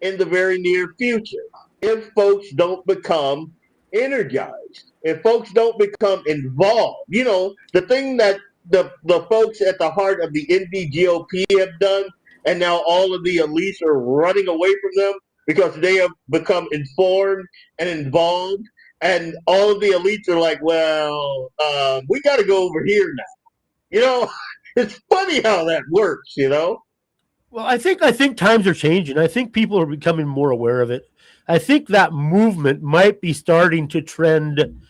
in the very near future if folks don't become energized, if folks don't become involved. The thing that the folks at the heart of the NDGOP have done, and now all of the elites are running away from them because they have become informed and involved. And all of the elites are like, well, we got to go over here now. It's funny how that works, Well, I think times are changing. I think people are becoming more aware of it. I think that movement might be starting to trend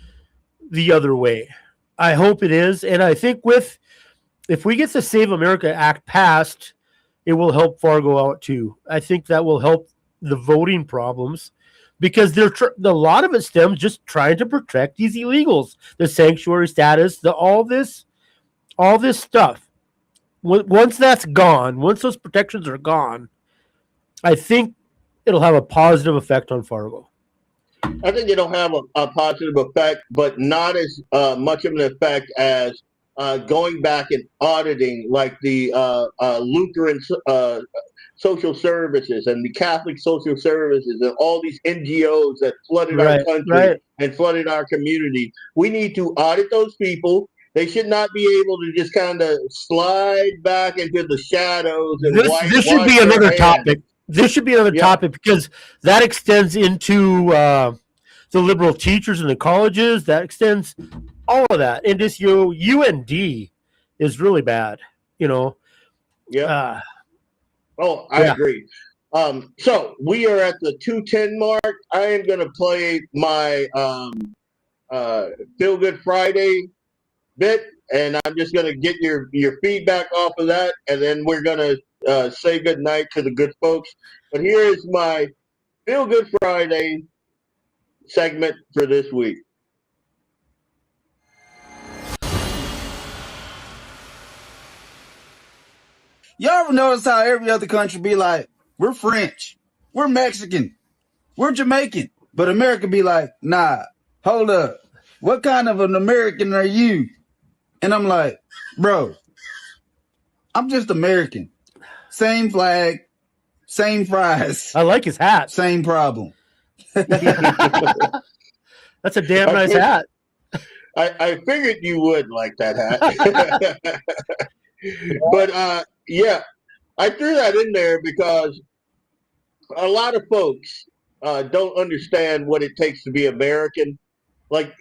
the other way. I hope it is, and I think if we get the Save America Act passed, it will help Fargo out too. I think that will help the voting problems because a lot of it stems just trying to protect these illegals, the sanctuary status, all this stuff. Once that's gone, once those protections are gone, I think it'll have a positive effect on Fargo. I think it'll have a positive effect, but not as much of an effect as going back and auditing like the Lutheran social services and the Catholic social services and all these NGOs that flooded our country and flooded our community. We need to audit those people. They should not be able to just kind of slide back into the shadows. And this should be another topic. This should be another topic because that extends into the liberal teachers in the colleges. That extends all of that. And this UND is really bad, Yeah. I agree. So we are at the 2:10 mark. I am going to play my Feel Good Friday bit, and I'm just going to get your feedback off of that, and then we're going to say good night to the good folks. But here is my Feel Good Friday segment for this week. Y'all ever notice how every other country be like, we're French, we're Mexican, we're Jamaican, but America be like, nah, hold up, what kind of an American are you? And I'm like, bro, I'm just American. Same flag, same fries. I like his hat. Same problem. That's a damn nice hat. I figured you would like that hat. But yeah, I threw that in there because a lot of folks don't understand what it takes to be American. Like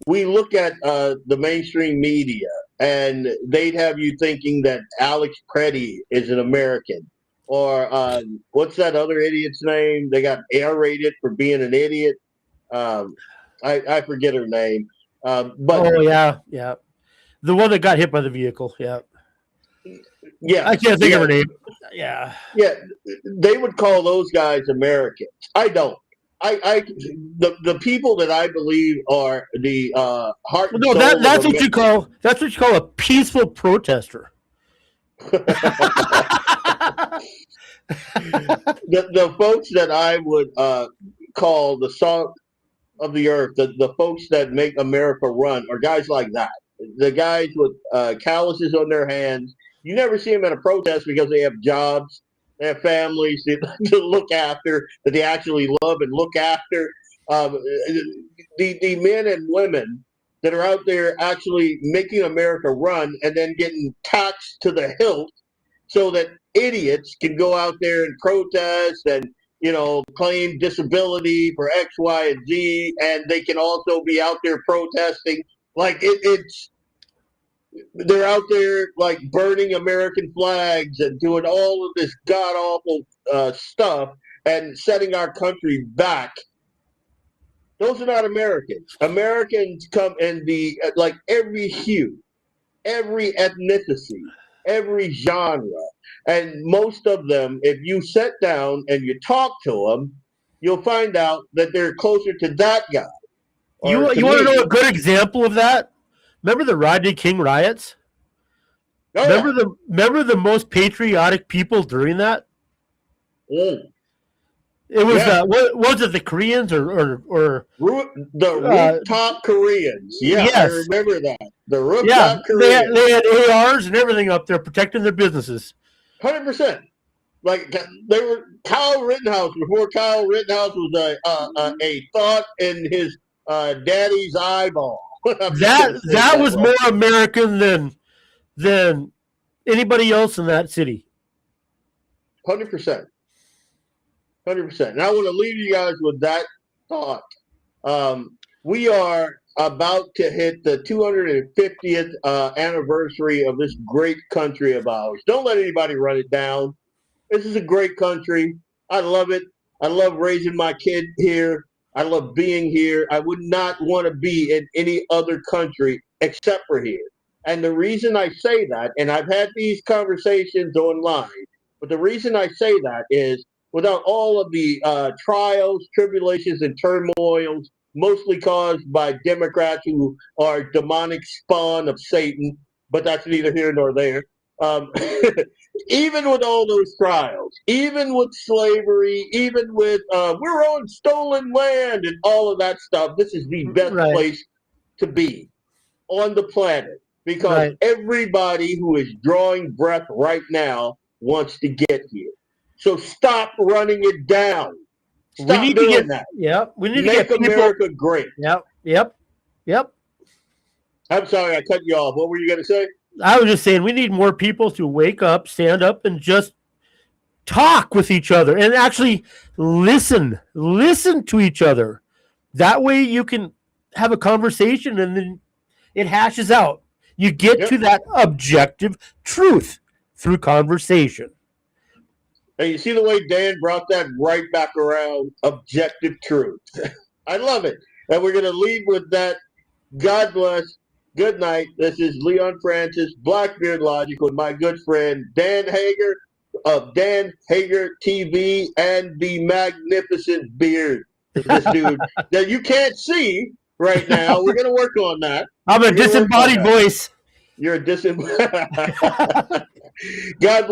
we look at the mainstream media, and they'd have you thinking that Alex Preddy is an American, or what's that other idiot's name? They got air-rated for being an idiot. I forget her name. But yeah, the one that got hit by the vehicle. Yeah, I can't think of her name. Yeah, they would call those guys Americans. I don't. The people that I believe are the heart. No, that's what you call a peaceful protester. The folks that I would call the salt of the earth, the folks that make America run, are guys like that. The guys with calluses on their hands. You never see them at a protest because they have jobs, they have families to look after, that they actually love and look after. The men and women that are out there actually making America run and then getting taxed to the hilt so that idiots can go out there and protest and claim disability for X, Y, and Z, and they can also be out there protesting. Like they're out there like burning American flags and doing all of this god awful stuff and setting our country back. Those are not Americans. Americans come in like every hue, every ethnicity, every genre. And most of them, if you sit down and you talk to them, you'll find out that they're closer to that guy. You want to know a good example of that? Remember the Rodney King riots? Remember the most patriotic people during that? Mm. It was what was it? The Koreans or the rooftop Koreans? Yeah, yes. I remember that. The rooftop Koreans. They had ARs and everything up there protecting their businesses. 100%. Like they were Kyle Rittenhouse before Kyle Rittenhouse was a thought in his daddy's eyeball. that was more American than anybody else in that city. 100%. 100%. And I want to leave you guys with that thought. We are about to hit the 250th anniversary of this great country of ours. Don't let anybody run it down. This is a great country. I love it. I love raising my kid here. I love being here. I would not want to be in any other country except for here. And the reason I say that, and I've had these conversations online, but the reason I say that is without all of the trials, tribulations, and turmoils, mostly caused by Democrats who are demonic spawn of Satan, but that's neither here nor there. Even with all those trials, even with slavery, even with we're on stolen land and all of that stuff, this is the best place to be on the planet because everybody who is drawing breath right now wants to get here. So stop running it down. Stop we need doing to get that. Yep. We need Make to get America great. Yep. I'm sorry, I cut you off. What were you going to say? I was just saying we need more people to wake up, stand up, and just talk with each other and actually listen to each other. That way you can have a conversation and then it hashes out. You get to that objective truth through conversation. And you see the way Dan brought that right back around, objective truth. I love it. And we're going to leave with that. God bless. Good night. This is Leon Francis, Blackbeard Logic, with my good friend Dan Hager of Dan Hager TV and the magnificent beard. This dude that you can't see right now. We're going to work on that. I'm a disembodied voice. You're a disembodied. God bless.